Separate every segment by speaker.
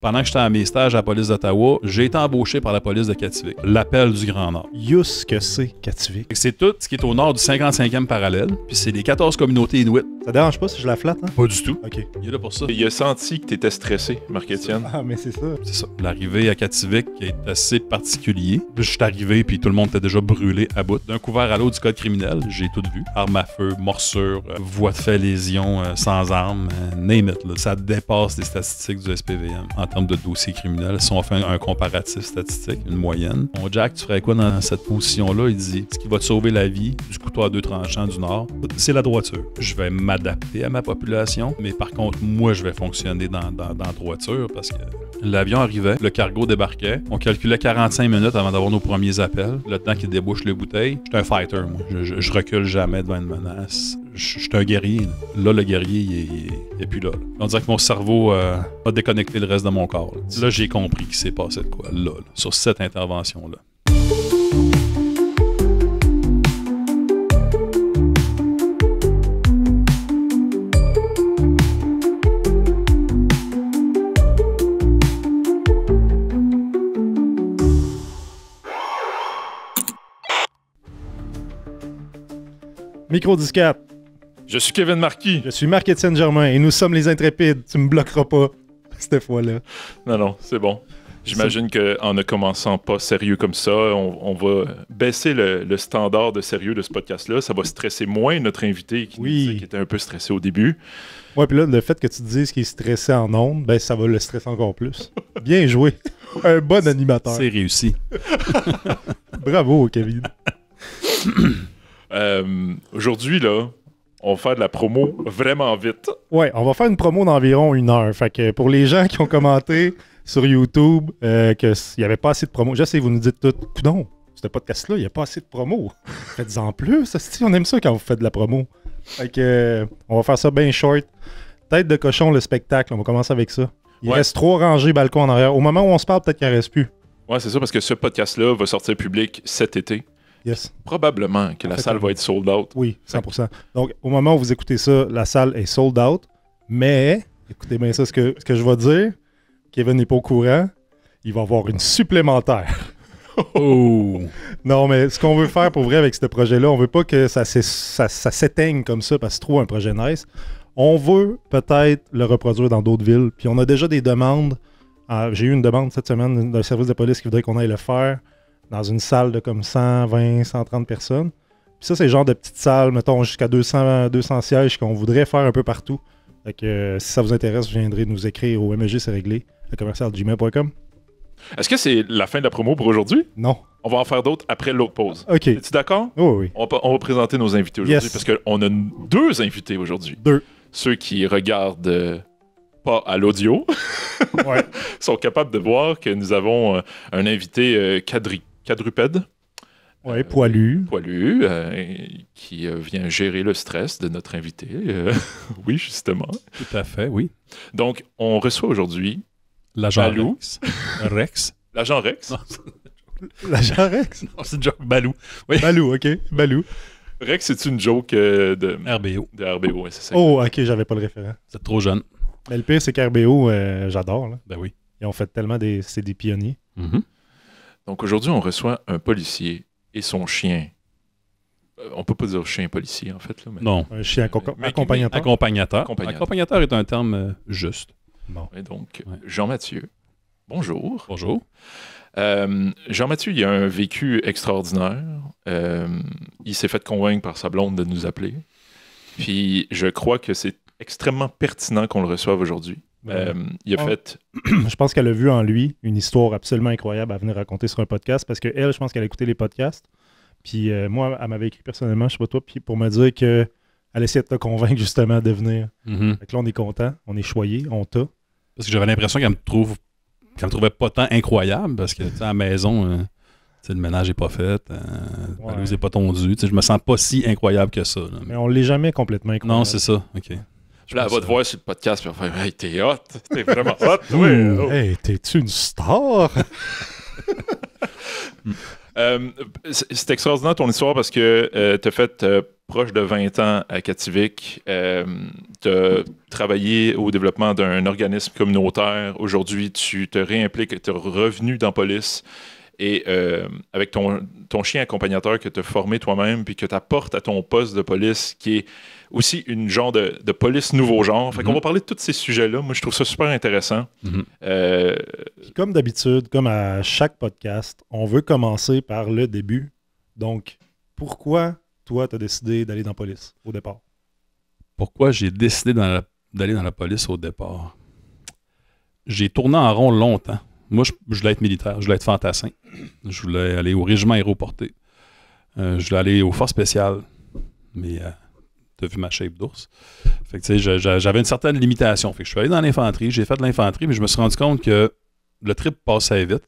Speaker 1: Pendant que j'étais à mes stages à la police d'Ottawa, j'ai été embauché par la police de Kativik, l'appel du Grand Nord.
Speaker 2: Yus que c'est, Kativik.
Speaker 1: C'est tout ce qui est au nord du 55e parallèle, puis c'est les 14 communautés inuites.
Speaker 2: Ça dérange pas si je la flatte, hein?
Speaker 1: Pas du tout.
Speaker 2: OK.
Speaker 1: Il est là pour ça.
Speaker 3: Il a senti que t'étais stressé, Marc-Étienne.
Speaker 2: Ah, mais c'est ça.
Speaker 1: C'est ça. L'arrivée à Kativik est assez particulier. Je suis arrivé, puis tout le monde était déjà brûlé à bout. D'un couvert à l'autre du code criminel, j'ai tout vu. Arme à feu, morsure, voie de fait, lésion, sans arme, name it. Là. Ça dépasse les statistiques du SPVM en termes de dossiers criminels. Si on fait un comparatif statistique, une moyenne. Bon, Jack, tu ferais quoi dans cette position-là? Il dit, ce qui va te sauver la vie du couteau à deux tranchants du Nord, c'est la droiture. Je vais m'adapter à ma population, mais par contre, moi, je vais fonctionner dans la droiture parce que l'avion arrivait, le cargo débarquait, on calculait 45 minutes avant d'avoir nos premiers appels, le temps qu'il débouche les bouteilles. J'étais un fighter, moi. Je recule jamais devant une menace. Je suis un guerrier. Là, le guerrier, il est plus là. On dirait que mon cerveau a déconnecté le reste de mon corps. Là, j'ai compris qu'il s'est passé de quoi, là, sur cette intervention-là.
Speaker 2: Micro-disquette.
Speaker 3: Je suis Kevin Marquis.
Speaker 2: Je suis Marc-Étienne Germain et nous sommes les intrépides. Tu me bloqueras pas cette fois-là.
Speaker 3: Non, c'est bon. J'imagine qu'en ne commençant pas sérieux comme ça, on va baisser le standard de sérieux de ce podcast-là. Ça va stresser moins notre invité qui était un peu stressé au début.
Speaker 2: Ouais, puis là, le fait que tu te dises qu'il est stressé en ondes, ben ça va le stresser encore plus. Bien joué. Un bon animateur.
Speaker 1: C'est réussi.
Speaker 2: Bravo, Kevin.
Speaker 3: Aujourd'hui, là, on va faire de la promo vraiment vite.
Speaker 2: Ouais, on va faire une promo d'environ 1 heure. Fait que pour les gens qui ont commenté sur YouTube qu'il n'y avait pas assez de promo, je sais, vous nous dites tout, non, ce podcast-là, il n'y a pas assez de promo. Faites-en plus, on aime ça quand vous faites de la promo. Fait que on va faire ça bien short. Tête de cochon, le spectacle, on va commencer avec ça. Il reste 3 rangées balcons en arrière. Au moment où on se parle, peut-être qu'il n'en reste plus.
Speaker 3: Ouais, c'est ça, parce que ce podcast-là va sortir public cet été.
Speaker 2: Yes.
Speaker 3: Probablement que la salle va être sold out.
Speaker 2: Oui, 100%. Donc, au moment où vous écoutez ça, la salle est sold out. Mais, écoutez bien ça, ce que je vais dire, Kevin n'est pas au courant, il va y avoir une supplémentaire.
Speaker 1: Oh!
Speaker 2: Non, mais ce qu'on veut faire pour vrai avec ce projet-là, on veut pas que ça s'éteigne comme ça parce que c'est trop un projet nice. On veut peut-être le reproduire dans d'autres villes. Puis on a déjà des demandes. J'ai eu une demande cette semaine d'un service de police qui voudrait qu'on aille le faire dans une salle de comme 120, 130 personnes. Puis ça, c'est le genre de petite salle, mettons, jusqu'à 200 sièges qu'on voudrait faire un peu partout. Fait que si ça vous intéresse, vous viendrez nous écrire au MEG, c'est réglé, à commercial@gmail.com.
Speaker 3: Est-ce que c'est la fin de la promo pour aujourd'hui?
Speaker 2: Non.
Speaker 3: On va en faire d'autres après l'autre pause.
Speaker 2: OK.
Speaker 3: Es-tu d'accord?
Speaker 2: Oui.
Speaker 3: On va présenter nos invités aujourd'hui
Speaker 2: Yes.
Speaker 3: parce qu'on a 2 invités aujourd'hui.
Speaker 2: 2.
Speaker 3: Ceux qui regardent pas à l'audio
Speaker 2: Ouais.
Speaker 3: sont capables de voir que nous avons un invité quadrupède.
Speaker 2: Ouais, poilu.
Speaker 3: Qui vient gérer le stress de notre invité. Oui, justement.
Speaker 1: Tout à fait, oui.
Speaker 3: Donc, on reçoit aujourd'hui
Speaker 1: L'agent
Speaker 3: Balou.
Speaker 1: Rex. Rex.
Speaker 3: l'agent Rex.
Speaker 1: Non,
Speaker 2: L'agent Rex?
Speaker 1: non, c'est une joke. Balou. Oui.
Speaker 2: Balou, OK. Balou.
Speaker 3: Rex, c'est une joke de
Speaker 1: RBO.
Speaker 3: RBO, ouais, c'est ça.
Speaker 2: Oh, OK, j'avais pas le référent.
Speaker 1: Vous êtes trop jeune.
Speaker 2: Mais le pire, c'est qu'RBO, j'adore. Là.
Speaker 1: Ben oui.
Speaker 2: Ils ont fait tellement c'est des pionniers.
Speaker 1: Mm-hmm.
Speaker 3: Donc, aujourd'hui, on reçoit un policier et son chien. On peut pas dire chien policier, en fait. Là, mais...
Speaker 1: Non.
Speaker 2: Un chien
Speaker 3: Mais-
Speaker 2: accompagnateur.
Speaker 1: Accompagnateur. Accompagnateur est un terme juste.
Speaker 2: Bon.
Speaker 3: Et donc,
Speaker 1: Ouais.
Speaker 3: Jean-Mathieu, bonjour.
Speaker 1: Bonjour.
Speaker 3: Jean-Mathieu, il a un vécu extraordinaire. Il s'est fait convaincre par sa blonde de nous appeler. Puis, je crois que c'est extrêmement pertinent qu'on le reçoive aujourd'hui. Il a fait...
Speaker 2: Je pense qu'elle a vu en lui une histoire absolument incroyable à venir raconter sur un podcast parce qu'elle, je pense qu'elle a écouté les podcasts. Puis moi, elle m'avait écrit personnellement, je sais pas toi, puis pour me dire qu'elle essayait de te convaincre justement de venir.
Speaker 1: Mm-hmm.
Speaker 2: Fait que là, on est content, on est choyé, on t'a.
Speaker 1: Parce que j'avais l'impression qu'elle me trouvait pas tant incroyable parce que, tu sais, à la maison, tu sais, le ménage est pas fait, la pelouse est pas tondue. Tu sais, je me sens pas si incroyable que ça. Là.
Speaker 2: Mais on l'est jamais complètement incroyable.
Speaker 1: Non, c'est ça. OK.
Speaker 3: Là, elle va te voir sur le podcast puis elle va faire « Hey, t'es hot! T'es vraiment hot!
Speaker 2: Ouh,
Speaker 3: Oui! Oh.
Speaker 2: Hey, t'es-tu une star?
Speaker 3: C'est extraordinaire ton histoire parce que tu as fait proche de 20 ans à Kativik. Tu as travaillé au développement d'un organisme communautaire. Aujourd'hui, tu te réimpliques, tu es revenu dans la police. Et avec ton chien accompagnateur que tu as formé toi-même puis que tu apportes à ton poste de police qui est aussi une genre de police nouveau genre. Fait qu'on va parler de tous ces sujets-là. Moi, je trouve ça super intéressant.
Speaker 2: Puis comme d'habitude, comme à chaque podcast, on veut commencer par le début. Donc, pourquoi toi, tu as décidé d'aller dans la police au départ?
Speaker 1: Pourquoi j'ai décidé d'aller dans la police au départ? J'ai tourné en rond longtemps. Moi, je voulais être militaire, je voulais être fantassin. Je voulais aller au régiment aéroporté. Je voulais aller aux forces spéciales. Mais t'as vu ma shape d'ours. Fait que tu sais, j'avais une certaine limitation. Fait que je suis allé dans l'infanterie, j'ai fait de l'infanterie, mais je me suis rendu compte que le trip passait vite.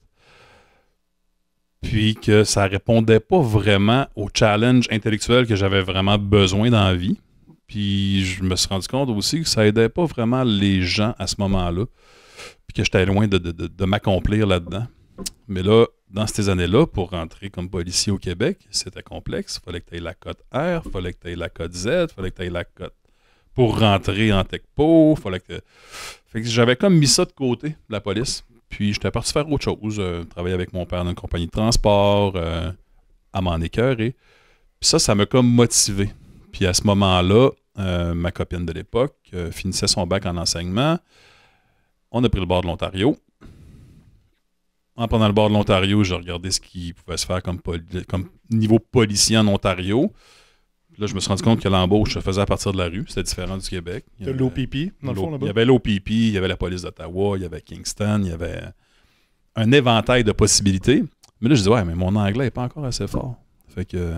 Speaker 1: Puis que ça répondait pas vraiment au challenge intellectuel que j'avais vraiment besoin dans la vie. Puis je me suis rendu compte aussi que ça aidait pas vraiment les gens à ce moment-là. Puis que j'étais loin de m'accomplir là-dedans. Mais là, dans ces années-là, pour rentrer comme policier au Québec, c'était complexe. Il fallait que tu aies la cote R, il fallait que tu aies la cote Z, il fallait que tu aies la cote pour rentrer en TechPo. Fait que j'avais comme mis ça de côté, la police. Puis j'étais parti faire autre chose. Travailler avec mon père dans une compagnie de transport, à m'en écœurer. Puis ça m'a comme motivé. Puis à ce moment-là, ma copine de l'époque finissait son bac en enseignement. On a pris le bord de l'Ontario. En prenant le bord de l'Ontario, j'ai regardé ce qui pouvait se faire comme niveau policier en Ontario. Puis là, je me suis rendu compte que l'embauche se faisait à partir de la rue. C'était différent du Québec.
Speaker 2: Il y a l'OPP, dans le fond, là-bas?
Speaker 1: Il y avait l'OPP, il y avait la police d'Ottawa, il y avait Kingston, il y avait un éventail de possibilités. Mais là, je dis, ouais, mais mon anglais n'est pas encore assez fort. Fait que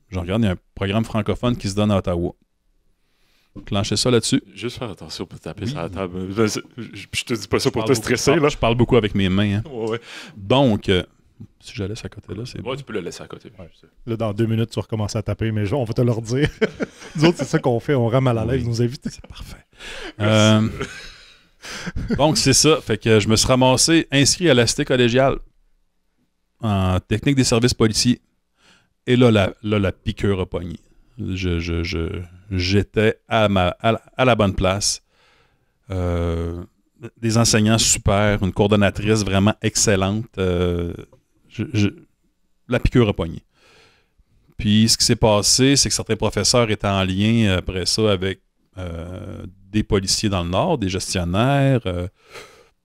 Speaker 1: je regarde, il y a un programme francophone qui se donne à Ottawa. Clencher ça là-dessus.
Speaker 3: Juste faire attention pour taper sur la table. Je te dis pas ça pour te stresser.
Speaker 1: Là. Je parle beaucoup avec mes mains. Hein.
Speaker 3: Ouais.
Speaker 1: Donc, si je laisse à côté là, c'est bon.
Speaker 3: Ouais, tu peux le laisser à côté.
Speaker 2: Ouais. Là, dans 2 minutes, tu vas recommencer à taper, mais on va te le redire. Nous autres, c'est ça qu'on fait. On rame à la lèvre nos invités.
Speaker 1: C'est parfait. Donc, c'est ça. Fait que je me suis ramassé inscrit à la cité collégiale en technique des services policiers. Et là, la piqûre a pogné. J'étais à la bonne place. Des enseignants super, une coordonnatrice vraiment excellente. La piqûre a pogné. Puis ce qui s'est passé, c'est que certains professeurs étaient en lien après ça avec des policiers dans le Nord, des gestionnaires.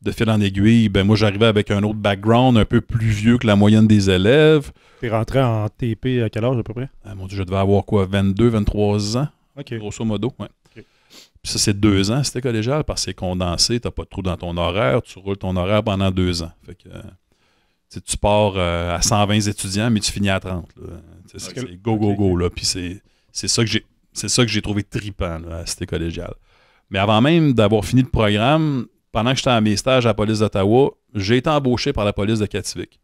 Speaker 1: De fil en aiguille, ben moi j'arrivais avec un autre background un peu plus vieux que la moyenne des élèves.
Speaker 2: T'es rentré en TP à quel âge à peu près?
Speaker 1: Mon Dieu, je devais avoir quoi, 22, 23 ans?
Speaker 2: OK.
Speaker 1: Grosso modo, ouais.
Speaker 2: Okay.
Speaker 1: Puis ça, c'est 2 ans, c'était collégial, parce que c'est condensé, t'as pas de trou dans ton horaire, tu roules ton horaire pendant 2 ans. Fait que tu pars à 120 étudiants, mais tu finis à 30. C'est go, là. Puis c'est ça que j'ai trouvé trippant là, à Cité collégiale. Mais avant même d'avoir fini le programme, pendant que j'étais à mes stages à la police d'Ottawa, j'ai été embauché par la police de Kativik.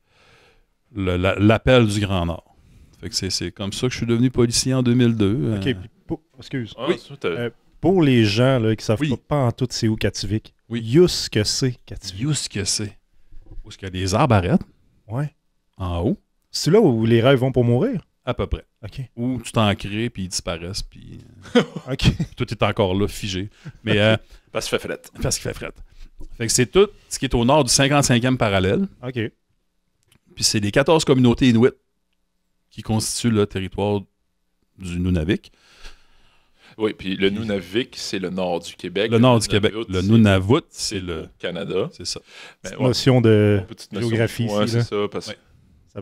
Speaker 1: L'appel du Grand Nord. Fait que c'est comme ça que je suis devenu policier en 2002.
Speaker 2: OK, puis excuse.
Speaker 3: Oui.
Speaker 2: Pour les gens là, qui ne savent pas en tout c'est où Kativik, ce que c'est Kativik.
Speaker 1: Ce que c'est. Où est-ce qu'il y a des arbres à arêtes?
Speaker 2: Ouais.
Speaker 1: En haut.
Speaker 2: C'est là où les rêves vont pour mourir?
Speaker 1: À peu près.
Speaker 2: OK.
Speaker 1: Où tu t'en crées, puis ils disparaissent, puis
Speaker 2: OK.
Speaker 1: tout est encore là, figé. Mais
Speaker 3: parce qu'il fait fret.
Speaker 1: Parce qu'il fait fret. Fait que c'est tout ce qui est au nord du 55e parallèle.
Speaker 2: OK.
Speaker 1: Puis c'est les 14 communautés inuites qui constituent le territoire du Nunavik.
Speaker 3: Oui, puis le Nunavik, c'est le nord du Québec.
Speaker 1: Le nord du Québec. Le Nunavut, c'est le
Speaker 3: Canada.
Speaker 1: C'est ça.
Speaker 2: C'est une notion de géographie
Speaker 3: ici. Oui, c'est ça.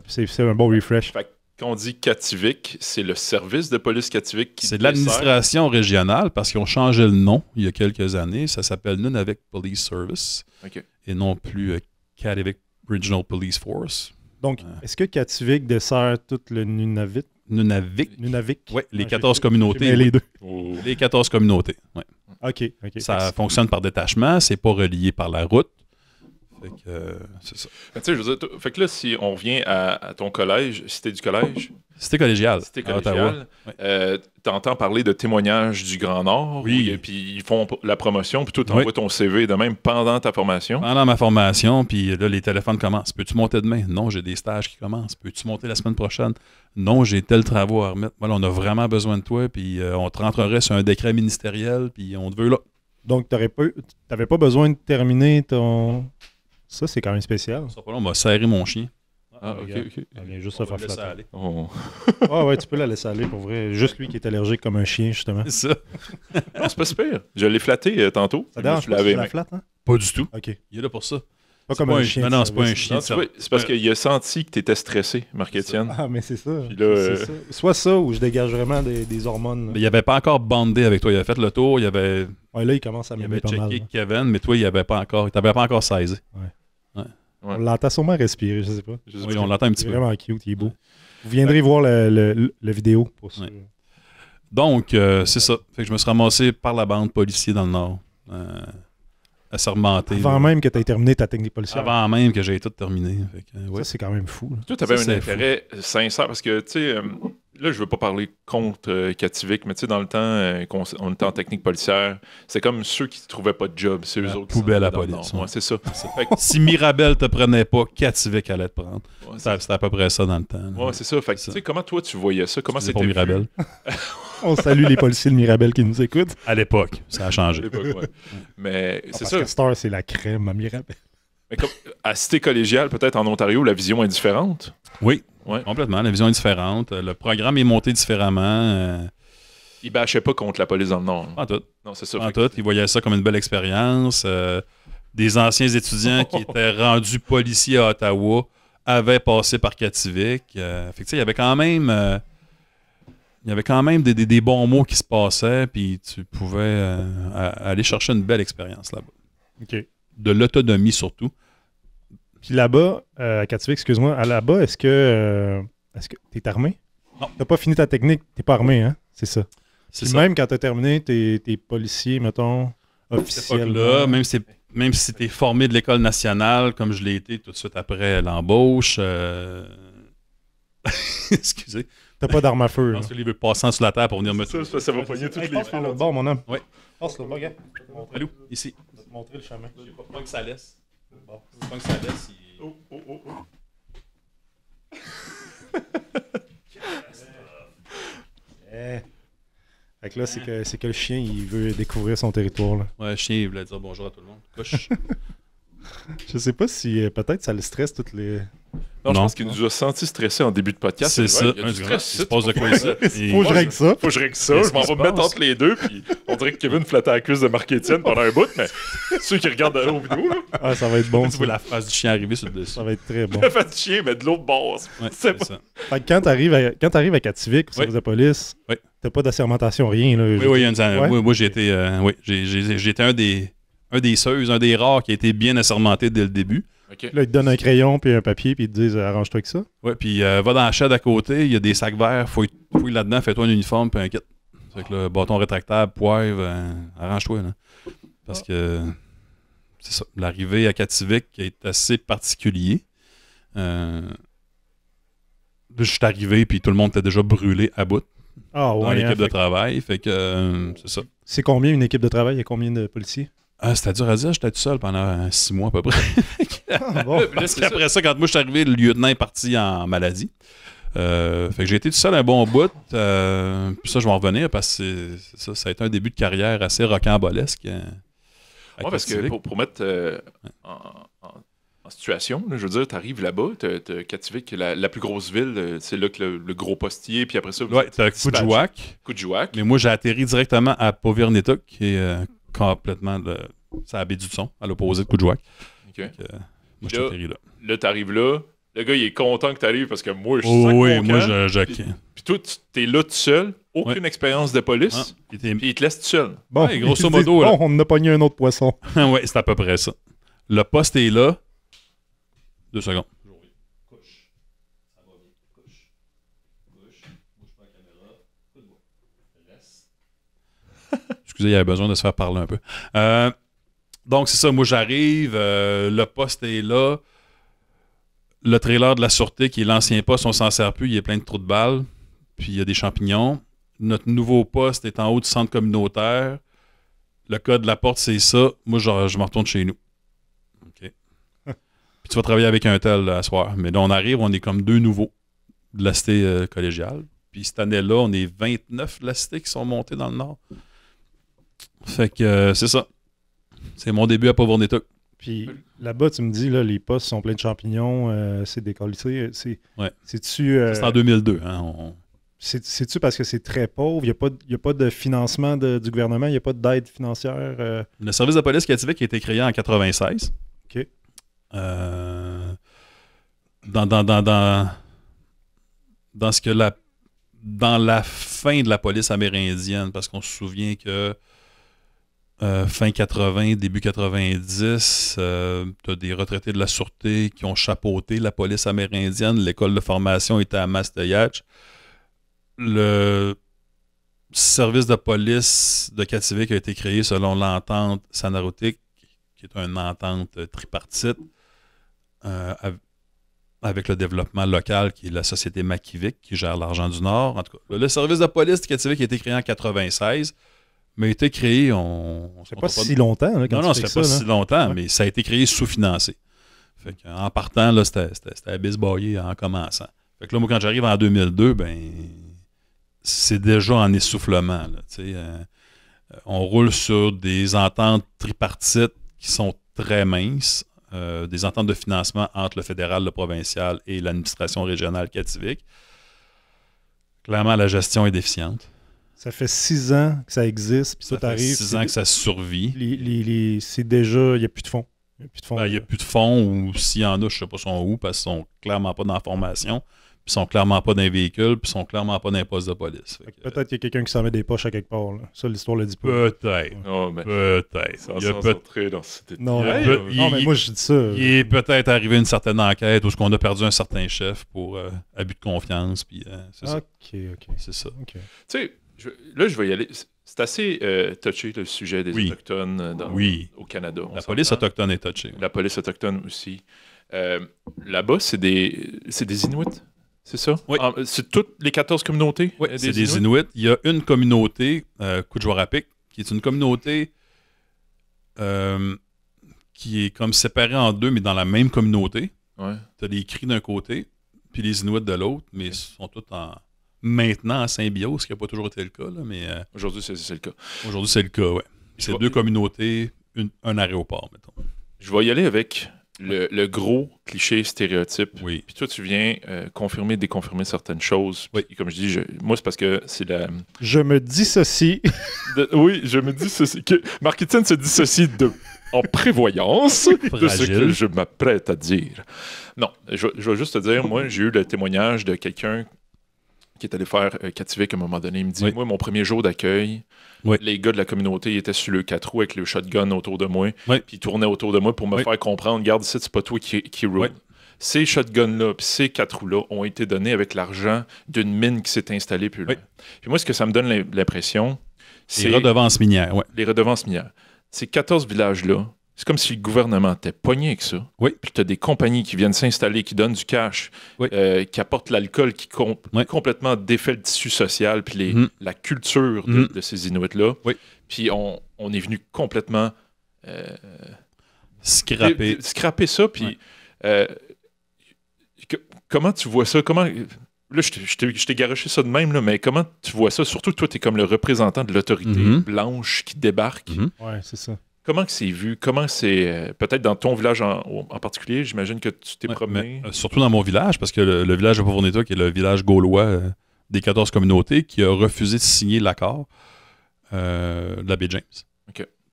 Speaker 2: C'est un bon refresh.
Speaker 3: Fait quand on dit Kativik, c'est le service de police Kativik qui
Speaker 1: c'est de l'administration régionale parce qu'ils ont changé le nom il y a quelques années. Ça s'appelle Nunavik Police Service et non plus Kativik Regional Police Force.
Speaker 2: Donc, est-ce que Kativik dessert tout le Nunavik?
Speaker 1: Nunavik.
Speaker 2: Oui,
Speaker 1: les 14 communautés.
Speaker 2: Les deux.
Speaker 1: Oh. Les 14 communautés, oui.
Speaker 2: OK.
Speaker 1: Ça fonctionne par détachement, c'est pas relié par la route. Fait que, c'est ça.
Speaker 3: Tu sais, je veux dire, fait que là, si on revient à ton collège, cité du collège,
Speaker 1: C'était collégial.
Speaker 3: cité
Speaker 1: à Ottawa.
Speaker 3: collégiale, t'entends parler de témoignages du Grand Nord,
Speaker 1: Oui.
Speaker 3: Puis ils font la promotion, puis toi, t'envoies ton CV de même pendant ta formation.
Speaker 1: Pendant ma formation, puis là, les téléphones commencent. Peux-tu monter demain? Non, j'ai des stages qui commencent. Peux-tu monter la semaine prochaine? Non, j'ai tel travaux à remettre. Voilà, on a vraiment besoin de toi, puis on te rentrerait sur un décret ministériel, puis on te veut là.
Speaker 2: Donc, t'avais pas besoin de terminer ton... Ça, c'est quand même spécial.
Speaker 1: Ça, on m'a serré mon chien.
Speaker 3: Ah, ok.
Speaker 2: Elle vient juste
Speaker 1: On
Speaker 2: se
Speaker 1: va
Speaker 2: faire
Speaker 1: le laisser
Speaker 2: flatter.
Speaker 1: aller.
Speaker 3: Oh.
Speaker 2: Ah ouais, tu peux la laisser aller pour vrai. Juste lui qui est allergique comme un chien, justement.
Speaker 1: C'est ça.
Speaker 3: Non, c'est pas super. Je l'ai flatté tantôt.
Speaker 2: Ça
Speaker 3: Je me
Speaker 2: dérange
Speaker 3: suis
Speaker 2: pas si
Speaker 3: lavé
Speaker 2: tu
Speaker 3: les
Speaker 2: la
Speaker 3: mains.
Speaker 2: flattes, hein?
Speaker 1: Pas du tout.
Speaker 2: OK.
Speaker 1: Il est là pour ça.
Speaker 2: Pas
Speaker 1: C'est
Speaker 2: comme
Speaker 1: pas
Speaker 2: un chien.
Speaker 1: Non,
Speaker 2: de
Speaker 1: non, c'est pas un
Speaker 2: service.
Speaker 1: chien
Speaker 3: Non,
Speaker 1: de
Speaker 3: tu vois, c'est parce qu'il a senti que t'étais stressé, Marc-Étienne.
Speaker 2: Ah, mais c'est ça.
Speaker 3: Puis là,
Speaker 2: C'est ça. Soit ça ou je dégage vraiment des hormones.
Speaker 1: Mais il avait pas encore bandé avec toi. Il avait fait le tour. Il avait
Speaker 2: Ouais, là, il commence à
Speaker 1: Il
Speaker 2: m'aimer
Speaker 1: avait
Speaker 2: pas mal.
Speaker 1: checké
Speaker 2: là.
Speaker 1: Kevin, mais toi, il t'avais pas encore saisi.
Speaker 3: Ouais.
Speaker 2: On l'entend sûrement respirer, je sais pas.
Speaker 3: je sais
Speaker 1: Oui,
Speaker 3: pas.
Speaker 1: on l'entend un
Speaker 2: Il
Speaker 1: petit
Speaker 2: est
Speaker 1: peu.
Speaker 2: vraiment cute, il est beau. Vous viendrez voir le vidéo pour ça.
Speaker 1: Ouais. Donc, c'est ça. Fait que je me suis ramassé par la bande policier dans le Nord. À sermenter.
Speaker 2: Avant même que tu aies terminé ta technique policière.
Speaker 1: Avant même que j'ai tout terminé. Fait que, ouais.
Speaker 2: Ça, c'est quand même fou. Là.
Speaker 3: Toi, t'avais
Speaker 1: Ça,
Speaker 3: un
Speaker 1: c'est
Speaker 3: intérêt sincère parce que, tu sais, là, je veux pas parler contre Kativic, mais tu sais, dans le temps, on était en technique policière, c'est comme ceux qui trouvaient pas de job, c'est eux
Speaker 1: La
Speaker 3: autres. qui
Speaker 1: poubelle
Speaker 3: s'en
Speaker 1: à
Speaker 3: allaient dans le
Speaker 1: police,
Speaker 3: Nord.
Speaker 1: ouais.
Speaker 3: Ouais, c'est ça. Fait que-
Speaker 1: Si Mirabel te prenait pas, Kativic allait te prendre.
Speaker 3: ouais,
Speaker 1: C'était à peu près ça dans le temps. là.
Speaker 3: ouais, c'est ça. Fait que, tu sais, comment toi, tu voyais ça? Comment
Speaker 1: C'est
Speaker 3: c'était
Speaker 1: pour Mirabel.
Speaker 3: vu
Speaker 2: On salue les policiers de Mirabel qui nous écoutent.
Speaker 1: À l'époque, ça a
Speaker 3: à
Speaker 1: changé.
Speaker 3: l'époque, ouais. Mais c'est
Speaker 2: Parce
Speaker 3: ça.
Speaker 2: que Star, c'est la crème à Mirabel.
Speaker 3: Mais comme, à Cité collégiale, peut-être en Ontario, la vision est différente.
Speaker 1: Oui,
Speaker 3: Ouais.
Speaker 1: complètement. La vision est différente. Le programme est monté différemment.
Speaker 3: Ils bâchaient pas contre la police dans le Nord.
Speaker 1: En tout.
Speaker 3: Non, c'est ça.
Speaker 1: En
Speaker 3: Fait que-
Speaker 1: tout. Ils voyaient ça comme une belle expérience. Des anciens étudiants qui étaient rendus policiers à Ottawa avaient passé par Kativic. Fait que, tu sais, il y avait quand même... il y avait quand même des bons mots qui se passaient, puis tu pouvais aller chercher une belle expérience là-bas.
Speaker 2: OK.
Speaker 1: De l'autonomie surtout.
Speaker 2: Puis là-bas, à Kativic, excuse-moi, là-bas, est-ce que t'es armé?
Speaker 1: Non.
Speaker 2: T'as pas fini ta technique, t'es pas armé, hein? C'est ça.
Speaker 1: C'est
Speaker 2: Puis
Speaker 1: ça.
Speaker 2: même quand t'as terminé, t'es policier, mettons,
Speaker 1: Cette
Speaker 2: officiellement.
Speaker 1: époque-là, même si tu es formé de l'École nationale, comme je l'ai été tout de suite après l'embauche, excusez,
Speaker 2: T'as pas d'arme à feu.
Speaker 1: je
Speaker 2: là.
Speaker 1: pense qu'il veut passer sur la terre pour venir me
Speaker 3: Ça va pogner toutes
Speaker 2: Hey,
Speaker 3: les
Speaker 2: passe par l'autre bord, mon homme.
Speaker 1: Ouais.
Speaker 2: Passe le bord, regarde. Je vais te montrer-
Speaker 1: Allô, ici.
Speaker 2: je vais te montrer le chemin.
Speaker 1: Pas que ça laisse. Pas que ça laisse.
Speaker 2: Eh. Fait que là, c'est que le chien, il veut découvrir son territoire. Là.
Speaker 1: Ouais, le chien, il voulait dire bonjour à tout le monde. Couche.
Speaker 2: Je sais pas si peut-être ça le stresse toutes les.
Speaker 3: Non, je
Speaker 1: Non.
Speaker 3: pense qu'il nous a senti stressés en début de podcast.
Speaker 1: C'est ça.
Speaker 3: Ouais, il y a du
Speaker 1: Il
Speaker 3: stress
Speaker 1: se
Speaker 3: ici.
Speaker 1: passe de quoi ici? Et-
Speaker 2: Faut que je règle ça.
Speaker 3: Faut que je règle ça.
Speaker 1: Qu'est-ce
Speaker 3: Je m'en
Speaker 1: qui
Speaker 3: vais
Speaker 1: se
Speaker 3: me mettre
Speaker 1: passe?
Speaker 3: entre les deux. Puis on dirait que Kevin flattait la cuisse de Marc-Étienne pendant un bout, mais ceux qui regardent de l'autre vidéo, là,
Speaker 2: Ah, ça va être bon.
Speaker 1: Tu vois
Speaker 2: Ça.
Speaker 1: la face du chien arriver sur le dessus.
Speaker 2: Ça va être très bon.
Speaker 3: la face du chien, mais de l'autre bord.
Speaker 1: Ouais,
Speaker 3: C'est
Speaker 1: c'est
Speaker 3: pas-
Speaker 1: ça.
Speaker 2: Fait que quand t'arrives à Kativic, au service de police,
Speaker 1: Oui.
Speaker 2: t'as pas d'assermentation, rien. Là,
Speaker 1: Oui, oui, il y a une-
Speaker 2: Ouais.
Speaker 1: moi j'ai été, oui, j'ai été un des seuls, un des rares qui a été bien assermenté dès le début.
Speaker 3: OK.
Speaker 2: Là, ils te donnent un crayon puis un papier puis ils te disent arrange-toi avec ça.
Speaker 1: Ouais, puis va dans la shed à côté, il y a des sacs verts, fouille là-dedans, fais-toi un uniforme puis un kit. Fait que là, bâton rétractable, poivre, arrange-toi là. Parce que c'est ça, l'arrivée à Kativic est assez particulier. Là, je suis arrivé puis tout le monde était déjà brûlé à bout
Speaker 2: Ah
Speaker 1: dans
Speaker 2: ouais.
Speaker 1: l'équipe
Speaker 2: hein,
Speaker 1: de travail. Fait que c'est ça.
Speaker 2: c'est combien une équipe de travail? Il y a combien de policiers?
Speaker 1: Ah, c'était dur à dire, j'étais tout seul pendant 6 mois à peu près.
Speaker 2: Ah, bon.
Speaker 1: Parce qu'après ça, quand moi je suis arrivé, le lieutenant est parti en maladie. Fait que j'ai été tout seul un bon bout. Puis ça, je vais en revenir parce que ça a été un début de carrière assez rocambolesque.
Speaker 3: Ouais, parce que pour mettre en situation, là, je veux dire, t'arrives là-bas, t'as Kativic, la plus grosse ville, c'est là que le gros postier, puis après ça, vous
Speaker 1: Ouais,
Speaker 3: êtes
Speaker 1: t'as
Speaker 3: dispatché.
Speaker 1: Coudjouac.
Speaker 3: Coudjouac.
Speaker 1: Mais moi, j'ai atterri directement à Povirneta, qui est complètement c'est à baie du Son, à l'opposé de Coudjouac.
Speaker 3: OK.
Speaker 1: Moi, je suis
Speaker 3: Là,
Speaker 1: atterri là.
Speaker 3: Là, t'arrives là. Le gars, il est content que t'arrives parce que moi, je suis
Speaker 1: Oh, oui,
Speaker 3: mon
Speaker 1: moi,
Speaker 3: camp.
Speaker 1: je
Speaker 3: Puis toi, t'es là tout seul, aucune expérience de police,
Speaker 1: Ah, puis t'es-
Speaker 3: puis il te laisse tout seul.
Speaker 2: Bon,
Speaker 1: Ouais, grosso
Speaker 2: ils se
Speaker 1: modo,
Speaker 2: disent,
Speaker 1: là.
Speaker 2: bon, on en a pogné un autre poisson.
Speaker 1: ouais, c'est à peu près ça. Le poste est là. 2 secondes. Excusez, il y avait besoin de se faire parler un peu. Donc, c'est ça. Moi, j'arrive, le poste est là. Le trailer de la sûreté, qui est l'ancien poste, on s'en sert plus. Il y a plein de trous de balles. Puis, il y a des champignons. Notre nouveau poste est en haut du centre communautaire. Le code de la porte, c'est ça. Moi, je me retourne chez nous. OK. Puis, tu vas travailler avec un tel à soir. Mais là, on arrive, on est comme 2 nouveaux de la cité collégiale. Puis, cette année-là, on est 29 de la cité qui sont montés dans le nord. Fait que c'est ça. C'est mon début à Pauvre-Nétoc.
Speaker 2: Puis là-bas, tu me dis, là, les postes sont pleins de champignons, c'est décollissé.
Speaker 1: Ouais.
Speaker 2: C'est-tu...
Speaker 1: C'est en 2002. Hein,
Speaker 2: C'est-tu parce que c'est très pauvre? Il n'y a pas de financement du gouvernement? Il n'y a pas d'aide financière?
Speaker 1: Le service de police Kativik a été créé en 96.
Speaker 2: OK.
Speaker 1: Dans ce que dans la fin de la police amérindienne, parce qu'on se souvient que fin 80, début 90, tu as des retraités de la sûreté qui ont chapeauté la police amérindienne. L'école de formation était à Masteyach. Le service de police de Kativik a été créé selon l'entente Sanarotik, qui est une entente tripartite avec le développement local, qui est la société Makivik, qui gère l'argent du Nord. En tout cas, le service de police de Kativik a été créé en 96. Mais a été créé,
Speaker 2: c'est pas si longtemps. Là,
Speaker 1: non, ça fait pas si longtemps, mais ça a été créé sous-financé. Fait qu'en partant, là, c'était à bisbailler en commençant. Fait que là, moi, quand j'arrive en 2002, ben c'est déjà en essoufflement. Là, on roule sur des ententes tripartites qui sont très minces, des ententes de financement entre le fédéral, le provincial et l'administration régionale Kativik. Clairement, la gestion est déficiente.
Speaker 2: Ça fait 6 ans que ça existe, puis ça arrive.
Speaker 1: 6 ans que ça survit.
Speaker 2: C'est déjà, il n'y a plus de fonds. Il
Speaker 1: n'y a plus de fonds, ou s'il y en a, je ne sais pas sont où, parce qu'ils sont clairement pas dans la formation, puis ils sont clairement pas dans les véhicules, puis ils sont clairement pas dans les postes de police.
Speaker 2: Peut-être qu'il y a quelqu'un qui s'en met des poches à quelque part. Là. Ça, l'histoire le dit pas.
Speaker 1: Peut-être.
Speaker 3: Oh, mais
Speaker 1: peut-être.
Speaker 3: Il y a
Speaker 1: dans
Speaker 3: cette
Speaker 2: non, mais moi, je dis ça.
Speaker 1: Il est peut-être arrivé une certaine enquête où on a perdu un certain chef pour abus de confiance, puis c'est ça.
Speaker 2: OK.
Speaker 1: C'est ça.
Speaker 3: Tu sais, là, je vais y aller. C'est assez touché, le sujet des Autochtones au Canada.
Speaker 1: La police autochtone est touchée.
Speaker 3: La police autochtone aussi. Là-bas, c'est des Inuits, c'est ça?
Speaker 1: Oui.
Speaker 3: C'est toutes les 14 communautés?
Speaker 1: Oui, c'est des Inuits. Il y a une communauté, Kujwarapik, qui est une communauté qui est comme séparée en deux, mais dans la même communauté.
Speaker 3: Ouais.
Speaker 1: Tu as les Cris d'un côté, puis les Inuits de l'autre, mais ils sont tous maintenant en symbiose, ce qui n'a pas toujours été le cas. Là, mais
Speaker 3: aujourd'hui, c'est le cas.
Speaker 1: Aujourd'hui, c'est le cas, oui. C'est 2 communautés, un aéroport, mettons.
Speaker 3: Je vais y aller avec le gros cliché stéréotype.
Speaker 1: Oui.
Speaker 3: Puis toi, tu viens confirmer, déconfirmer certaines choses.
Speaker 1: Oui.
Speaker 3: Puis, comme je dis, moi, c'est parce que c'est la...
Speaker 2: Je me dissocie.
Speaker 3: Oui, je me dissocie. Marc-Étienne se dissocie en prévoyance de ce que je m'apprête à dire. Non, je vais juste te dire, moi, j'ai eu le témoignage de quelqu'un qui est allé faire Kativik à un moment donné. Il me dit, moi, mon premier jour d'accueil, les gars de la communauté ils étaient sur le 4 roues avec le shotgun autour de moi, puis ils tournaient autour de moi pour me faire comprendre, regarde ici, c'est pas toi qui roule. Ces shotguns-là, puis ces 4 roues-là ont été donnés avec l'argent d'une mine qui s'est installée plus loin. Puis moi, ce que ça me donne l'impression, c'est...
Speaker 1: Les redevances minières,
Speaker 3: Les redevances minières. Ces 14 villages-là, c'est comme si le gouvernement était pogné avec ça. Puis tu as des compagnies qui viennent s'installer, qui donnent du cash, qui apportent l'alcool, qui complètement défait le tissu social, puis la culture de ces Inuits-là. Puis on est venu complètement scraper ça. Puis comment tu vois ça? Là, je t'ai garoché ça de même, là, mais comment tu vois ça? Surtout que toi, tu es comme le représentant de l'autorité blanche qui débarque.
Speaker 2: Ouais, c'est ça.
Speaker 3: Comment que c'est vu? Comment c'est... peut-être dans ton village en particulier, j'imagine que tu t'es promené.
Speaker 1: Surtout dans mon village, parce que le village de Pauvre-Nétoc, qui est le village gaulois des 14 communautés, qui a refusé de signer l'accord de la baie James.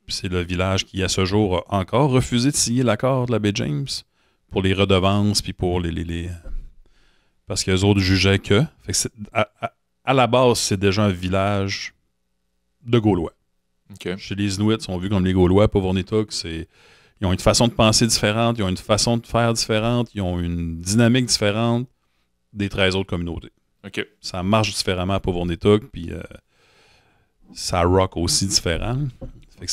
Speaker 1: C'est le village qui, à ce jour, a encore refusé de signer l'accord de la baie James pour les redevances, puis pour les... Parce qu'eux autres jugeaient que... Fait que à la base, c'est déjà un village de Gaulois. Chez les Inuits, ils sont vus comme les Gaulois. Pauvre-Nétoc, ils ont une façon de penser différente, ils ont une façon de faire différente, ils ont une dynamique différente des 13 autres communautés. Ça marche différemment à Pauvre-Nétoc, puis ça rock aussi différent. Fait que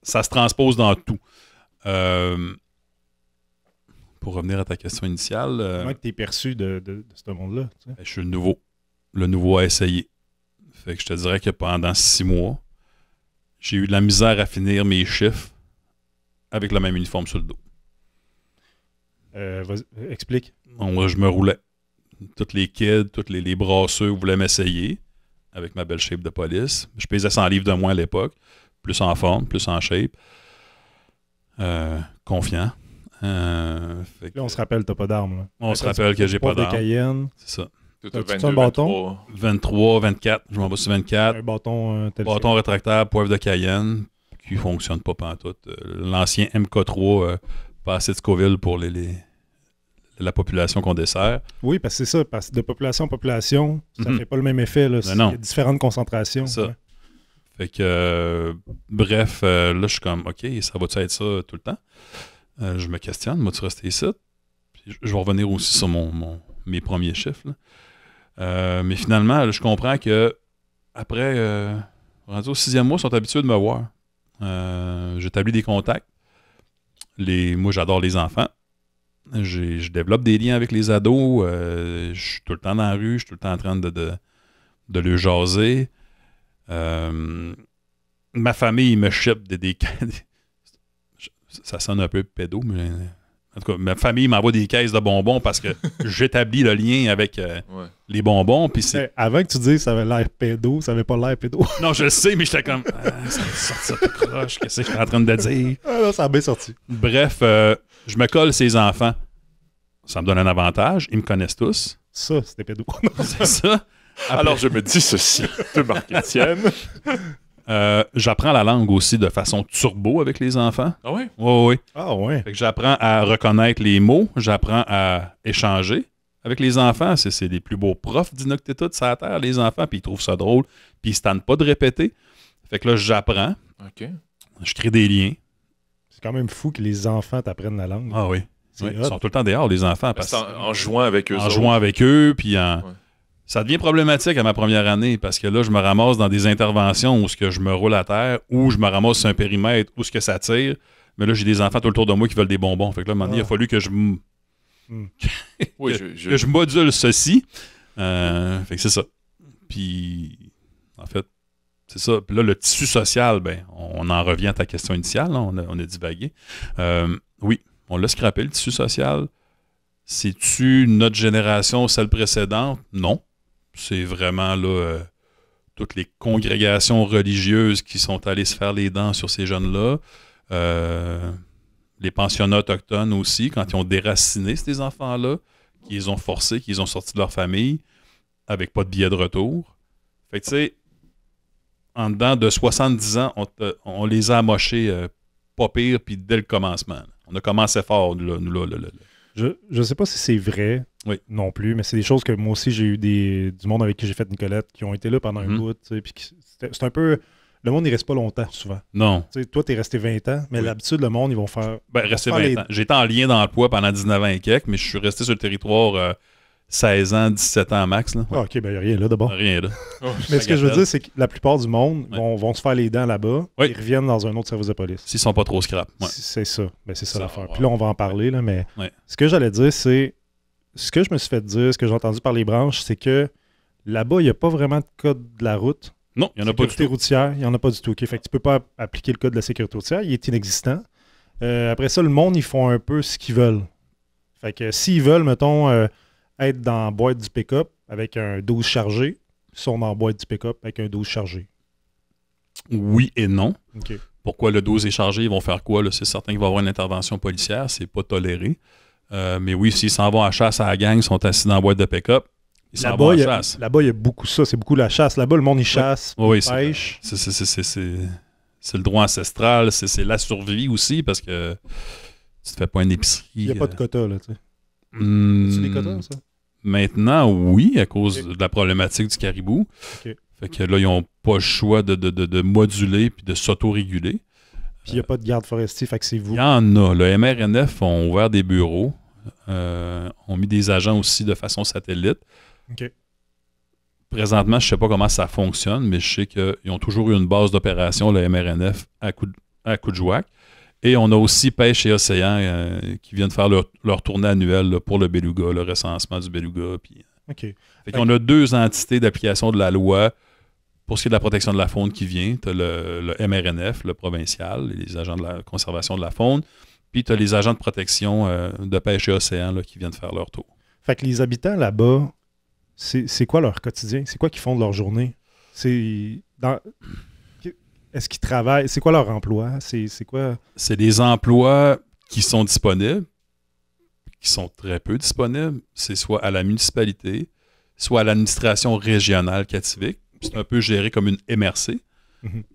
Speaker 1: ça se transpose dans tout. Pour revenir à ta question initiale,
Speaker 2: Comment tu es perçu de ce monde-là? Tu sais?
Speaker 1: je suis le nouveau. Le nouveau à essayer. Fait que je te dirais que pendant 6 mois, j'ai eu de la misère à finir mes chiffres avec le même uniforme sur le dos.
Speaker 2: Explique.
Speaker 1: Donc, je me roulais. Tous les kids, tous les brasseux voulaient m'essayer avec ma belle shape de police. Je pesais 100 livres de moins à l'époque. Plus en forme, plus en shape. Confiant. Fait que,
Speaker 2: Là, on se rappelle, t'as pas d'armes. Là.
Speaker 1: on se rappelle que j'ai pas
Speaker 2: de
Speaker 1: d'armes.
Speaker 2: Cayenne,
Speaker 1: C'est ça.
Speaker 3: Tout à
Speaker 2: T'as-tu un bâton?
Speaker 1: 23, 24. Je m'en vais sur 24.
Speaker 2: un bâton
Speaker 1: Bâton rétractable, poivre de Cayenne, qui fonctionne pas pantoute. L'ancien MK3, pas assez de Scoville pour la population qu'on dessert.
Speaker 2: Oui, parce que c'est ça. Parce que de population en population, ça
Speaker 1: Mhm.
Speaker 2: fait pas le même effet. Là.
Speaker 1: non.
Speaker 2: Il y a différentes concentrations.
Speaker 1: C'est ça.
Speaker 2: Ouais.
Speaker 1: Fait que, bref, là, je suis comme, OK, ça va-tu être ça tout le temps? Je me questionne, moi, tu restes ici? Puis je vais revenir aussi sur mes premiers chiffres. Là. Mais finalement, là, je comprends que après, rendu au 6e mois, ils sont habitués de me voir. J'établis des contacts. Moi, j'adore les enfants. Je développe des liens avec les ados. Je suis tout le temps dans la rue. Je suis tout le temps en train de le jaser. Ma famille me ship des ça sonne un peu pédo, mais en tout cas, ma famille m'envoie des caisses de bonbons parce que j'établis le lien avec les bonbons. Puis c'est...
Speaker 2: Avant que tu dises que ça avait l'air pédo, ça avait pas l'air pédo.
Speaker 1: Non, je le sais, mais j'étais comme ça me sort ça tout croche, qu'est-ce que je suis en train de dire?
Speaker 2: Ah là, ça a bien sorti.
Speaker 1: Bref, je me colle ces enfants. Ça me donne un avantage. Ils me connaissent tous.
Speaker 2: Ça, c'était pédo.
Speaker 1: C'est ça. Après,
Speaker 3: Alors, je me dis ceci de Marc-Étienne.
Speaker 1: j'apprends la langue aussi de façon turbo avec les enfants.
Speaker 3: Ah oui?
Speaker 1: Oui.
Speaker 2: Ah ouais.
Speaker 1: Fait que j'apprends à reconnaître les mots, j'apprends à échanger avec les enfants. C'est les plus beaux profs d'inoctitude sur la terre, les enfants, puis ils trouvent ça drôle, puis ils se tentent pas de répéter. Fait que là, j'apprends,
Speaker 3: OK.
Speaker 1: je crée des liens.
Speaker 2: C'est quand même fou que les enfants t'apprennent la langue.
Speaker 1: Ah oui.
Speaker 2: C'est
Speaker 1: Oui,
Speaker 2: hot.
Speaker 1: ils sont tout le temps dehors, les enfants. Parce
Speaker 3: C'est en jouant avec eux.
Speaker 1: en jouant avec eux, puis en...
Speaker 3: Ouais.
Speaker 1: Ça devient problématique à ma première année parce que là, je me ramasse dans des interventions où ce que je me roule à terre, où je me ramasse sur un périmètre, où ce que ça tire. Mais là, j'ai des enfants tout autour de moi qui veulent des bonbons. Fait que là, à un moment donné, il a fallu que
Speaker 3: Oui,
Speaker 1: que je module ceci. Fait que c'est ça. Puis, en fait, c'est ça. Puis là, le tissu social, ben, on en revient à ta question initiale. Là, on a divagué. Oui, on l'a scrappé, le tissu social. C'est-tu notre génération, celle précédente? Non. C'est vraiment là toutes les congrégations religieuses qui sont allées se faire les dents sur ces jeunes-là. Les pensionnats autochtones aussi, quand ils ont déraciné ces enfants-là, qu'ils ont forcés, qu'ils ont sorti de leur famille avec pas de billet de retour. Fait que tu sais, en dedans de 70 ans, on les a amochés pas pire, puis dès le commencement. On a commencé fort, nous là.
Speaker 2: Je sais pas si c'est vrai non plus, mais c'est des choses que moi aussi, j'ai eu du monde avec qui j'ai fait Nicolette qui ont été là pendant un bout. Tu sais, puis c'est un peu... Le monde, il reste pas longtemps, souvent.
Speaker 1: Non.
Speaker 2: Tu sais, toi, t'es resté 20 ans, mais d'habitude, le monde, ils vont faire...
Speaker 1: Resté 20 ans. J'étais en lien d'emploi pendant 19 ans et quelques, mais je suis resté sur le territoire 16 ans, 17 ans max. Là.
Speaker 2: Ah, OK, ben il n'y a rien là, d'abord.
Speaker 1: Rien là.
Speaker 2: Mais ce que je veux dire, c'est que la plupart du monde vont se faire les dents là-bas,
Speaker 1: Oui.
Speaker 2: ils reviennent dans un autre service de police.
Speaker 1: S'ils sont pas trop scrap. Ouais.
Speaker 2: C'est ça. Ben, c'est ça
Speaker 1: Ça,
Speaker 2: l'affaire.
Speaker 1: ouais.
Speaker 2: Puis là, on va en parler, là, mais
Speaker 1: Ouais.
Speaker 2: ce que j'allais dire, c'est... Ce que je me suis fait dire, ce que j'ai entendu par les branches, c'est que là-bas, il n'y a pas vraiment de code de la route.
Speaker 1: Non, il n'y en a pas du
Speaker 2: Sécurité
Speaker 1: tout.
Speaker 2: routière, il n'y en a pas du tout. OK? Fait que tu peux pas appliquer le code de la sécurité routière, il est inexistant. Après ça, le monde, ils font un peu ce qu'ils veulent. Fait que s'ils veulent, mettons, être dans la boîte du pick-up avec un 12 chargé, ils sont dans la boîte du pick-up avec un 12 chargé.
Speaker 1: Oui et non.
Speaker 2: OK.
Speaker 1: Pourquoi le 12 est chargé? Ils vont faire quoi? Là? C'est certain qu'il va y avoir une intervention policière. C'est pas toléré. Mais oui, s'ils s'en vont à chasse à la gang, ils sont assis dans la boîte de pick-up, ils s'en vont à chasse.
Speaker 2: Là-bas, il y a beaucoup ça. C'est beaucoup la chasse. Là-bas, le monde, il chasse,
Speaker 1: Oui,
Speaker 2: il pêche.
Speaker 1: c'est le droit ancestral. C'est la survie aussi parce que tu te fais pas une épicerie.
Speaker 2: Il n'y a pas de quota, là, tu sais.
Speaker 1: Hmm,
Speaker 2: C'est des quotas, ça?
Speaker 1: Maintenant, oui, à cause de la problématique du caribou.
Speaker 2: OK.
Speaker 1: Fait que là, ils n'ont pas le choix de moduler puis de s'auto-réguler.
Speaker 2: Puis il n'y a pas de garde forestier, fait que c'est vous.
Speaker 1: Il y en a. Le MRNF ont ouvert des bureaux, ont mis des agents aussi de façon satellite.
Speaker 2: OK.
Speaker 1: Présentement, je ne sais pas comment ça fonctionne, mais je sais qu'ils ont toujours eu une base d'opération, le MRNF, à à Coudjouac. Et on a aussi Pêche et Océan qui viennent faire leur tournée annuelle là, pour le beluga, le recensement du beluga. Puis,
Speaker 2: OK.
Speaker 1: fait qu'on a 2 entités d'application de la loi pour ce qui est de la protection de la faune qui vient. Tu as le MRNF, le provincial, les agents de la conservation de la faune. Puis tu as les agents de protection de Pêche et Océan là, qui viennent faire leur tour.
Speaker 2: Fait que les habitants là-bas, c'est quoi leur quotidien? C'est quoi qu'ils font de leur journée? Est-ce qu'ils travaillent? C'est quoi leur emploi? C'est quoi?
Speaker 1: C'est des emplois qui sont disponibles, qui sont très peu disponibles. C'est soit à la municipalité, soit à l'administration régionale Kativik. C'est un peu géré comme une MRC,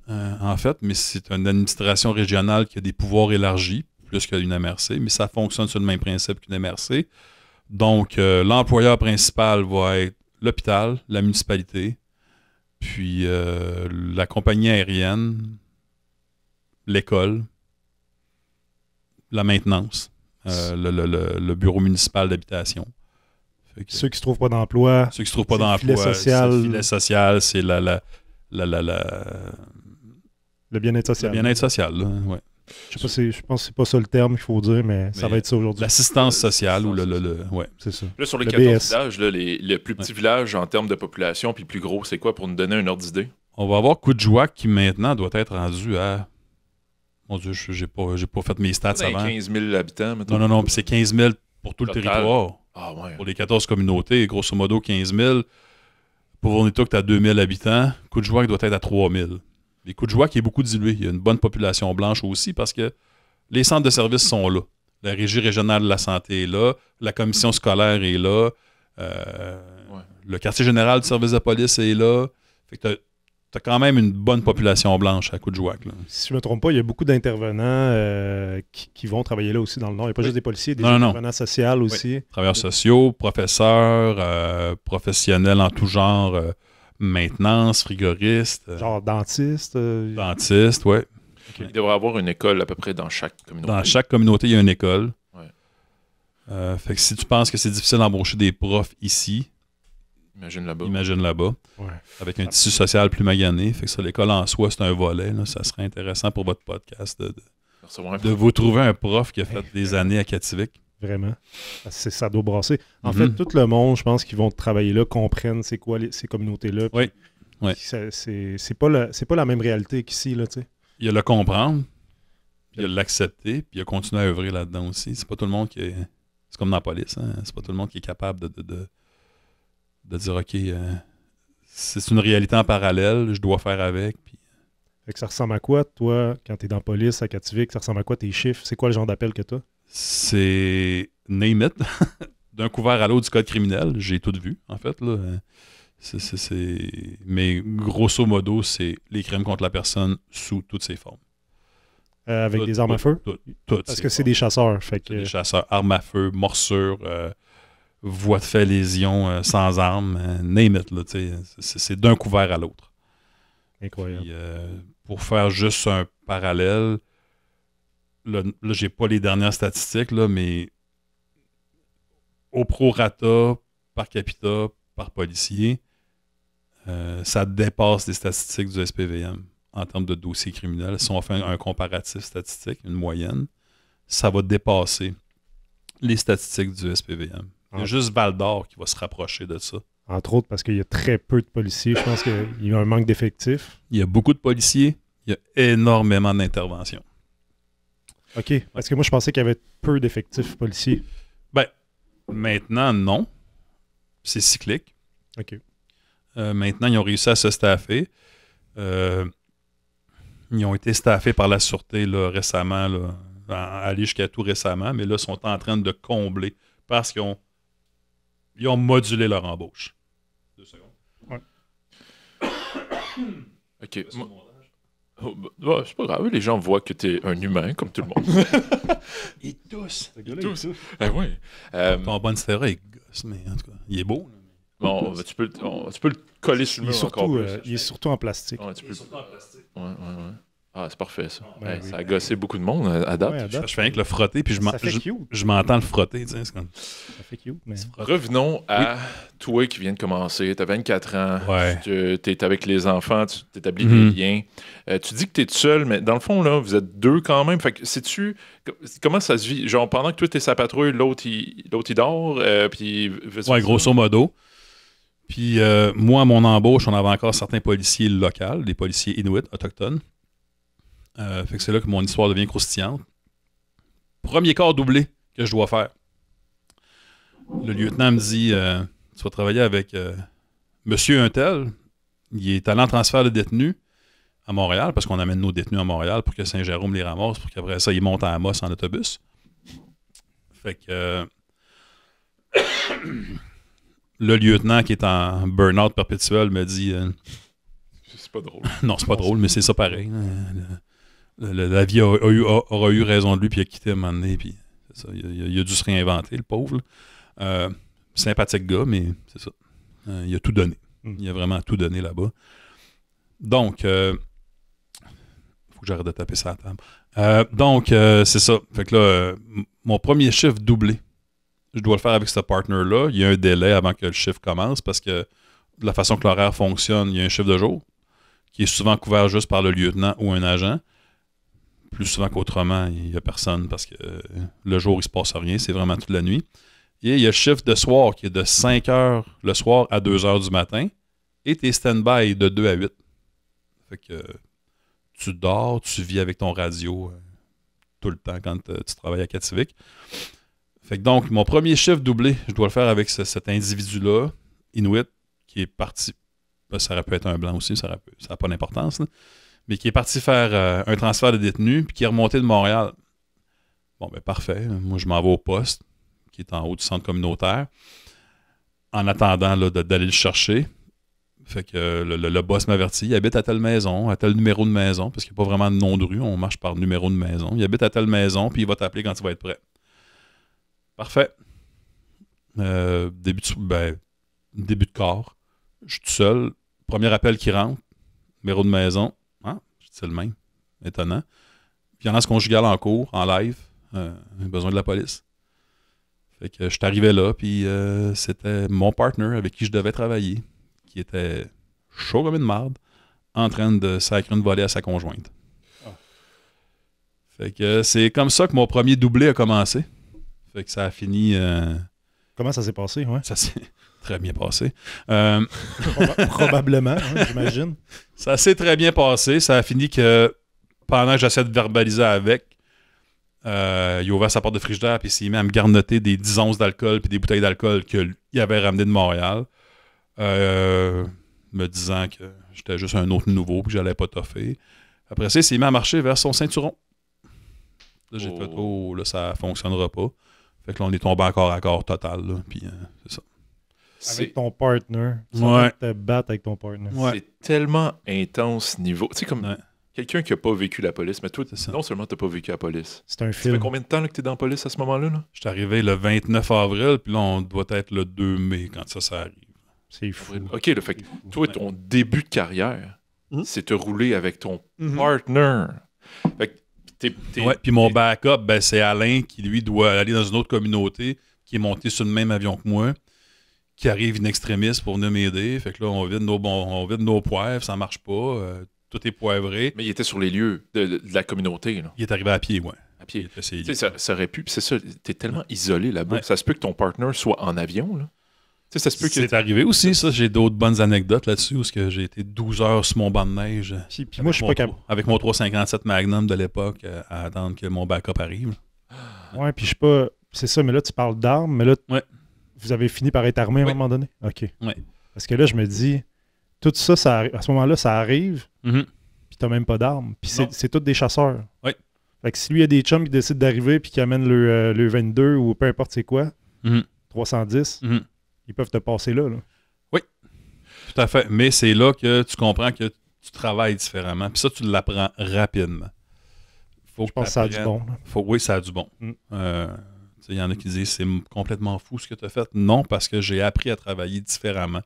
Speaker 1: en fait, mais c'est une administration régionale qui a des pouvoirs élargis, plus qu'une MRC, mais ça fonctionne sur le même principe qu'une MRC. Donc, l'employeur principal va être l'hôpital, la municipalité, puis la compagnie aérienne, l'école, la maintenance, le bureau municipal d'habitation.
Speaker 2: Ceux qui ne se trouvent pas d'emploi.
Speaker 1: Ceux qui ne se trouvent pas d'emploi, c'est le filet social, c'est le
Speaker 2: bien-être social.
Speaker 1: Le bien-être social, là, ouais.
Speaker 2: Je pense que c'est pas ça le terme qu'il faut dire, mais ça va être ça aujourd'hui.
Speaker 1: L'assistance sociale ou ouais.
Speaker 2: C'est ça.
Speaker 3: Là, sur les 14 villages, là, le plus petit village en termes de population, puis le plus gros, c'est quoi pour nous donner un ordre d'idée?
Speaker 1: On va avoir Coudjouac qui maintenant doit être rendu à... Mon Dieu, j'ai pas fait mes stats avant.
Speaker 3: 15 000 habitants, maintenant.
Speaker 1: Non, puis c'est 15 000 pour tout le territoire.
Speaker 3: Ah ouais.
Speaker 1: Pour les 14 communautés, grosso modo 15 000. Pour Vonitouk, tu as 2 000 habitants. Coudjouac doit être à 3 000. Les Coudjouac est beaucoup dilué. Il y a une bonne population blanche aussi parce que les centres de services sont là. La Régie régionale de la santé est là. La commission scolaire est là. Le quartier général du service de police est là. Fait que tu as quand même une bonne population blanche à Coudjouac. Là.
Speaker 2: Si je ne me trompe pas, il y a beaucoup d'intervenants qui vont travailler là aussi dans le Nord. Il n'y a pas juste des policiers, des intervenants sociaux aussi.
Speaker 1: Oui. Travailleurs sociaux, professeurs, professionnels en tout genre, maintenance, frigoristes.
Speaker 2: Genre dentiste.
Speaker 1: Dentiste, oui.
Speaker 3: Okay. Il devrait y avoir une école à peu près dans chaque communauté.
Speaker 1: Dans chaque communauté, il y a une école.
Speaker 3: Ouais.
Speaker 1: Fait que si tu penses que c'est difficile d'embaucher des profs ici, imagine là-bas.
Speaker 2: Ouais.
Speaker 1: Avec un tissu social plus magané. Fait que ça, l'école en soi, c'est un volet. Là. Ça serait intéressant pour votre podcast de vous trouver un prof qui a fait des années à Kativik.
Speaker 2: Vraiment. Ça doit brasser. En fait, tout le monde, je pense, qui vont travailler là, comprennent c'est quoi ces communautés-là.
Speaker 1: Oui.
Speaker 2: C'est pas la même réalité qu'ici, là, tu sais.
Speaker 1: Il y a le comprendre, puis il y a l'accepter, puis il y a continuer à œuvrer là-dedans aussi. C'est pas tout le monde qui est... C'est comme dans la police, hein? C'est pas tout le monde qui est capable de dire, OK, c'est une réalité en parallèle, je dois faire avec. Puis...
Speaker 2: Fait que ça ressemble à quoi, toi, quand t'es dans la police à Kativik? Ça ressemble à quoi tes chiffres? C'est quoi le genre d'appel que t'as?
Speaker 1: C'est name it. D'un couvert à l'autre du code criminel, j'ai tout vu, en fait. Là. Mais grosso modo, c'est les crimes contre la personne sous toutes ses formes.
Speaker 2: Avec des armes à feu?
Speaker 1: Toutes.
Speaker 2: Parce que c'est des chasseurs. Fait que...
Speaker 1: C'est des chasseurs, armes à feu, morsures, voies de fait, lésions sans armes, name it. Là, c'est d'un couvert à l'autre.
Speaker 2: Incroyable.
Speaker 1: Puis, pour faire juste un parallèle, là j'ai pas les dernières statistiques, là, mais au prorata, par capita, par policier, ça dépasse les statistiques du SPVM en termes de dossiers criminels. Si on fait un comparatif statistique, une moyenne, ça va dépasser les statistiques du SPVM. Il y a juste Val-d'Or qui va se rapprocher de ça.
Speaker 2: Entre autres parce qu'il y a très peu de policiers. Je pense qu'il y a un manque d'effectifs.
Speaker 1: Il y a beaucoup de policiers. Il y a énormément d'interventions.
Speaker 2: OK. Parce que moi, je pensais qu'il y avait peu d'effectifs policiers.
Speaker 1: Ben, maintenant, non. C'est cyclique.
Speaker 2: OK.
Speaker 1: Maintenant, ils ont réussi à se staffer. Ils ont été staffés par la Sûreté là, récemment, là, aller jusqu'à tout récemment, mais là, ils sont en train de combler parce qu'ils ont modulé leur embauche. 2 secondes.
Speaker 2: Ouais.
Speaker 3: OK. C'est pas grave, les gens voient que t'es un humain, comme tout le monde.
Speaker 1: Ils toussent.
Speaker 3: Ah ouais.
Speaker 1: Ton bon stéra est gosse, mais en tout cas, il est beau. Là, mais...
Speaker 3: Bon, tu peux le coller sur le mur encore plus.
Speaker 2: Il est surtout en plastique.
Speaker 3: Ouais, tu peux...
Speaker 1: surtout en plastique.
Speaker 3: Ouais. Ah, c'est parfait, ça.
Speaker 2: Ben oui.
Speaker 3: Ça a gossé beaucoup de monde à date.
Speaker 2: Ouais, à date,
Speaker 1: Je fais rien que le frotter, puis
Speaker 2: ça fait cute.
Speaker 1: je m'entends le frotter. Tu sais, c'est comme...
Speaker 2: Ça fait cute, mais...
Speaker 3: Revenons à toi qui viens de commencer. Tu as 24 ans.
Speaker 1: Ouais.
Speaker 3: Tu es avec les enfants. Tu établis
Speaker 1: Mhm.
Speaker 3: des liens. Tu dis que tu es tout seul, mais dans le fond, là, vous êtes deux quand même. Fait que sais-tu comment ça se vit? Genre, pendant que toi, tu es sa patrouille, l'autre, il dort. Puis,
Speaker 1: Ouais, grosso modo. Puis moi, à mon embauche, on avait encore certains policiers locaux, des policiers inuits, autochtones. Fait que c'est là que mon histoire devient croustillante. Premier corps doublé que je dois faire. Le lieutenant me dit tu vas travailler avec Monsieur Untel. Il est allé en transfert de détenus à Montréal, parce qu'on amène nos détenus à Montréal pour que Saint-Jérôme les ramasse, pour qu'après ça, ils montent à Amos en autobus. Fait que le lieutenant qui est en burn-out perpétuel me dit
Speaker 3: c'est pas drôle.
Speaker 1: non, c'est pas drôle, mais c'est ça pareil. La vie aura eu raison de lui, puis il a quitté à un moment donné, puis c'est ça, il a dû se réinventer, le pauvre. Sympathique gars, mais c'est ça. Il a tout donné. Il a vraiment tout donné là-bas. Donc, faut que j'arrête de taper ça à la table. Donc, c'est ça. Fait que là, mon premier chiffre doublé, je dois le faire avec ce partner-là. Il y a un délai avant que le chiffre commence, parce que de la façon que l'horaire fonctionne, il y a un chiffre de jour qui est souvent couvert juste par le lieutenant ou un agent. Plus souvent qu'autrement, il n'y a personne, parce que le jour, il ne se passe rien. C'est vraiment toute la nuit. Et il y a le chiffre de soir qui est de 5 heures le soir à 2 heures du matin. Et tes stand-by de 2 à 8. Fait que tu dors, tu vis avec ton radio tout le temps quand tu travailles à Kativik. Fait que donc, mon premier chiffre doublé, je dois le faire avec cet individu-là, Inuit, qui est parti. Ça aurait pu être un blanc aussi, ça n'a pas d'importance, là, mais qui est parti faire un transfert de détenus, puis qui est remonté de Montréal. Bon, ben parfait. Moi, je m'en vais au poste, qui est en haut du centre communautaire, en attendant là, d'aller le chercher. Fait que le boss m'avertit, il habite à telle maison, à tel numéro de maison, parce qu'il n'y a pas vraiment de nom de rue, on marche par numéro de maison. Il habite à telle maison, puis il va t'appeler quand il va être prêt. Parfait. Début de corps. Je suis tout seul. Premier appel qui rentre, numéro de maison. Ah, c'est le même. Étonnant. Violence conjugale en cours, en live. Besoin de la police. Fait que je suis arrivé là, puis c'était mon partner avec qui je devais travailler, qui était chaud comme une marde, en train de sacrer une volée à sa conjointe. Oh. Fait que c'est comme ça que mon premier doublé a commencé. Fait que ça a fini...
Speaker 2: Comment ça s'est passé, ouais?
Speaker 1: Ça s'est très bien passé.
Speaker 2: Probablement, hein, j'imagine.
Speaker 1: Ça s'est très bien passé. Ça a fini que pendant que j'essaie de verbaliser avec, il a ouvert sa porte de frigidaire puis il s'est mis à me garnoter des 10 onces d'alcool puis des bouteilles d'alcool qu'il avait ramenées de Montréal. Me disant que j'étais juste un autre nouveau et que j'allais pas toffer. Après ça, il s'est mis à marcher vers son ceinturon. Là, j'ai fait, là, ça fonctionnera pas. Fait que là, on est tombé encore à corps total, là, puis c'est ça.
Speaker 2: Avec ton partner. Tu te battre avec ton partner.
Speaker 3: Ouais. C'est tellement intense niveau. Tu sais, comme quelqu'un qui n'a pas vécu la police, mais toi, non seulement tu n'as pas vécu la police.
Speaker 2: C'est un film.
Speaker 3: Ça fait combien de temps là, que tu es dans la police à ce moment-là? Là?
Speaker 1: Je suis arrivé le 29 avril, puis là, on doit être le 2 mai quand ça arrive.
Speaker 2: C'est fou.
Speaker 3: OK, là, fait que toi, ton début de carrière, c'est te rouler avec ton partner. Fait que
Speaker 1: ouais, puis mon backup, ben, c'est Alain qui, lui, doit aller dans une autre communauté, qui est monté sur le même avion que moi, qui arrive in extremis pour venir m'aider. Fait que là, on vide nos poivres, ça marche pas. Tout est poivré.
Speaker 3: Mais il était sur les lieux de la communauté. Là.
Speaker 1: Il est arrivé à pied, ouais.
Speaker 3: À pied. Ça aurait pu, c'est ça, t'es tellement isolé là-bas. Ouais. Ça se peut que ton partner soit en avion, là. Ça se peut que...
Speaker 1: C'est arrivé aussi, ça. J'ai d'autres bonnes anecdotes là-dessus, où j'ai été 12 heures sur mon banc de neige.
Speaker 2: Puis moi, je suis pas capable.
Speaker 1: Avec mon 357 Magnum de l'époque, à attendre que mon backup arrive.
Speaker 2: Ouais, puis je suis pas... C'est ça, mais là, tu parles d'armes, mais là, vous avez fini par être armé à un moment donné? OK.
Speaker 1: Ouais.
Speaker 2: Parce que là, je me dis, tout ça, à ce moment-là, ça arrive, puis t'as même pas d'armes. Puis c'est tous des chasseurs.
Speaker 1: Oui.
Speaker 2: Fait que si lui, il y a des chums qui décident d'arriver puis qui amènent le 22 ou peu importe c'est quoi, 310, ils peuvent te passer là.
Speaker 1: Oui, tout à fait. Mais c'est là que tu comprends que tu travailles différemment. Puis ça, tu l'apprends rapidement.
Speaker 2: Je pense que ça a du bon.
Speaker 1: Oui, ça a du bon. Il y en a qui disent c'est complètement fou ce que tu as fait. Non, parce que j'ai appris à travailler différemment.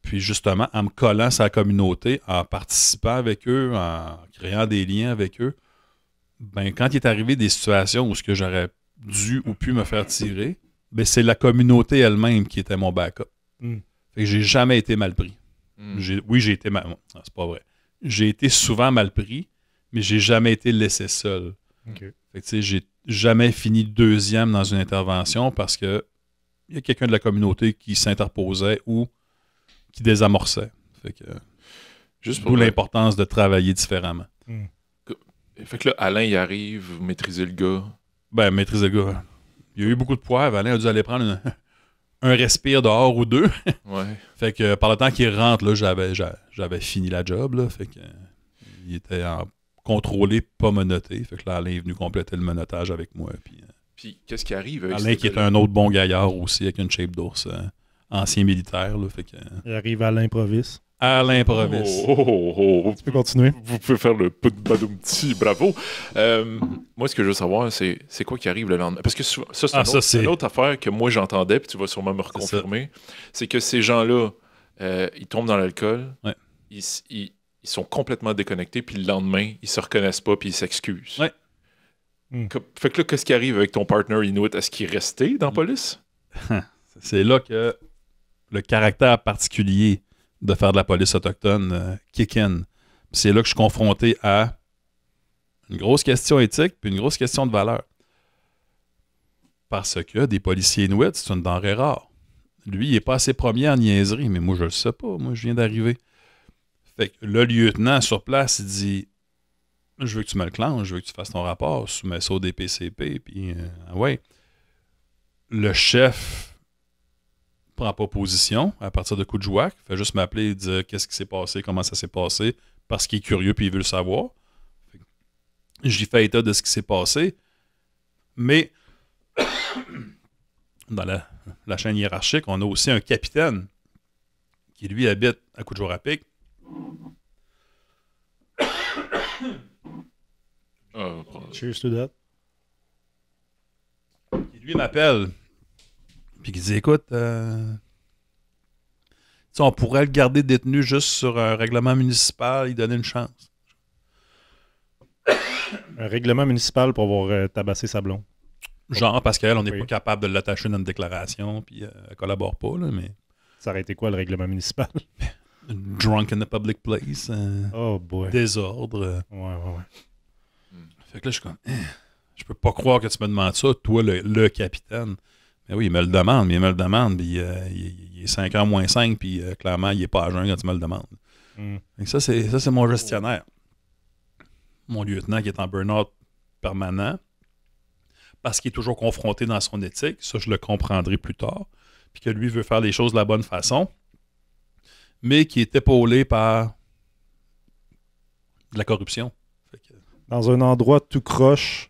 Speaker 1: Puis justement, en me collant sur la communauté, en participant avec eux, en créant des liens avec eux, ben, quand il est arrivé des situations où ce que j'aurais dû ou pu me faire tirer, ben, c'est la communauté elle-même qui était mon backup.
Speaker 2: Mm.
Speaker 1: Fait que j'ai jamais été mal pris.
Speaker 3: Mm.
Speaker 1: Oui, j'ai été mal... Non, c'est pas vrai. J'ai été souvent mal pris, mais j'ai jamais été laissé seul.
Speaker 2: OK.
Speaker 1: Fait que, tu sais, j'ai jamais fini deuxième dans une intervention parce que il y a quelqu'un de la communauté qui s'interposait ou qui désamorçait. Fait que,
Speaker 3: Juste pour
Speaker 1: d'où l'importance de travailler différemment.
Speaker 2: Mm.
Speaker 3: Fait que là, Alain, il arrive, vous maîtrisez le gars.
Speaker 1: Ben, maîtriser le gars. Il y a eu beaucoup de poivre. Alain a dû aller prendre un respire dehors ou deux.
Speaker 3: Ouais.
Speaker 1: Fait que par le temps qu'il rentre, là, j'avais fini la job. Là, fait que il était contrôlé, pas menotté. Fait que là, Alain est venu compléter le menottage avec moi.
Speaker 3: Puis qu'est-ce qui arrive avec
Speaker 1: Alain qui est un autre bon gaillard aussi, avec une shape d'ours, ancien militaire. Là, fait que,
Speaker 2: Il arrive à l'improviste.
Speaker 1: à l'improviste.
Speaker 2: Tu peux continuer.
Speaker 3: Vous pouvez faire le peu de badoumti, bravo. Moi, ce que je veux savoir, c'est quoi qui arrive le lendemain. Parce que souvent, ça, c'est une autre affaire que moi j'entendais, puis tu vas sûrement me reconfirmer. C'est que ces gens-là, ils tombent dans l'alcool,
Speaker 1: Ouais.
Speaker 3: ils sont complètement déconnectés, puis le lendemain, ils se reconnaissent pas, puis ils s'excusent.
Speaker 1: Ouais.
Speaker 3: Fait que là, qu'est-ce qui arrive avec ton partner Inuit? Est-ce qu'il est resté dans la police?
Speaker 1: C'est là que le caractère particulier de faire de la police autochtone kick in. Puis c'est là que je suis confronté à une grosse question éthique puis une grosse question de valeur. Parce que des policiers inuits, c'est une denrée rare. Lui, il n'est pas assez premier en niaiserie, mais moi, je le sais pas. Moi, je viens d'arriver. Fait que le lieutenant sur place, il dit « Je veux que tu me le clenches, je veux que tu fasses ton rapport, soumets ça au DPCP. » Puis, ouais. Le chef prend pas position à partir de coups de jouac, fait juste m'appeler et dire qu'est-ce qui s'est passé, comment ça s'est passé, parce qu'il est curieux puis il veut le savoir. J'y fais état de ce qui s'est passé, mais dans la chaîne hiérarchique, on a aussi un capitaine qui lui habite à Coupe-Jour-à-Pic.
Speaker 2: Cheers to that.
Speaker 1: Qui lui m'appelle puis qui dit écoute, on pourrait le garder détenu juste sur un règlement municipal, lui donner une chance.
Speaker 2: Un règlement municipal pour avoir tabassé sa blonde.
Speaker 1: Genre parce qu'elle, on n'est
Speaker 2: Oui.
Speaker 1: pas capable de l'attacher dans une déclaration, puis elle collabore pas, là, mais
Speaker 2: Ça aurait été quoi le règlement municipal?
Speaker 1: drunk in a public place,
Speaker 2: Oh boy.
Speaker 1: désordre.
Speaker 2: Ouais.
Speaker 1: Fait que là, je suis comme, je peux pas croire que tu me demandes ça, toi, le capitaine. Mais oui, il me le demande, puis il est 5h moins 5, puis clairement, il est pas à jeun quand tu me le demandes.
Speaker 2: Mm.
Speaker 1: Fait que ça, c'est mon gestionnaire. Mon lieutenant qui est en burn-out permanent, parce qu'il est toujours confronté dans son éthique, ça, je le comprendrai plus tard, puis que lui veut faire les choses de la bonne façon, mais qui est épaulé par de la corruption. Fait que,
Speaker 2: Dans un endroit tout croche,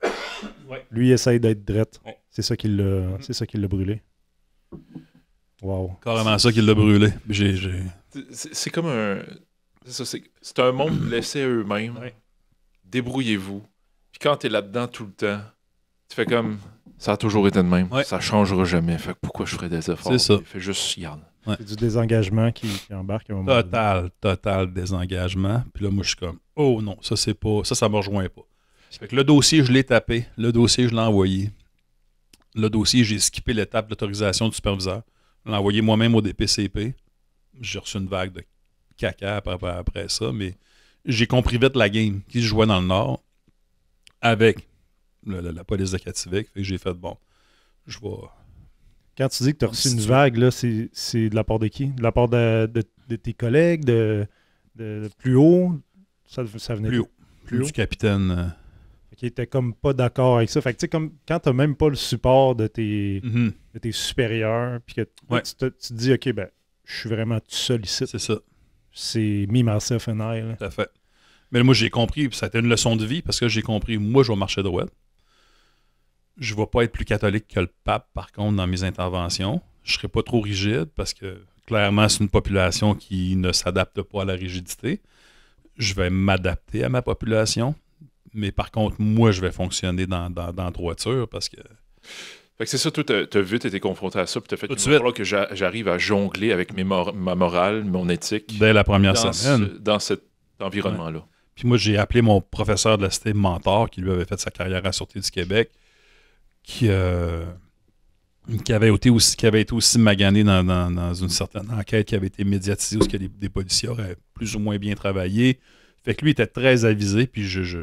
Speaker 1: ouais.
Speaker 2: lui essaye d'être drette.
Speaker 1: Ouais.
Speaker 2: C'est ça qui l'a brûlé. Wow.
Speaker 1: carrément ça qui l'a brûlé.
Speaker 3: C'est comme un... C'est un monde laissé à eux-mêmes.
Speaker 1: Ouais.
Speaker 3: Débrouillez-vous. Puis quand t'es là-dedans tout le temps, tu fais comme... Ça a toujours été de même.
Speaker 1: Ouais.
Speaker 3: Ça changera jamais. Fait que pourquoi je ferais des efforts?
Speaker 1: C'est ça.
Speaker 3: Fais juste, regarde.
Speaker 2: C'est du désengagement qui embarque à un moment donné.
Speaker 1: Total désengagement. Puis là, moi, je suis comme, oh non, ça, c'est pas... Ça me rejoint pas. Fait que le dossier, je l'ai tapé. Le dossier, je l'ai envoyé. Le dossier, j'ai skippé l'étape d'autorisation du superviseur. Je l'ai envoyé moi-même au DPCP. J'ai reçu une vague de caca après ça, mais j'ai compris vite la game qui se jouait dans le Nord avec la police de Kativik. Fait que j'ai fait, bon, je vais...
Speaker 2: Quand tu dis que tu as reçu une vague, là, c'est de la part de qui? De la part de tes collègues, de plus haut? Ça venait
Speaker 1: Plus haut.
Speaker 2: Plus haut?
Speaker 1: Du capitaine...
Speaker 2: Qui était comme pas d'accord avec ça. Fait que tu sais, comme quand t'as même pas le support de tes supérieurs, puis que
Speaker 1: Ouais.
Speaker 2: tu te dis, OK, ben, je suis vraiment tout seul ici.
Speaker 1: C'est ça.
Speaker 2: C'est me, myself and I. Là.
Speaker 1: Tout à fait. Mais moi, j'ai compris, puis ça a été une leçon de vie, parce que j'ai compris, moi, je vais marcher droit. Je ne vais pas être plus catholique que le pape, par contre, dans mes interventions. Je ne serai pas trop rigide, parce que, clairement, c'est une population qui ne s'adapte pas à la rigidité. Je vais m'adapter à ma population, mais par contre, moi, je vais fonctionner dans droiture, parce que
Speaker 3: Fait que c'est ça, toi, t'as vite été confronté à ça, puis t'as fait
Speaker 1: Tout de
Speaker 3: il va falloir que j'arrive à jongler avec ma morale, mon éthique.
Speaker 1: Dès la première
Speaker 3: dans
Speaker 1: semaine.
Speaker 3: dans cet environnement-là.
Speaker 1: Puis moi, j'ai appelé mon professeur de la cité mentor, qui lui avait fait sa carrière à la Sûreté du Québec, qui avait été aussi magané dans une certaine enquête qui avait été médiatisée, où des policiers auraient plus ou moins bien travaillé. Fait que lui était très avisé, puis je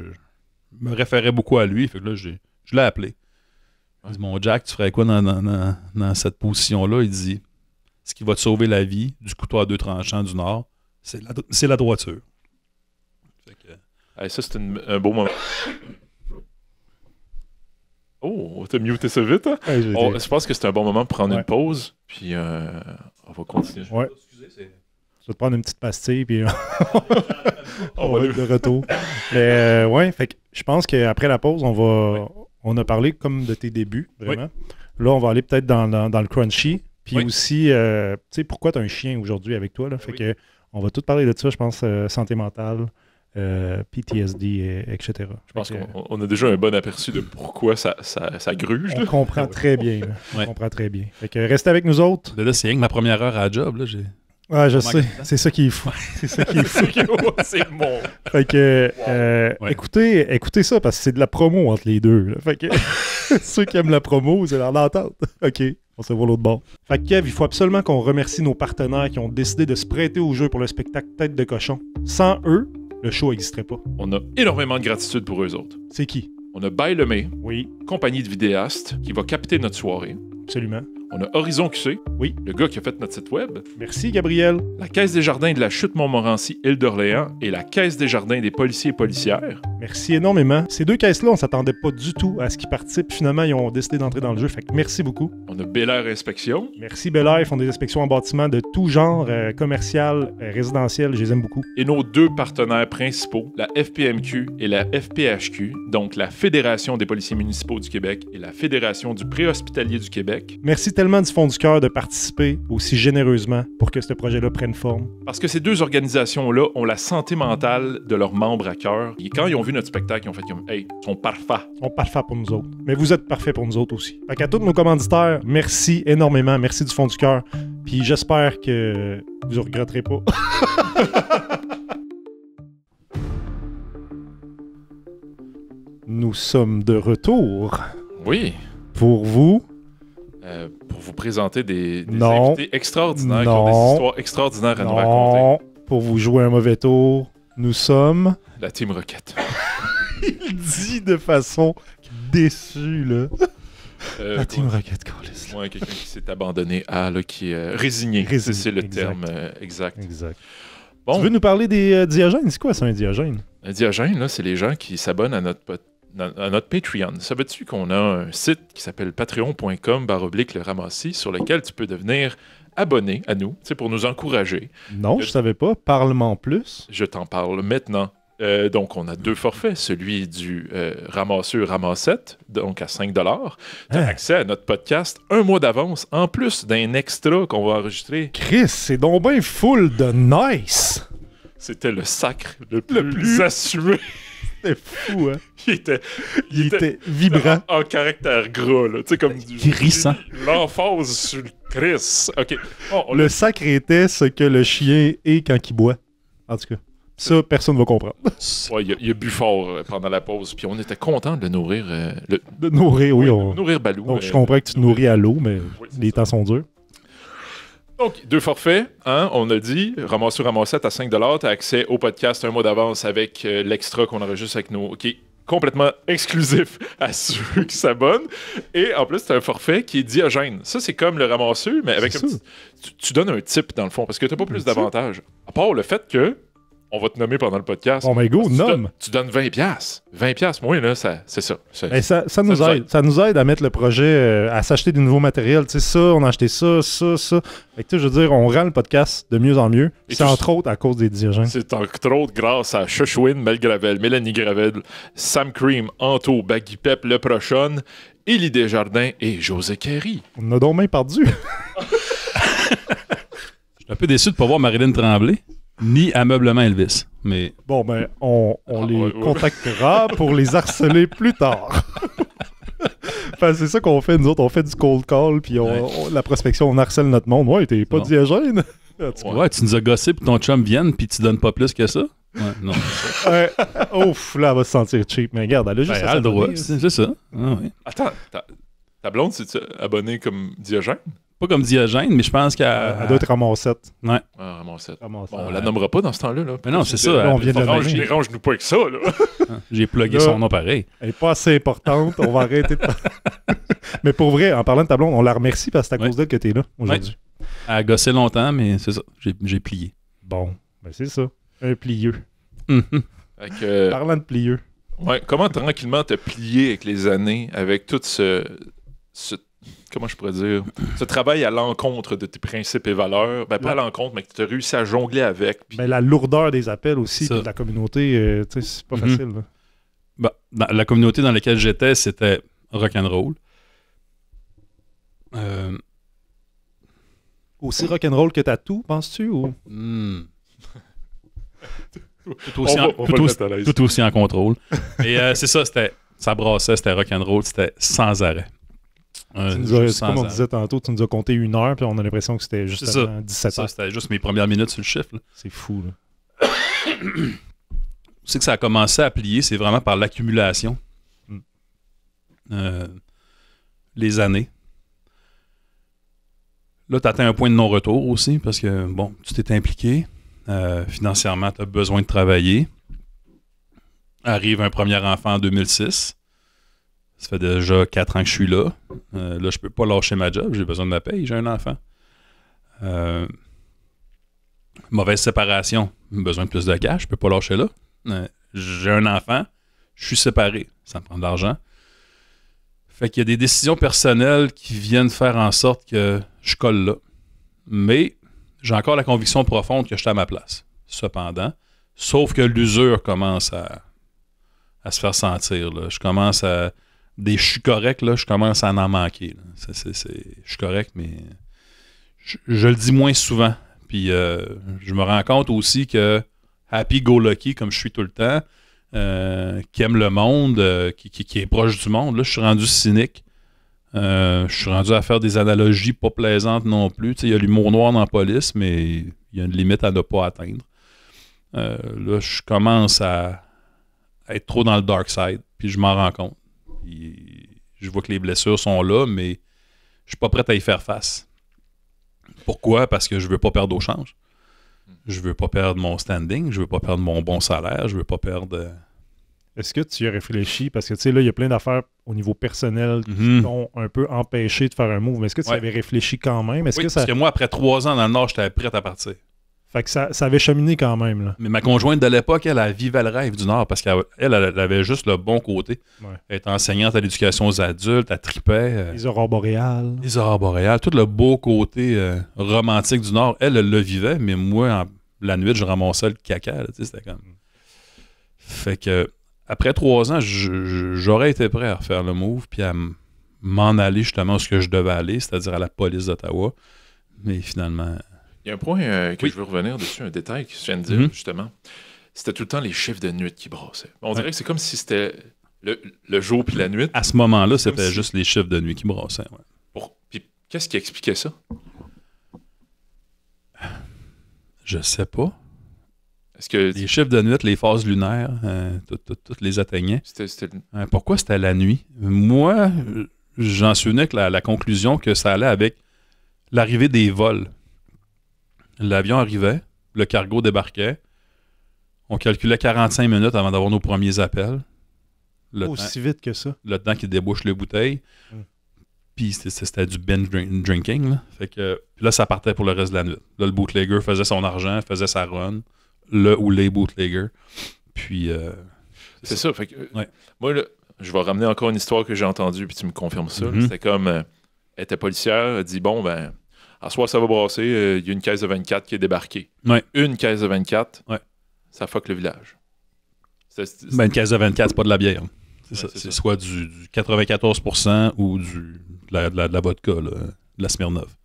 Speaker 1: me référais beaucoup à lui. Fait que là, je l'ai appelé. Il dit, mon Jack, tu ferais quoi dans cette position-là? Il dit, ce qui va te sauver la vie du couteau à deux tranchants du Nord, c'est la droiture. Fait que,
Speaker 3: Ça, c'est un beau moment. Oh, t'as muté ça vite, hein?
Speaker 2: Ouais,
Speaker 3: Je pense que c'est un bon moment pour prendre une pause, puis on va continuer.
Speaker 2: Ouais. Je vais te prendre une petite pastille, puis on va être de retour. Mais ouais, fait que je pense qu'après la pause, on a parlé comme de tes débuts, vraiment. Là, on va aller peut-être dans le crunchy, puis aussi, tu sais, pourquoi tu as un chien aujourd'hui avec toi, là? Fait que on va tout parler de ça, je pense, santé mentale, PTSD, etc.
Speaker 3: Je pense qu'on a déjà un bon aperçu de pourquoi ça gruge.
Speaker 2: On comprend très bien. On comprend très bien. Fait que restez avec nous autres.
Speaker 1: là, c'est rien que ma première heure à la job, là, j'ai...
Speaker 2: Ouais, je sais. C'est ça qui est fou. C'est ça qui est fou.
Speaker 3: C'est bon.
Speaker 2: Fait que, écoutez ça, parce que c'est de la promo entre les deux. Là. Fait que, ceux qui aiment la promo, c'est leur entente. OK, on se voit l'autre bord. Fait que, Kev, il faut absolument qu'on remercie nos partenaires qui ont décidé de se prêter au jeu pour le spectacle Tête de cochon. Sans eux, le show n'existerait pas.
Speaker 3: On a énormément de gratitude pour eux autres.
Speaker 2: C'est qui?
Speaker 3: On a Bail Lemay,
Speaker 2: Oui,
Speaker 3: compagnie de vidéastes, qui va capter notre soirée.
Speaker 2: absolument.
Speaker 3: On a Horizon QC,
Speaker 2: Oui.
Speaker 3: le gars qui a fait notre site web.
Speaker 2: Merci, Gabriel.
Speaker 3: La Caisse des Jardins de la Chute Montmorency, Île d'Orléans et la Caisse des Jardins des policiers et policières.
Speaker 2: Merci énormément. Ces deux caisses-là, on s'attendait pas du tout à ce qu'ils participent. Finalement, ils ont décidé d'entrer dans le jeu. Fait que merci beaucoup.
Speaker 3: On a Bel Air Inspection.
Speaker 2: Merci, Bel Air. Ils font des inspections en bâtiment de tout genre, commercial, résidentiel. Je les aime beaucoup.
Speaker 3: Et nos deux partenaires principaux, la FPMQ et la FPHQ, donc la Fédération des policiers municipaux du Québec et la Fédération du préhospitalier du Québec.
Speaker 2: Merci tellement du fond du cœur de participer aussi généreusement pour que ce projet-là prenne forme.
Speaker 3: Parce que ces deux organisations-là ont la santé mentale de leurs membres à cœur. Et quand ils ont vu notre spectacle, ils ont fait comme « Hey, ils sont parfaits! »
Speaker 2: Ils sont parfaits pour nous autres. Mais vous êtes parfaits pour nous autres aussi. Fait qu'à tous nos commanditaires, merci énormément. Merci du fond du cœur. Puis j'espère que vous ne regretterez pas. Nous sommes de retour
Speaker 3: Oui!
Speaker 2: pour vous.
Speaker 3: Pour vous présenter des
Speaker 2: Non.
Speaker 3: invités extraordinaires qui
Speaker 2: Non.
Speaker 3: ont des histoires extraordinaires à nous raconter.
Speaker 2: Non, pour vous jouer un mauvais tour, nous sommes...
Speaker 3: La Team Rocket.
Speaker 2: Il dit de façon déçue, là. La Team
Speaker 3: ouais.
Speaker 2: Rocket, Callis.
Speaker 3: Ouais, quelqu'un qui s'est abandonné qui est résigné.
Speaker 2: Résigné,
Speaker 3: C'est le
Speaker 2: exact.
Speaker 3: terme exact.
Speaker 2: Exact.
Speaker 3: Bon,
Speaker 2: Tu veux nous parler des diagènes? C'est quoi ça, un diagène?
Speaker 3: un diagène, là, c'est les gens qui s'abonnent à notre Patreon. Savais-tu qu'on a un site qui s'appelle patreon.com/le ramassis sur lequel tu peux devenir abonné à nous, tu sais, pour nous encourager.
Speaker 2: Non, je savais pas. Parle-moi en plus.
Speaker 3: Je t'en parle maintenant. Donc, on a deux forfaits. Celui du ramasseur ramassette, donc à 5 $. Tu as accès à notre podcast un mois d'avance, en plus d'un extra qu'on va enregistrer.
Speaker 2: Chris, c'est donc bien full de nice!
Speaker 3: C'était le sacre le plus assumé.
Speaker 2: C'est fou, hein?
Speaker 3: Il était
Speaker 2: vibrant.
Speaker 3: en caractère gras, là. Tu sais, comme du...
Speaker 1: Grissant.
Speaker 3: L'emphase sur le Chris. OK. Bon,
Speaker 2: Le sacre était ce que le chien est quand il boit. En tout cas, ça, personne ne va comprendre.
Speaker 3: ouais, il a bu fort pendant la pause, puis on était content de le nourrir.
Speaker 2: De nourrir, oui.
Speaker 3: Nourrir Balou.
Speaker 2: Donc, je comprends que tu te nourris à l'eau, mais
Speaker 3: Oui, c'est
Speaker 2: les
Speaker 3: ça.
Speaker 2: temps sont durs.
Speaker 3: Donc, deux forfaits, hein, on a dit, ramasseur ramassette à 5 $, tu as accès au podcast un mois d'avance avec l'extra qu'on enregistre avec nous, qui est complètement exclusif à ceux qui s'abonnent. Et en plus, tu as un forfait qui est Diogène. Ça, c'est comme le ramasseur, mais avec
Speaker 2: C'est
Speaker 3: un
Speaker 2: ça.
Speaker 3: petit... Tu donnes un type, dans le fond, parce que tu n'as pas plus
Speaker 2: C'est ça.
Speaker 3: d'avantages. À part le fait que on va te nommer pendant le podcast.
Speaker 2: Bon, mais go,
Speaker 3: Tu
Speaker 2: nomme.
Speaker 3: tu donnes 20$. 20$, moi, là, c'est ça.
Speaker 2: Ben, ça nous aide. Ça nous aide à mettre le projet, à s'acheter du nouveau matériel. Tu sais, ça, on a acheté ça. Fait que, tu sais, je veux dire, on rend le podcast de mieux en mieux.
Speaker 3: Et
Speaker 2: C'est
Speaker 3: tout-
Speaker 2: entre autres à cause des diogènes.
Speaker 3: C'est entre autres grâce à Shoshwin, Mel Gravel, Mélanie Gravel, Sam Cream, Anto, Baggy Pep, Le Prochon, Élie Desjardins et José Kerry.
Speaker 2: On a donc bien perdu.
Speaker 1: Je suis un peu déçu de ne pas voir Marilyn Tremblay, ni Ameublement Elvis. Mais
Speaker 2: Bon, ben, on les
Speaker 3: ouais.
Speaker 2: contactera pour les harceler plus tard. Enfin, c'est ça qu'on fait, nous autres. On fait du cold call, puis la prospection, on harcèle notre monde. Ouais, t'es pas
Speaker 1: bon.
Speaker 2: Diogène.
Speaker 1: Ouais, tu nous as gossé pour ton chum vienne, puis tu donnes pas plus que ça. Ouais, non.
Speaker 2: Ouais. Ouf, là, elle va se sentir cheap. Mais regarde, elle a juste
Speaker 1: Ben,
Speaker 2: à
Speaker 1: le droit,
Speaker 2: s'abonner.
Speaker 1: c'est ça. Ah, ouais.
Speaker 3: Attends, ta blonde, c'est-tu abonnée comme Diogène?
Speaker 1: Pas comme Diogène, mais je pense qu'elle.
Speaker 2: Elle doit être ramassette.
Speaker 1: Ouais.
Speaker 3: Ah, ramassette.
Speaker 2: Ramassette.
Speaker 3: Bon, on la nommera pas dans ce temps-là. Là.
Speaker 1: Mais non, c'est ça.
Speaker 2: Là, on vient de la
Speaker 3: Dérange-
Speaker 2: nommer.
Speaker 3: Dérange-nous pas avec ça, là.
Speaker 1: J'ai plugué
Speaker 2: Là.
Speaker 1: son nom pareil.
Speaker 2: Elle est pas assez importante. On va arrêter de... Mais pour vrai, en parlant de ta blonde, on la remercie parce que c'est à
Speaker 1: Ouais.
Speaker 2: cause d'elle que t'es là aujourd'hui.
Speaker 1: Elle a gossé longtemps, mais c'est ça. J'ai plié.
Speaker 2: Bon, ben c'est ça. Un plieux.
Speaker 1: Mhm.
Speaker 3: Fait que,
Speaker 2: Parlant de plieux.
Speaker 3: ouais, comment tranquillement t'as plié avec les années, avec tout ce comment je pourrais dire, ce travail à l'encontre de tes principes et valeurs, ben pas à l'encontre, mais que tu as réussi à jongler avec. Puis
Speaker 2: Mais la lourdeur des appels aussi,
Speaker 1: Ça.
Speaker 2: puis de la communauté, tu sais, c'est pas
Speaker 1: Mhm.
Speaker 2: facile. Là.
Speaker 1: Bah, dans la communauté dans laquelle j'étais, c'était rock'n'roll.
Speaker 2: Aussi rock'n'roll que t'as tout, penses-tu? Ou...
Speaker 1: Hmm. Tout
Speaker 3: on
Speaker 1: aussi,
Speaker 3: va, on va le mettre à l'aise.
Speaker 1: tout aussi en contrôle. Et c'est ça, ça brassait, c'était rock'n'roll, c'était sans arrêt.
Speaker 2: Tu nous as,
Speaker 1: Juste sans
Speaker 2: comme on
Speaker 1: arrêt.
Speaker 2: disait tantôt, tu nous as compté 1 heure, puis on a l'impression que c'était juste
Speaker 1: C'est ça.
Speaker 2: avant 17
Speaker 1: Ça,
Speaker 2: heures.
Speaker 1: c'était juste mes premières minutes sur le chiffre. Là.
Speaker 2: C'est fou, là.
Speaker 1: C'est que ça a commencé à plier, c'est vraiment par l'accumulation.
Speaker 2: Mm.
Speaker 1: Les années. Là, tu atteins un point de non-retour aussi, parce que, bon, tu t'es impliqué. Financièrement, tu as besoin de travailler. Arrive un premier enfant en 2006. Ça fait déjà 4 ans que je suis là. Là, je peux pas lâcher ma job. J'ai besoin de ma paye. J'ai un enfant. Mauvaise séparation. Besoin de plus de cash. Je peux pas lâcher là. J'ai un enfant. Je suis séparé. Ça me prend de l'argent. Fait qu'il y a des décisions personnelles qui viennent faire en sorte que je colle là. Mais j'ai encore la conviction profonde que je suis à ma place. Cependant, sauf que l'usure commence à se faire sentir. Là. Je commence à... je suis correct, là, je commence à en manquer. Là. Je suis correct, mais je le dis moins souvent. Puis je me rends compte aussi que happy-go-lucky, comme je suis tout le temps, qui aime le monde, qui est proche du monde, là, je suis rendu cynique. Je suis rendu à faire des analogies pas plaisantes non plus. Il y a l'humour noir dans la police, mais il y a une limite à ne pas atteindre. Là, je commence à être trop dans le dark side, puis je m'en rends compte. Puis, je vois que les blessures sont là, mais je suis pas prêt à y faire face. Pourquoi? Parce que je veux pas perdre au change. Je veux pas perdre mon standing, je veux pas perdre mon bon salaire, je veux pas perdre...
Speaker 2: Est-ce que tu y as réfléchi? Parce que, tu sais, là, il y a plein d'affaires au niveau personnel qui
Speaker 1: Mhm.
Speaker 2: t'ont un peu empêché de faire un move. Mais est-ce que tu
Speaker 1: Ouais.
Speaker 2: avais réfléchi quand même? Est-ce
Speaker 1: Oui,
Speaker 2: que ça...
Speaker 1: parce que moi, après 3 ans dans le Nord, j'étais prêt à partir.
Speaker 2: Fait que ça avait cheminé quand même, là.
Speaker 1: Mais ma conjointe de l'époque, elle vivait le rêve du Nord parce qu'elle avait juste le bon côté.
Speaker 2: Ouais.
Speaker 1: Elle était enseignante à l'éducation aux adultes, elle tripait.
Speaker 2: Les aurores boréales.
Speaker 1: Les aurores boréales, tout le beau côté romantique du Nord, elle le vivait, mais moi, la nuit, je ramassais le caca. Là, c'était comme... Fait que, après 3 ans, j'aurais été prêt à refaire le move puis à m'en aller justement où ce que je devais aller, c'est-à-dire à la police d'Ottawa. Mais finalement...
Speaker 3: Il y a un point que
Speaker 1: Oui.
Speaker 3: je veux revenir dessus, un détail que je viens de dire,
Speaker 1: Mhm.
Speaker 3: justement. C'était tout le temps les chiffres de nuit qui brassaient. On dirait que c'est comme si c'était le jour puis la nuit.
Speaker 1: À ce moment-là,
Speaker 3: C'est comme
Speaker 1: c'était
Speaker 3: si-
Speaker 1: juste les chiffres de nuit qui brassaient. Ouais.
Speaker 3: Puis qu'est-ce qui expliquait ça?
Speaker 1: Je sais pas.
Speaker 3: Est-ce que
Speaker 1: Les chiffres de nuit, les phases lunaires, toutes les atteignaient.
Speaker 3: c'était
Speaker 1: Pourquoi c'était la nuit? Moi, j'en suis venu avec la conclusion que ça allait avec l'arrivée des vols. L'avion arrivait, le cargo débarquait, on calculait 45 minutes avant d'avoir nos premiers appels. Le temps,
Speaker 2: Aussi vite que ça.
Speaker 1: le temps qu'ils débouchent les bouteilles.
Speaker 2: Mm.
Speaker 1: Puis c'était du binge drinking. Là. Fait que, puis là, ça partait pour le reste de la nuit. Là, le bootlegger faisait son argent, faisait sa run. Le ou les bootleggers. Puis...
Speaker 3: c'est ça. Fait que,
Speaker 1: Ouais.
Speaker 3: moi, là, je vais ramener encore une histoire que j'ai entendue, puis tu me confirmes ça.
Speaker 1: Mhm.
Speaker 3: C'était comme, elle était policière, elle dit, bon, ben, à soir, ça va brasser, il y a une caisse de 24 qui est débarquée.
Speaker 1: Ouais.
Speaker 3: Une caisse de 24,
Speaker 1: Ouais.
Speaker 3: ça fuck le village.
Speaker 1: Ben, une caisse de 24, c'est pas de la bière. C'est ça.
Speaker 3: c'est
Speaker 1: C'est
Speaker 3: ça.
Speaker 1: soit du 94% ou de la vodka, là, de la Smirnoff.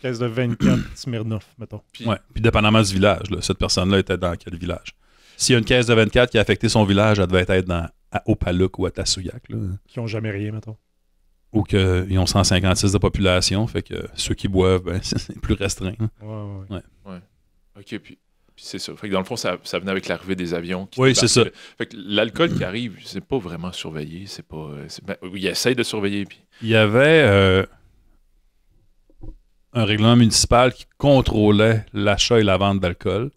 Speaker 2: Caisse de 24 Smirnoff, mettons.
Speaker 3: Puis-
Speaker 1: Ouais. Puis dépendamment du village, là, cette personne-là était dans quel village. S'il y a une caisse de 24 qui a affecté son village, elle devait être à Opaluk ou à Tassouillac. Là.
Speaker 2: Qui ont jamais rien, mettons.
Speaker 1: Ou qu'ils ont 156 de population, fait que ceux qui boivent, ben, c'est plus restreint. Hein.
Speaker 3: Ouais. OK, puis c'est ça. Fait que dans le fond, ça venait avec l'arrivée des avions.
Speaker 1: Oui, c'est ça.
Speaker 3: Fait que l'alcool qui arrive, c'est pas vraiment surveillé. C'est pas. Ils essayent de surveiller. Puis...
Speaker 1: Il y avait un règlement municipal qui contrôlait l'achat et la vente d'alcool.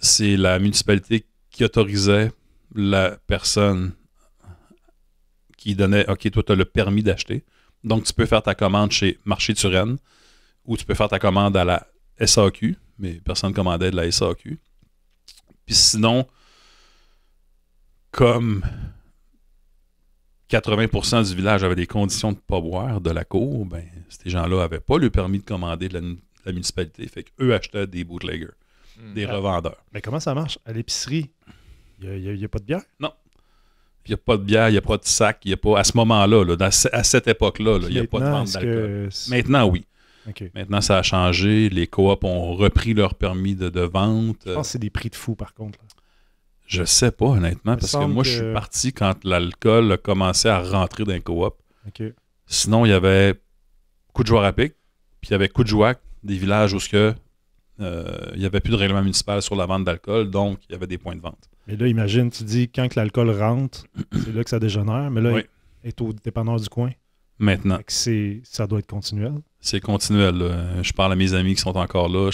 Speaker 1: C'est la municipalité qui autorisait la personne qui donnait « OK, toi, tu as le permis d'acheter. Donc, tu peux faire ta commande chez Marché Turenne ou tu peux faire ta commande à la SAQ, mais personne ne commandait de la SAQ. Puis sinon, comme 80% du village avait des conditions de ne pas boire de la cour, ben, ces gens-là n'avaient pas le permis de commander de la municipalité. Fait qu'eux achetaient des bootleggers, des revendeurs.
Speaker 2: Mais comment ça marche? À l'épicerie, il n'y a pas de bière?
Speaker 1: Non. Il n'y a pas de bière, il n'y a pas de sac, il n'y a pas... À ce moment-là, à cette époque-là, il n'y a pas de vente d'alcool. Maintenant, oui.
Speaker 2: Okay.
Speaker 1: Maintenant, ça a changé. Les coops ont repris leur permis de vente.
Speaker 2: Je pense que c'est des prix de fou, par contre. Là.
Speaker 1: Je sais pas, honnêtement, parce que moi, je suis parti quand l'alcool a commencé à rentrer dans les coops.
Speaker 2: Okay.
Speaker 1: Sinon, il y avait Coup de Joie à pic, puis il y avait Coup de Joie, des villages où il n'y avait plus de règlement municipal sur la vente d'alcool, donc il y avait des points de vente.
Speaker 2: Mais là, imagine, tu dis, quand que l'alcool rentre, c'est là que ça dégénère, mais là,
Speaker 1: oui.
Speaker 2: il est au dépanneur du coin.
Speaker 1: Maintenant.
Speaker 2: Ça doit être continuel.
Speaker 1: C'est continuel. Là. Je parle à mes amis qui sont encore là.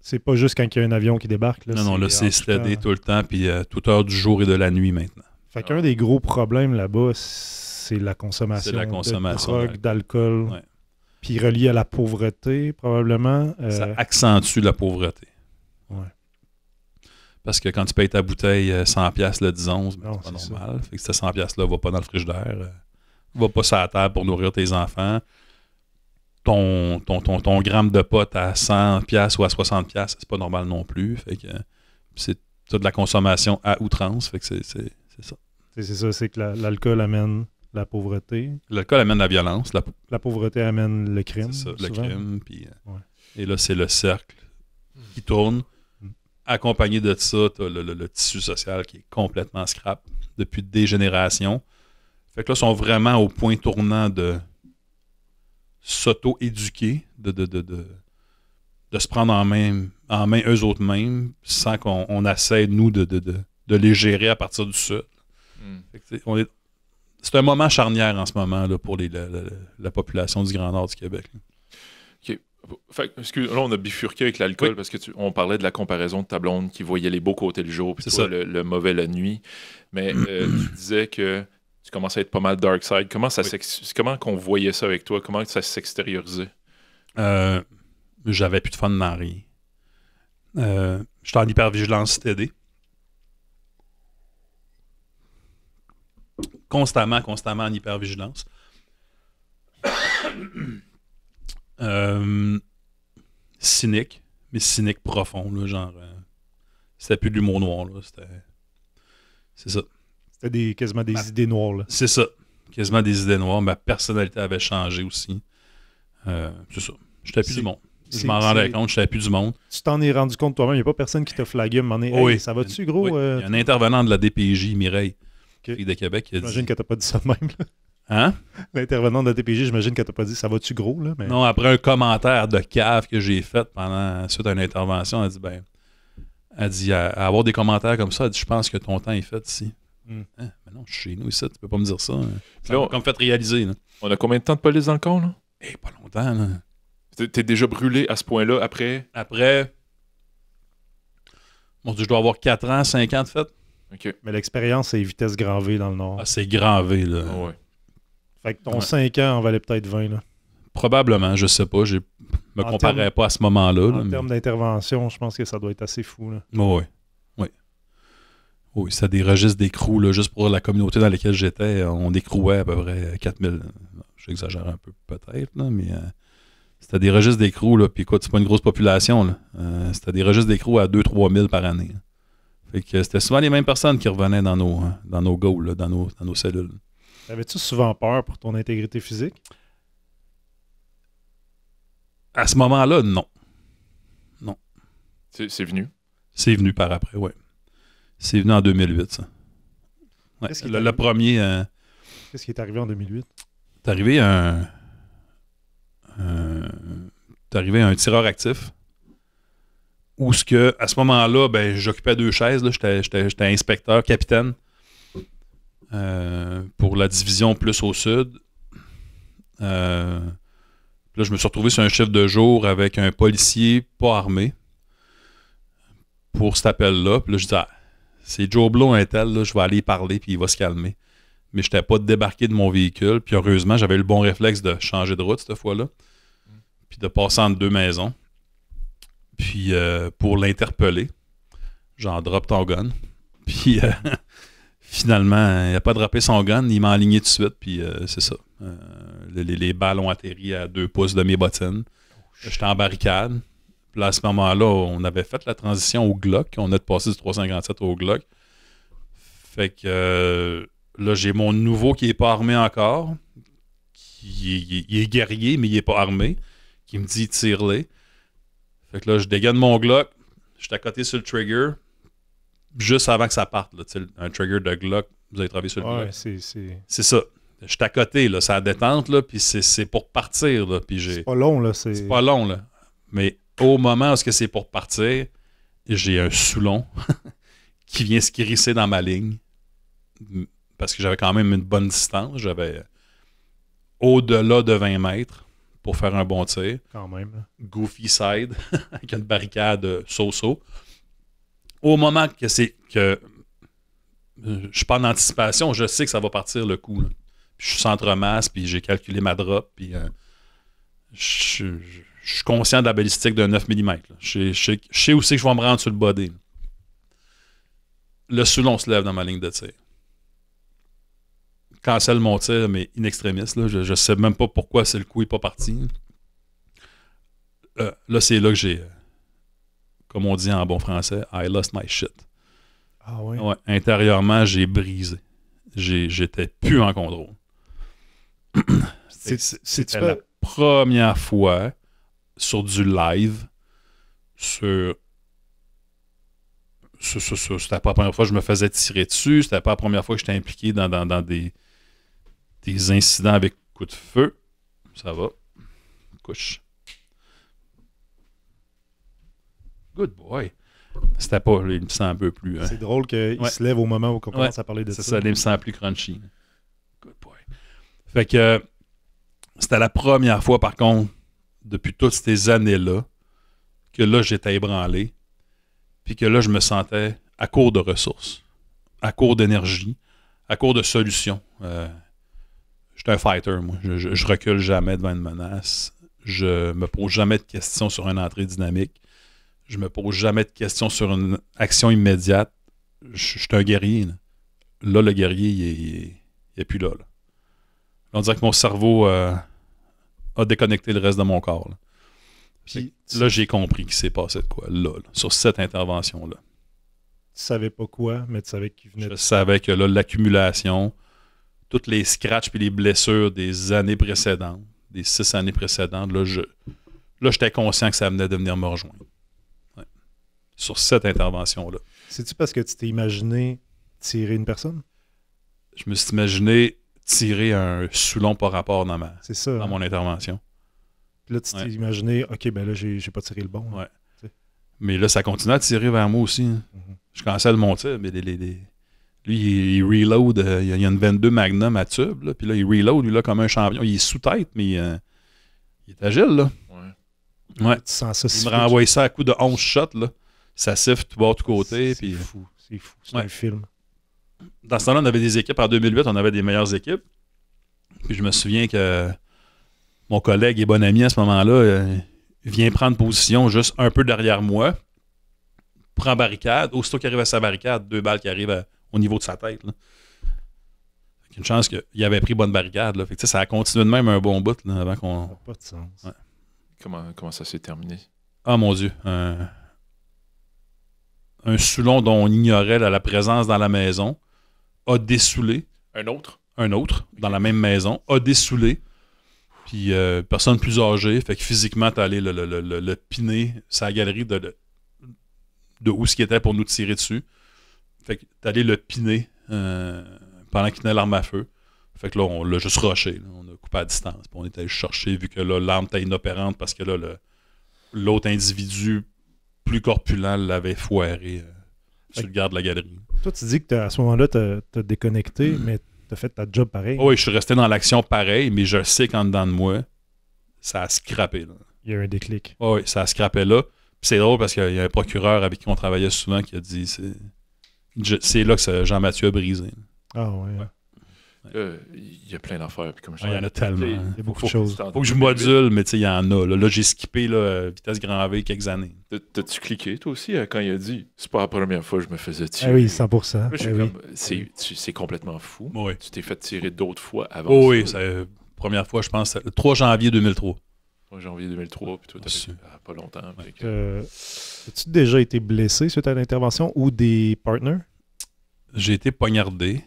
Speaker 2: C'est pas juste quand il y a un avion qui débarque. Là,
Speaker 1: non, là, c'est sledé tout le temps, puis toute heure du jour et de la nuit maintenant.
Speaker 2: Fait qu'un des gros problèmes là-bas, c'est la consommation, de drogue, d'alcool,
Speaker 1: ouais.
Speaker 2: Puis relié à la pauvreté, probablement.
Speaker 1: Ça accentue la pauvreté.
Speaker 2: Ouais.
Speaker 1: Parce que quand tu payes ta bouteille 100$ le 10-11,
Speaker 2: ben,
Speaker 1: c'est pas normal. Fait que ce 100$-là va pas dans le frigidaire. Va pas sur la table pour nourrir tes enfants. Ton gramme de pot à 100$ ou à 60$, c'est pas normal non plus. Fait que c'est de la consommation à outrance. Fait que c'est ça.
Speaker 2: C'est ça, c'est que l'alcool amène la pauvreté.
Speaker 1: L'alcool amène la violence.
Speaker 2: La pauvreté amène le crime.
Speaker 1: C'est ça,
Speaker 2: souvent.
Speaker 1: le crime. Puis, et là, c'est le cercle qui tourne. Accompagné de ça, tu as le tissu social qui est complètement scrap depuis des générations. Fait que là, ils sont vraiment au point tournant de s'auto-éduquer, de se prendre en main eux autres mêmes, sans qu'on essaie, nous, de les gérer à partir du sud. Fait que, c'est un moment charnière en ce moment là, pour la population du Grand Nord du Québec. Là.
Speaker 3: OK. Fait, excuse, là, on a bifurqué avec l'alcool parce que on parlait de la comparaison de ta blonde qui voyait les beaux côtés le jour, puis toi, le mauvais la nuit. Mais tu disais que tu commençais à être pas mal dark side. Comment qu'on voyait ça avec toi? Comment ça s'extériorisait?
Speaker 1: J'avais plus de fun dans rien. J'étais en hypervigilance TD. Constamment en hypervigilance. Cynique, mais cynique profond, là, genre c'était plus de l'humour noir, là, c'est ça.
Speaker 2: C'était quasiment des idées noires, là.
Speaker 1: C'est ça, quasiment des idées noires. Ma personnalité avait changé aussi. C'est ça, j'étais plus du monde. Je m'en rendais compte, j'étais plus du monde.
Speaker 2: Tu t'en es rendu compte toi-même, il n'y a pas personne qui t'a flagué à un moment donné.
Speaker 1: Oui.
Speaker 2: Hey, ça va-tu, gros?
Speaker 1: Oui. Il y a un intervenant de la DPJ, Mireille, fille de Québec, qui a dit...
Speaker 2: J'imagine que t'as pas dit ça de même, là.
Speaker 1: Hein?
Speaker 2: L'intervenant de la DPJ, j'imagine que t'as pas dit ça va-tu gros, là? Mais...
Speaker 1: Non, après un commentaire de cave que j'ai fait suite à une intervention, elle dit à avoir des commentaires comme ça, elle dit je pense que ton temps est fait ici. Hein? Mais non, je suis chez nous ici, tu peux pas me dire ça. Ça m'a comme fait réaliser. Là.
Speaker 3: On a combien de temps de police dans le camp, là?
Speaker 1: Pas longtemps, là.
Speaker 3: T'es déjà brûlé à ce point-là après?
Speaker 1: Après, mon Dieu, je dois avoir 4 ans, 5 ans de fait.
Speaker 3: OK.
Speaker 2: Mais l'expérience, c'est vitesse grand V dans le Nord.
Speaker 1: Ah, c'est grand V, là.
Speaker 3: Ah ouais.
Speaker 2: Fait que ton 5 ans en valait peut-être 20, là.
Speaker 1: Probablement, je sais pas. Je me comparais pas à ce moment-là.
Speaker 2: En termes d'intervention, je pense que ça doit être assez fou, là.
Speaker 1: Oui. Oui, c'est des registres d'écrou, là. Juste pour la communauté dans laquelle j'étais, on écrouait à peu près 4000. J'exagère un peu, peut-être, là, mais... C'était des registres d'écrou, là, puis écoute, c'est pas une grosse population, là. C'était des registres d'écrou à 2-3 000 par année. Là. Fait que c'était souvent les mêmes personnes qui revenaient dans nos goals, là, dans nos cellules.
Speaker 2: Avais-tu souvent peur pour ton intégrité physique?
Speaker 1: À ce moment-là, non. Non.
Speaker 3: C'est venu?
Speaker 1: C'est venu par après, oui. C'est venu en 2008, ça. Ouais. Le premier...
Speaker 2: Qu'est-ce qui est arrivé en 2008?
Speaker 1: T'es arrivé t'es arrivé à un tireur actif où à ce moment-là, ben, j'occupais 2 chaises. Là. J'étais inspecteur, capitaine pour la division plus au sud. Là, je me suis retrouvé sur un chiffre de jour avec un policier pas armé pour cet appel-là. Puis là, je dis, c'est Joe Blow un tel, là, je vais aller y parler puis il va se calmer. Mais je n'étais pas débarqué de mon véhicule. Puis heureusement, j'avais le bon réflexe de changer de route cette fois-là. Puis de passer entre 2 maisons. Puis pour l'interpeller, j'en drop ton gun. Puis finalement, il n'a pas droppé son gun, il m'a aligné tout de suite. Puis c'est ça. Les balles ont atterri à 2 pouces de mes bottines. J'étais en barricade. Puis là, à ce moment-là, on avait fait la transition au Glock. On a passé du 357 au Glock. Fait que là, j'ai mon nouveau qui n'est pas armé encore. Il est guerrier, mais il n'est pas armé. Qui me dit tire-les. Fait que là, je dégaine mon Glock. Je suis à côté sur le trigger. Juste avant que ça parte. Là, un trigger de Glock, vous avez travaillé sur le Glock. C'est ça. Je suis à côté, là, c'est à détente, là, puis c'est pour partir. Là, puis
Speaker 2: c'est pas long, là.
Speaker 1: C'est pas long, là. Mais au moment où c'est pour partir, j'ai un Soulon qui vient se crisser dans ma ligne. Parce que j'avais quand même une bonne distance. J'avais au-delà de 20 mètres pour faire un bon tir.
Speaker 2: Quand même.
Speaker 1: Goofy side, avec une barricade so-so. Au moment que je suis pas en anticipation, je sais que ça va partir le coup. Là. Puis je suis centre-masse, puis j'ai calculé ma drop, puis je suis conscient de la balistique de 9 mm. Je sais aussi que je vais me rendre sur le body. Là. Le Soulon se lève dans ma ligne de tir. Cancelle mon tir, mais in extremis. Là. Je sais même pas pourquoi le coup n'est pas parti. Là, c'est là que j'ai, comme on dit en bon français, I lost my shit.
Speaker 2: Ah oui?
Speaker 1: Ouais, intérieurement, j'ai brisé. J'étais plus en contrôle. C'était la première fois sur du live c'était pas la première fois que je me faisais tirer dessus. C'était pas la première fois que j'étais impliqué dans des incidents avec coup de feu. Ça va. Couche. Good boy. C'était pas, il me sent un peu plus. Hein.
Speaker 2: C'est drôle qu'il se lève au moment où on commence à parler de ça.
Speaker 1: C'est ça, il me sent plus crunchy. Good boy. Fait que c'était la première fois, par contre, depuis toutes ces années-là, que là, j'étais ébranlé. Puis que là, je me sentais à court de ressources, à court d'énergie, à court de solutions. J'étais un fighter, moi. Je recule jamais devant une menace. Je me pose jamais de questions sur une entrée dynamique. Je me pose jamais de questions sur une action immédiate. Je suis un guerrier. Là, le guerrier, il est plus là. On dirait que mon cerveau a déconnecté le reste de mon corps. Là. Puis, là, j'ai compris qu'il s'est passé de quoi, là, sur cette intervention-là.
Speaker 2: Tu savais pas quoi, mais tu savais qu'il venait...
Speaker 1: Je savais que là, l'accumulation, toutes les scratchs et les blessures des années précédentes, des 6 années précédentes, là, j'étais conscient que ça venait de venir me rejoindre. Ouais. Sur cette intervention-là.
Speaker 2: C'est-tu parce que tu t'es imaginé tirer une personne?
Speaker 1: Je me suis imaginé tirer un Soulon par rapport dans mon intervention.
Speaker 2: Puis là, tu t'es imaginé, OK, ben là, j'ai pas tiré le bon.
Speaker 1: Ouais. Mais là, ça continue à tirer vers moi aussi. Hein. Mm-hmm. Je cancelle mon tir, mais lui, il reload. Il y a une 22 Magnum à tube, là, puis là, il reload, lui, là, comme un champion. Il est sous tête, mais il est agile, là. Ouais.
Speaker 2: Tu sens ça,
Speaker 1: il me renvoie ça à coup de 11 shots, là. Ça siffle tout bas, tout côté.
Speaker 2: C'est fou. C'est un film.
Speaker 1: Dans ce temps-là, on avait des équipes. En 2008, on avait des meilleures équipes. Puis je me souviens que mon collègue et bon ami à ce moment-là vient prendre position juste un peu derrière moi, prend barricade. Aussitôt qu'il arrive à sa barricade, 2 balles qui arrivent au niveau de sa tête. Là. Une chance qu'il avait pris bonne barricade. Là. Fait que, ça a continué de même un bon bout là, avant qu'on...
Speaker 2: Ça n'a pas de sens.
Speaker 3: Ouais. Comment ça s'est terminé?
Speaker 1: Ah mon Dieu. Un Soulon dont on ignorait la présence dans la maison a dessoulé.
Speaker 3: Un autre,
Speaker 1: dans la même maison, a dessoulé. Puis personne plus âgée. Fait que physiquement, t'as allé le piner sa galerie de où ce qui était pour nous tirer dessus. Fait que t'as allé le piner pendant qu'il tenait l'arme à feu. Fait que là, on l'a juste rushé. Là. On a coupé à distance. Puis on était allé chercher, vu que là, l'arme était inopérante parce que là, l'autre individu plus corpulent l'avait foiré sur le garde de la galerie.
Speaker 2: Toi, tu dis que à ce moment-là, t'as déconnecté, mais t'as fait ta job pareil.
Speaker 1: Oui, je suis resté dans l'action pareil, mais je sais qu'en dedans de moi, ça a scrappé. Là.
Speaker 2: Il y a eu un déclic.
Speaker 1: Oui, ça a scrappé là. Puis c'est drôle parce qu'il y a un procureur avec qui on travaillait souvent qui a dit c'est là que Jean-Mathieu a brisé. Là.
Speaker 2: Ah ouais.
Speaker 3: Il y a plein d'affaires. Puis comme je
Speaker 1: Il y en a tellement.
Speaker 2: Il y a beaucoup de choses.
Speaker 1: Faut que je module, mais tu sais, il y en a. Là, j'ai skippé vitesse grand V quelques années.
Speaker 3: T'as-tu cliqué, toi aussi, quand il a dit « C'est pas la première fois que je me faisais tirer. »
Speaker 2: Ah oui, 100%.
Speaker 3: Moi, je suis
Speaker 2: oui.
Speaker 3: comme, c'est complètement fou.
Speaker 1: Oui.
Speaker 3: Tu t'es fait tirer d'autres fois avant
Speaker 1: Oh, oui,
Speaker 3: ça.
Speaker 1: c'est première fois, je pense, le 3 janvier 2003.
Speaker 3: 3 janvier 2003, puis toi, t'as fait pas longtemps.
Speaker 2: As-tu déjà été blessé suite à l'intervention ou des partners?
Speaker 1: J'ai été poignardé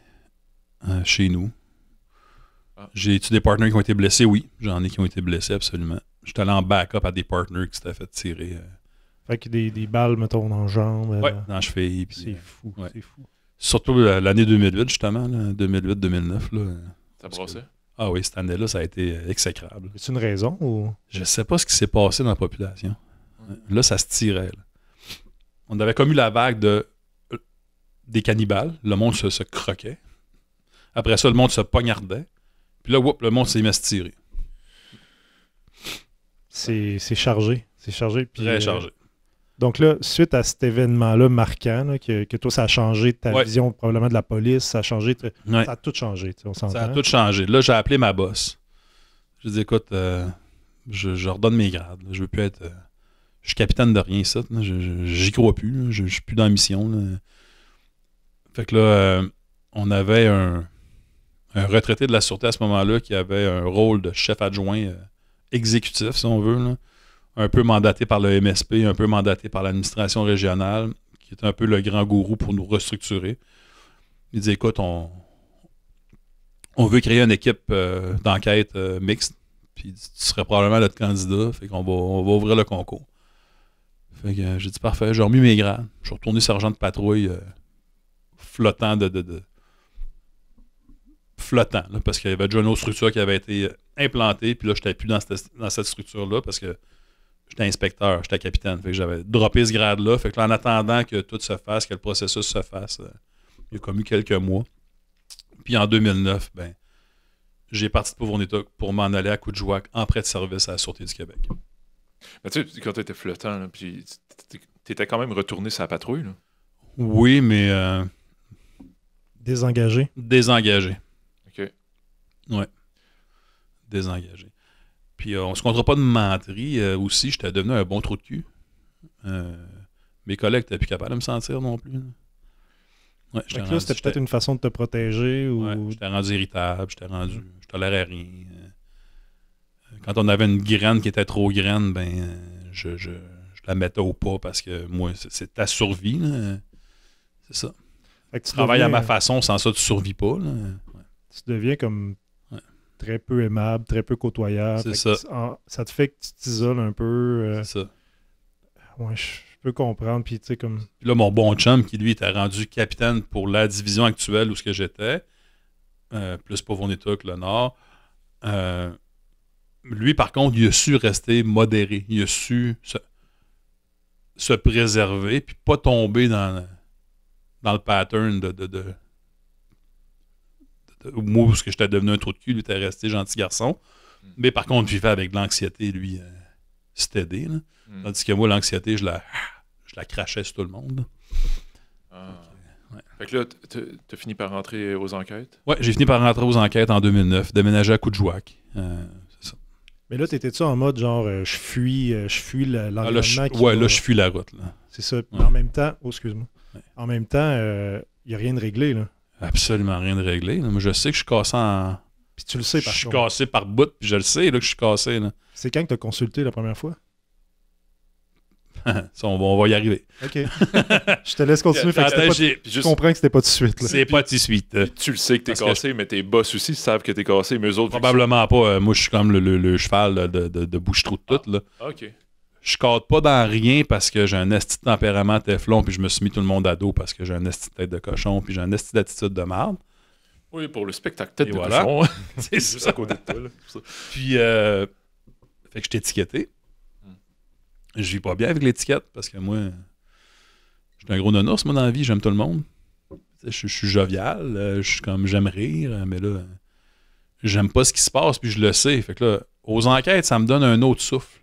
Speaker 1: chez nous.
Speaker 3: Ah.
Speaker 1: J'ai-tu des partners qui ont été blessés? Oui, j'en ai qui ont été blessés, absolument. J'étais allé en backup à des partners qui s'étaient fait tirer.
Speaker 2: Fait que des balles, mettons, dans la jambe.
Speaker 1: Ouais, dans la cheville. Puis,
Speaker 2: C'est fou,
Speaker 1: ouais.
Speaker 2: c'est fou.
Speaker 1: Surtout l'année 2008, justement, 2008-2009.
Speaker 3: Ça brassait?
Speaker 1: Ah oui, cette année-là, ça a été exécrable.
Speaker 2: Est-ce une raison ou...
Speaker 1: Je sais pas ce qui s'est passé dans la population. Là, ça se tirait. Là. On avait comme eu la vague des cannibales. Le monde se croquait. Après ça, le monde se poignardait. Puis là, le monde s'est mis à se tirer.
Speaker 2: C'est chargé. C'est chargé. Puis,
Speaker 1: Très chargé.
Speaker 2: Donc là, suite à cet événement-là marquant, là, que toi, ça a changé ta
Speaker 1: Ouais.
Speaker 2: vision probablement de la police, ça a changé,
Speaker 1: Ouais.
Speaker 2: ça a tout changé, on s'entend.
Speaker 1: Ça a tout changé. Là, j'ai appelé ma boss. Je lui ai dit, écoute, je redonne mes grades. Là. Je veux plus être... je suis capitaine de rien, ça. Là. J'y crois plus. Là. Je suis plus dans la mission. Là. Fait que là, on avait un retraité de la Sûreté à ce moment-là qui avait un rôle de chef adjoint exécutif, si on veut. Là. Un peu mandaté par le MSP, un peu mandaté par l'administration régionale, qui est un peu le grand gourou pour nous restructurer. Il dit, écoute, on veut créer une équipe d'enquête mixte, puis tu serais probablement notre candidat, fait qu'on on va ouvrir le concours. Fait que j'ai dit, parfait, j'ai remis mes grades. Je suis retourné sergent de patrouille flottant flottant, là, parce qu'il y avait déjà une autre structure qui avait été implantée, puis là, je n'étais plus dans cette structure-là, parce que j'étais inspecteur, j'étais capitaine. Fait que j'avais droppé ce grade-là. Fait que là, en attendant que tout se fasse, que le processus se fasse, il y a comme eu quelques mois. Puis en 2009, j'ai parti de Pauvre-État pour m'en aller à Coudjouac en prêt de service à la Sûreté du Québec.
Speaker 3: Mais tu sais, quand tu étais flottant, là, puis tu étais quand même retourné sur la patrouille. Là.
Speaker 1: Oui, mais
Speaker 2: Désengagé.
Speaker 1: désengagé.
Speaker 3: OK.
Speaker 1: Ouais. Désengagé. Puis on se comptera pas de menterie. Aussi, j'étais devenu un bon trou de cul. Mes collègues n'étaient plus capables de me sentir non plus. Là. Ouais,
Speaker 2: Fait que là, c'était peut-être une façon de te protéger ou...
Speaker 1: Ouais, j'étais rendu irritable, je tolérais rien. Quand on avait une graine qui était trop graine, je la mettais au pas parce que moi, c'est ta survie. Là. C'est ça.
Speaker 2: Fait que
Speaker 1: Tu travailles à ma façon, sans ça, tu survis pas. Là. Ouais.
Speaker 2: Tu deviens comme très peu aimable, très peu côtoyable.
Speaker 1: C'est
Speaker 2: Fait
Speaker 1: ça.
Speaker 2: que ça te fait que tu t'isoles un peu.
Speaker 1: C'est ça.
Speaker 2: Ouais, je peux comprendre. Puis tu sais, comme...
Speaker 1: Puis là, mon bon chum, qui lui était rendu capitaine pour la division actuelle où ce que j'étais, plus Pauvre-État que le Nord, lui, par contre, il a su rester modéré. Il a su se préserver puis pas tomber dans le pattern de moi, parce que j'étais devenu un trou de cul, lui était resté gentil garçon. Mais par contre, je vivais avec de l'anxiété, lui, c'était aidé. Là. Tandis que moi, l'anxiété, je la crachais sur tout le monde. Là.
Speaker 3: Ah. Ouais. Fait que là, t'as fini par rentrer aux enquêtes?
Speaker 1: Ouais, j'ai fini par rentrer aux enquêtes en 2009, déménager à Coudjouac. C'est ça.
Speaker 2: Mais là, t'étais-tu en mode genre, je fuis l'environnement
Speaker 1: là, je fuis la route. Là.
Speaker 2: C'est ça. Mais
Speaker 1: Ouais.
Speaker 2: en même temps... Oh, excuse-moi.
Speaker 1: Ouais.
Speaker 2: En même temps, il n'y a rien de réglé, là.
Speaker 1: Absolument rien de réglé. Là. Moi, je sais que je suis cassé en...
Speaker 2: Puis tu le sais,
Speaker 1: Je
Speaker 2: par
Speaker 1: suis
Speaker 2: contre.
Speaker 1: cassé par bout, puis je le sais là, que je suis cassé. Là.
Speaker 2: C'est quand que t'as consulté la première fois?
Speaker 1: Ça, on va y arriver.
Speaker 2: OK. Je te laisse continuer. Fait que
Speaker 1: Attends,
Speaker 2: je comprends que c'était pas tout de suite. Là.
Speaker 1: C'est pas tout de suite.
Speaker 3: Puis tu le sais que t'es
Speaker 1: Parce que
Speaker 3: cassé, mais tes boss aussi savent que t'es cassé, mais eux autres...
Speaker 1: Probablement pas. Moi, je suis comme le cheval là, de bouche-trou de tout. Là.
Speaker 3: OK.
Speaker 1: Je cadre pas dans rien parce que j'ai un esti de tempérament téflon, puis je me suis mis tout le monde à dos parce que j'ai un esti de tête de cochon, puis j'ai un esti d'attitude de marde.
Speaker 3: Oui, pour le spectacle tête
Speaker 1: Et
Speaker 3: de
Speaker 1: voilà.
Speaker 3: cochon.
Speaker 1: C'est
Speaker 3: Juste
Speaker 1: ça.
Speaker 3: à côté de toi. Là.
Speaker 1: Puis, fait que je t'ai étiqueté. Je vis pas bien avec l'étiquette parce que moi, je suis un gros nonos, moi, dans la vie, j'aime tout le monde. Je suis jovial, je suis comme, j'aime rire, mais là, j'aime pas ce qui se passe, puis je le sais. Fait que là, aux enquêtes, ça me donne un autre souffle.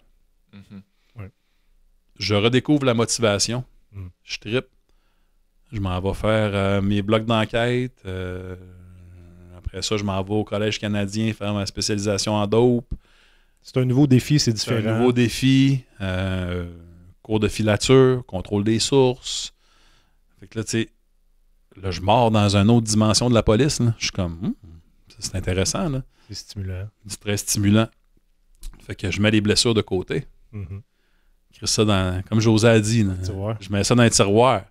Speaker 1: Je redécouvre la motivation. Je trippe. Je m'en vais faire mes blocs d'enquête. Après ça, je m'en vais au Collège canadien faire ma spécialisation en dope.
Speaker 2: C'est un nouveau défi, c'est
Speaker 1: C'est
Speaker 2: différent.
Speaker 1: un nouveau défi. Cours de filature, contrôle des sources. Fait que là, tu sais, là, je mords dans une autre dimension de la police. Là. Je suis comme, c'est intéressant. Là.
Speaker 2: C'est stimulant.
Speaker 1: C'est très stimulant. Fait que je mets les blessures de côté. Je crée ça dans, comme José a dit, là, je mets ça dans un tiroir.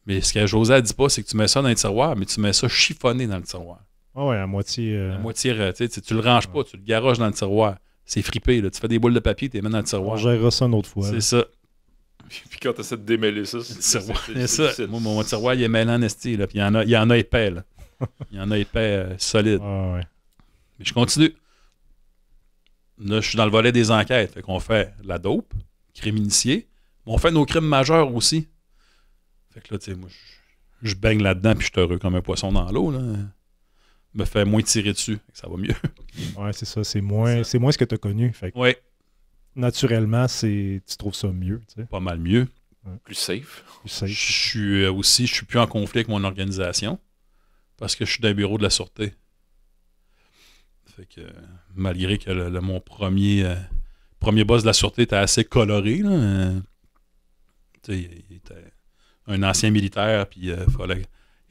Speaker 1: Mais ce que José a dit pas, c'est que tu mets ça dans un tiroir, mais tu mets ça chiffonné dans le tiroir.
Speaker 2: Ah ouais, à moitié.
Speaker 1: À moitié, tu le ranges pas, tu le garoches dans le tiroir. C'est frippé, là. Tu fais des boules de papier, tu les mets dans le tiroir.
Speaker 2: On gérera ça une autre fois.
Speaker 1: C'est ça.
Speaker 3: Puis quand tu essaies de démêler ça,
Speaker 1: C'est ça. Moi, mon tiroir, il est mêlant en esti, là. Puis il y en a épais, là. Il y en a épais, solide.
Speaker 2: Ah ouais.
Speaker 1: Mais je continue. Là, je suis dans le volet des enquêtes. Fait qu'on fait la dope, crime initié. Mais on fait nos crimes majeurs aussi. Fait que là, tu sais, moi, je baigne là-dedans, puis je suis heureux comme un poisson dans l'eau, là. Me fait moins tirer dessus. Ça va mieux.
Speaker 2: Ouais, c'est ça. C'est moins ce que tu as connu. Fait que
Speaker 1: Ouais.
Speaker 2: naturellement, tu trouves ça mieux. Tu sais.
Speaker 1: Pas mal mieux.
Speaker 3: plus safe.
Speaker 2: Plus safe.
Speaker 1: Je suis plus en conflit avec mon organisation parce que je suis dans le bureau de la sûreté. Fait que malgré que mon premier boss de la sûreté était assez coloré, là, il était un ancien militaire, puis fallait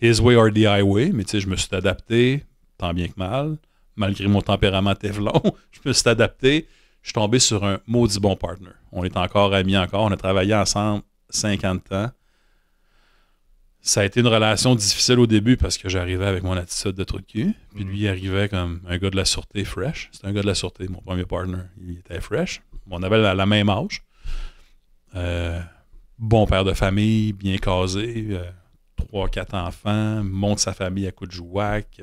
Speaker 1: his way or the highway, mais je me suis adapté, tant bien que mal, malgré mon tempérament Teflon, je me suis adapté, je suis tombé sur un maudit bon partner. On est encore amis on a travaillé ensemble 50 ans. Ça a été une relation difficile au début parce que j'arrivais avec mon attitude de trou de cul. Puis lui, il arrivait comme un gars de la sûreté fresh. C'était un gars de la sûreté, mon premier partner. Il était fresh. On avait la même âge. Bon père de famille, bien casé. 3-4 enfants. Monte sa famille à coups de jouac.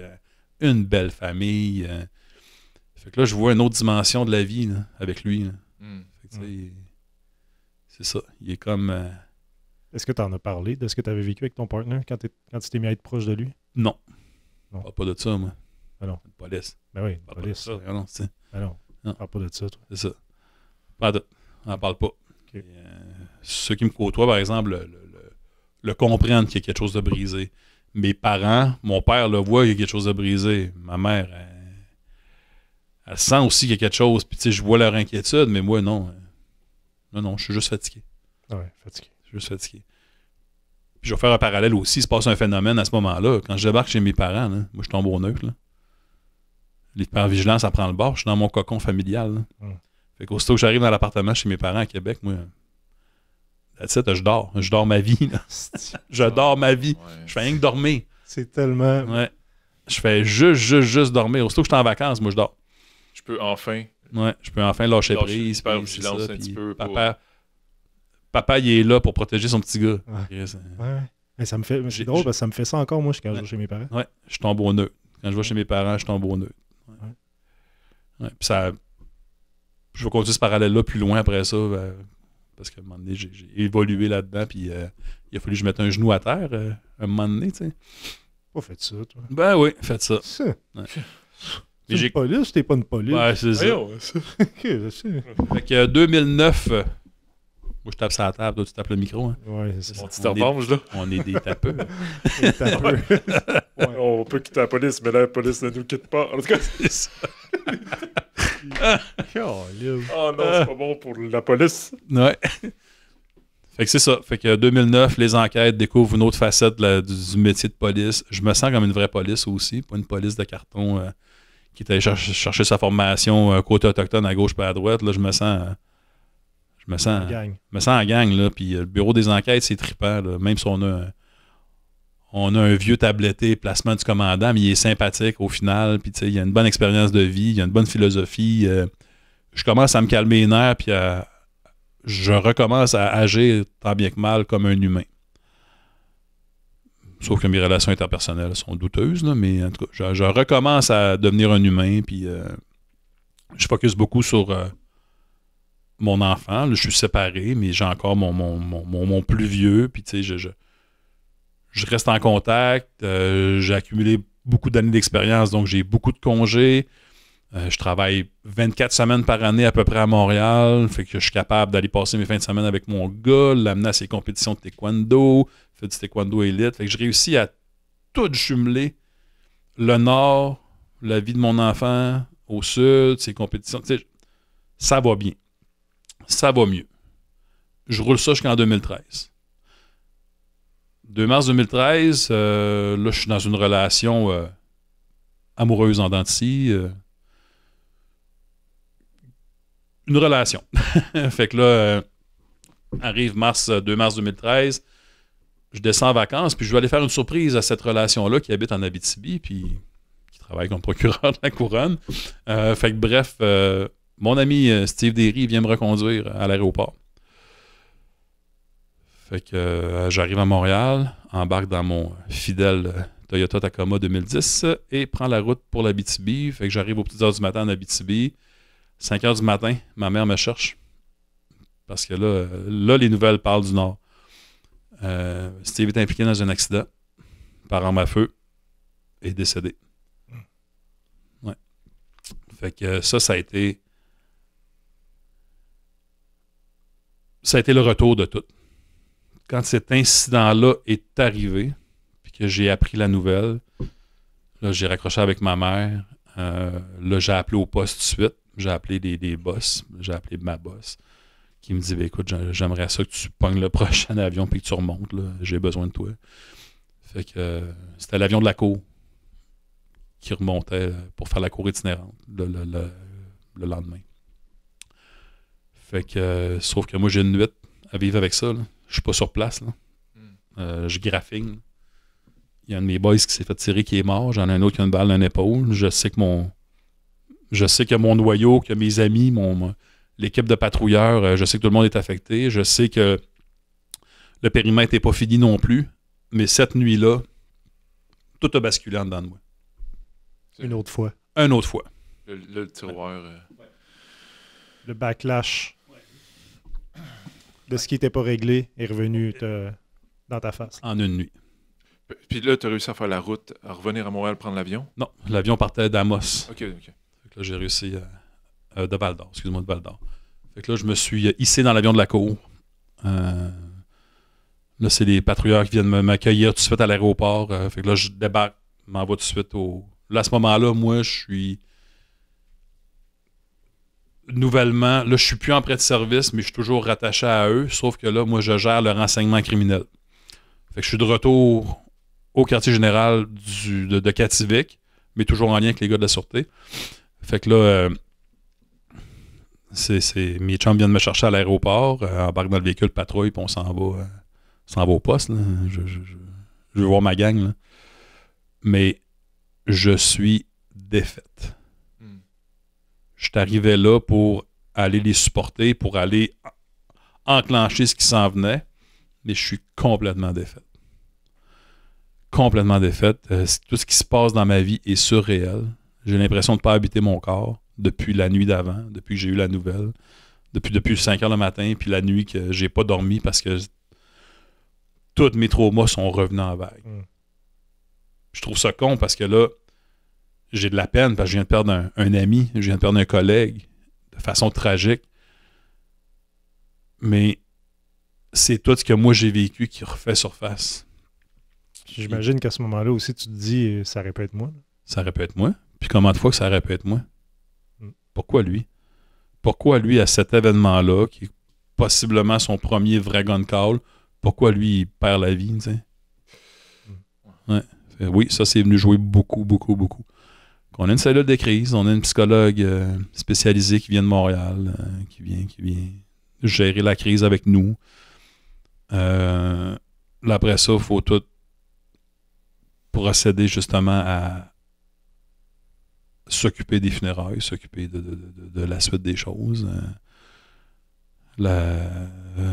Speaker 1: Une belle famille. Fait que là, je vois une autre dimension de la vie là, avec lui. Là. Fait que, c'est ça. Il est comme...
Speaker 2: Est-ce que tu en as parlé de ce que tu avais vécu avec ton partner quand tu t'es mis à être proche de lui?
Speaker 1: Non.
Speaker 2: Non.
Speaker 1: Je parle pas de ça, moi.
Speaker 2: Ah non.
Speaker 1: Police.
Speaker 2: Ben oui,
Speaker 1: Pas de
Speaker 2: police.
Speaker 1: ça. Non, c'est...
Speaker 2: Ah non.
Speaker 1: Non.
Speaker 2: Parle pas de ça, toi.
Speaker 1: C'est ça. Pas de... On n'en parle pas.
Speaker 2: Okay.
Speaker 1: Et, ceux qui me côtoient, par exemple, le comprennent qu'il y a quelque chose de brisé. Mes parents, mon père le voit qu'il y a quelque chose de brisé. Ma mère, elle sent aussi qu'il y a quelque chose. Puis, tu sais, je vois leur inquiétude, mais moi, non. Non, je suis juste fatigué.
Speaker 2: Ah ouais, fatigué.
Speaker 1: Je suis juste fatigué. Puis, je vais faire un parallèle aussi. Il se passe un phénomène à ce moment-là. Quand je débarque chez mes parents, là, moi, je tombe au neutre. Là. L'hypervigilance, ça prend le bord. Je suis dans mon cocon familial. Là. Fait qu'aussitôt que j'arrive dans l'appartement chez mes parents à Québec, moi, that's it, je dors. Je dors ma vie. Là. Je dors ma vie.
Speaker 3: Ouais.
Speaker 1: Je fais rien que dormir.
Speaker 2: C'est tellement...
Speaker 1: Ouais. Je fais juste dormir. Aussitôt que je suis en vacances, moi, je dors.
Speaker 3: Je peux enfin...
Speaker 1: Ouais, je peux enfin lâcher prise.
Speaker 3: L'hypervigilance un petit peu.
Speaker 1: Papa, il est là pour protéger son petit gars.
Speaker 2: Ouais. Mais ça me fait... C'est drôle parce que ça me fait ça encore, moi, quand je vais chez mes parents.
Speaker 1: Ouais, je tombe au neutre. Quand je vais chez mes parents, je tombe au neutre. Ouais. Puis ça... Je vais continuer ce parallèle-là plus loin après ça, parce qu'à un moment donné, j'ai évolué là-dedans, puis il a fallu que je mette un genou à terre à un moment donné, tu sais.
Speaker 2: Pas fait ça, toi.
Speaker 1: Ben oui, faites ça.
Speaker 2: Ça.
Speaker 1: Ouais.
Speaker 2: Mais j'ai une police ou t'es pas une police?
Speaker 1: Ouais, c'est ça.
Speaker 3: Voyons,
Speaker 2: Ok, je sais.
Speaker 1: Fait que 2009, moi je tape sur la table, toi tu tapes le micro. Hein.
Speaker 2: Ouais, c'est ça.
Speaker 3: mon petit revanche, là.
Speaker 1: On est des tapeux.
Speaker 2: T'as peur.
Speaker 3: Ouais, on peut quitter la police, mais la police ne nous quitte pas. En tout cas,
Speaker 1: C'est ça.
Speaker 2: Caliste.
Speaker 3: oh non, c'est pas bon pour la police.
Speaker 1: Ouais. Fait que c'est ça. Fait que 2009, les enquêtes découvrent une autre facette du métier de police. Je me sens comme une vraie police aussi, pas une police de carton qui est allée chercher sa formation côté autochtone à gauche pas à droite. Là, je me sens
Speaker 2: Gang.
Speaker 1: en gang. Là. Puis le bureau des enquêtes, c'est trippant. Là. Même si on a un vieux tabletté placement du commandant, mais il est sympathique au final. Puis il y a une bonne expérience de vie, il y a une bonne philosophie. Je commence à me calmer les nerfs, puis je recommence à agir tant bien que mal comme un humain. Sauf que mes relations interpersonnelles sont douteuses, là, mais en tout cas, je recommence à devenir un humain, puis je focus beaucoup sur mon enfant. Là, je suis séparé, mais j'ai encore mon plus vieux, puis tu sais, je reste en contact. J'ai accumulé beaucoup d'années d'expérience, donc j'ai beaucoup de congés. Je travaille 24 semaines par année à peu près à Montréal, fait que je suis capable d'aller passer mes fins de semaine avec mon gars, l'amener à ses compétitions de taekwondo, faire du taekwondo élite. Fait que je réussis à tout jumeler, le nord, la vie de mon enfant, au sud, ses compétitions. Tu sais, ça va bien. Ça va mieux. Je roule ça jusqu'en 2013. 2 mars 2013, là, je suis dans une relation amoureuse en dents de scie, une relation. Fait que là, arrive 2 mars 2013, je descends en vacances, puis je vais aller faire une surprise à cette relation-là qui habite en Abitibi, puis qui travaille comme procureur de la couronne. Fait que bref, mon ami Steve Derry vient me reconduire à l'aéroport. Fait que j'arrive à Montréal, embarque dans mon fidèle Toyota Tacoma 2010 et prends la route pour l'Abitibi. Fait que j'arrive aux petites heures du matin en Abitibi. 5 heures du matin, ma mère me cherche. Parce que là les nouvelles parlent du Nord. Steve est impliqué dans un accident par arme à feu et est décédé. Ouais. Fait que ça a été le retour de tout. Quand cet incident-là est arrivé, puis que j'ai appris la nouvelle, là, j'ai raccroché avec ma mère. Là, j'ai appelé au poste tout de suite. J'ai appelé des boss. J'ai appelé ma boss qui me dit ben, écoute, j'aimerais ça que tu pognes le prochain avion puis que tu remontes. Là. J'ai besoin de toi. Fait que c'était l'avion de la cour qui remontait pour faire la cour itinérante le lendemain. Fait que sauf que moi, j'ai une nuit à vivre avec ça. Là. Je suis pas sur place. Là. Je graphine. Il y a un de mes boys qui s'est fait tirer qui est mort. J'en ai un autre qui a une balle dans l'épaule. Je sais que mon noyau, que mes amis, l'équipe de patrouilleurs, je sais que tout le monde est affecté. Je sais que le périmètre n'est pas fini non plus. Mais cette nuit-là, tout a basculé en dedans de moi.
Speaker 2: Une autre fois.
Speaker 3: Le tiroir.
Speaker 2: Le backlash de ce qui n'était pas réglé est revenu dans ta face.
Speaker 1: En une nuit.
Speaker 3: Puis là, tu as réussi à faire la route, à revenir à Montréal, prendre l'avion?
Speaker 1: Non, l'avion partait d'Amos.
Speaker 3: OK.
Speaker 1: Fait que là, j'ai réussi de Val-d'Or, excuse-moi, de Val-d'Or. Fait que là, je me suis hissé dans l'avion de la cour. Là, c'est les patrouilleurs qui viennent m'accueillir tout de suite à l'aéroport. Fait que là, je débarque, m'envoie tout de suite Là, à ce moment-là, moi, je suis... Nouvellement, là, je suis plus en prêt de service, mais je suis toujours rattaché à eux, sauf que là, moi, je gère le renseignement criminel. Fait que je suis de retour au quartier général de Kativik, mais toujours en lien avec les gars de la sûreté. Fait que là, mes chums viennent me chercher à l'aéroport, embarque dans le véhicule patrouille, puis on s'en va au poste. Là. Je veux voir ma gang. Là. Mais je suis défaite. Je suis arrivé là pour aller les supporter, pour aller enclencher ce qui s'en venait, mais je suis complètement défaite. Complètement défaite. Tout ce qui se passe dans ma vie est surréel. J'ai l'impression de ne pas habiter mon corps depuis la nuit d'avant, depuis que j'ai eu la nouvelle, depuis 5 heures le matin, puis la nuit que j'ai pas dormi parce que tous mes traumas sont revenus en vague. Je trouve ça con parce que là, j'ai de la peine parce que je viens de perdre un ami, je viens de perdre un collègue de façon tragique. Mais c'est tout ce que moi j'ai vécu qui refait surface.
Speaker 2: J'imagine qu'à ce moment-là aussi, tu te dis, ça aurait pu être moi.
Speaker 1: Ça aurait pu être moi. Puis combien de fois que ça aurait pu être moi? Pourquoi lui? Pourquoi lui, à cet événement-là, qui est possiblement son premier vrai gun call, pourquoi lui, il perd la vie, tu sais? Ouais. Oui, ça, c'est venu jouer beaucoup, beaucoup, beaucoup. On a une cellule de crise, on a une psychologue spécialisée qui vient de Montréal, qui vient gérer la crise avec nous. Là, après ça, il faut tout procéder justement à s'occuper des funérailles, s'occuper de la suite des choses.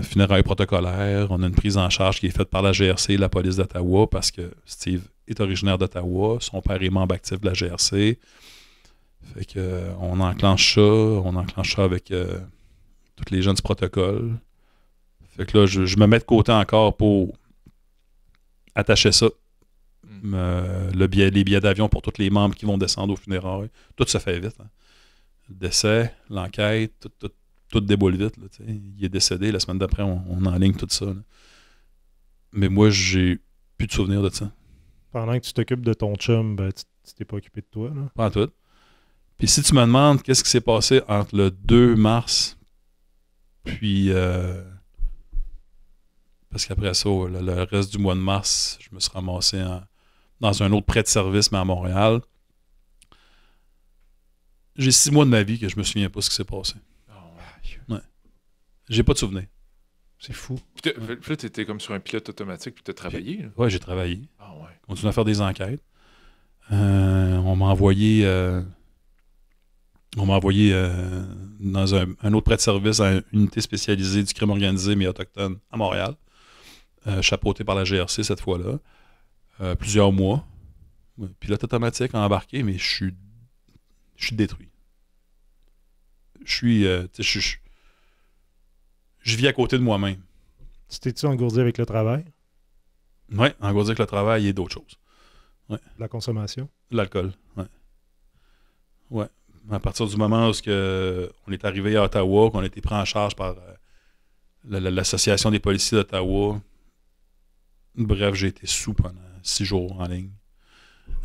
Speaker 1: funérailles protocolaires. On a une prise en charge qui est faite par la GRC et la police d'Ottawa parce que Steve est originaire d'Ottawa. Son père est membre actif de la GRC. Fait que on enclenche ça avec tous les gens du protocole. Fait que là, je me mets de côté encore pour attacher ça. Les billets d'avion pour tous les membres qui vont descendre aux funérailles. Tout se fait vite. Hein. Le décès, l'enquête, tout déboule vite. Là, il est décédé. La semaine d'après, on enligne tout ça. Là. Mais moi, j'ai plus de souvenirs de ça.
Speaker 2: Pendant que tu t'occupes de ton chum, ben, tu t'es pas occupé de toi. Là.
Speaker 1: Pas en tout. Puis si tu me demandes qu'est-ce qui s'est passé entre le 2 mars puis... parce qu'après ça, le reste du mois de mars, je me suis ramassé dans un autre prêt de service, mais à Montréal. J'ai 6 mois de ma vie que je me souviens pas ce qui s'est passé. Ouais. J'ai pas de souvenirs.
Speaker 2: C'est fou.
Speaker 3: Puis là, t'étais comme sur un pilote automatique, puis t'as travaillé. Là.
Speaker 1: Ouais, j'ai travaillé.
Speaker 3: Ah ouais.
Speaker 1: Continué à faire des enquêtes. On m'a envoyé dans un autre prêt de service à une unité spécialisée du crime organisé mais autochtone à Montréal. Chapeauté par la GRC cette fois-là. Plusieurs mois. Pilote automatique embarqué, mais je suis détruit. Je vis à côté de moi-même.
Speaker 2: Tu t'es-tu engourdi avec le travail?
Speaker 1: Oui, engourdi avec le travail et d'autres choses. Ouais.
Speaker 2: La consommation?
Speaker 1: L'alcool, oui. Ouais. À partir du moment où on est arrivé à Ottawa, qu'on a été pris en charge par l'Association des policiers d'Ottawa, bref, j'ai été sous pendant 6 jours en ligne.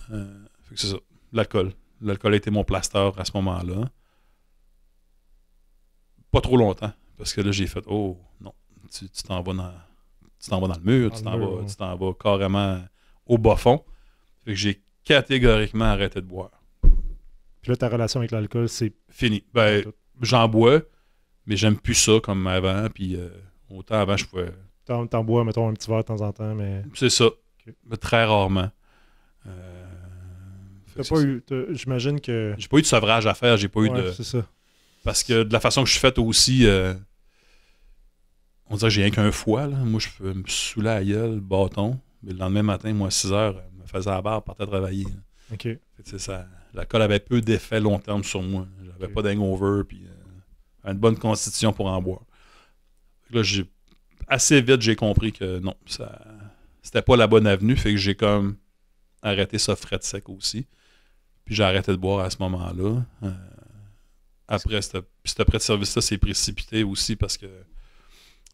Speaker 1: Fait que c'est ça. L'alcool. L'alcool a été mon plaster à ce moment-là. Pas trop longtemps. Parce que là, j'ai fait, oh, non, tu t'en vas dans le mur, tu t'en vas carrément au bas fond. Fait que j'ai catégoriquement arrêté de boire.
Speaker 2: Puis là, ta relation avec l'alcool, c'est...
Speaker 1: Fini. Ben, j'en bois, mais j'aime plus ça comme avant. Puis autant avant, je pouvais...
Speaker 2: T'en bois, mettons, un petit verre de temps en temps, mais...
Speaker 1: C'est ça.
Speaker 2: Okay.
Speaker 1: Mais très rarement.
Speaker 2: J'imagine que...
Speaker 1: J'ai pas eu de sevrage à faire, j'ai pas eu de...
Speaker 2: c'est ça.
Speaker 1: Parce que de la façon que je suis faite aussi, on dirait que j'ai rien qu'un foie. Là. Moi, je peux me saouler à la gueule, bâton. Mais le lendemain matin, moi, à 6 heures, je me faisais la barre, partais travailler. Là.
Speaker 2: OK.
Speaker 1: L'alcool avait peu d'effet long terme sur moi. J'avais pas d'hangover, puis une bonne constitution pour en boire. Là, assez vite, j'ai compris que non, c'était pas la bonne avenue. Fait que j'ai comme arrêté ça fret sec aussi. Puis j'ai arrêté de boire à ce moment-là. Après, ce prêt de service-là s'est précipité aussi parce que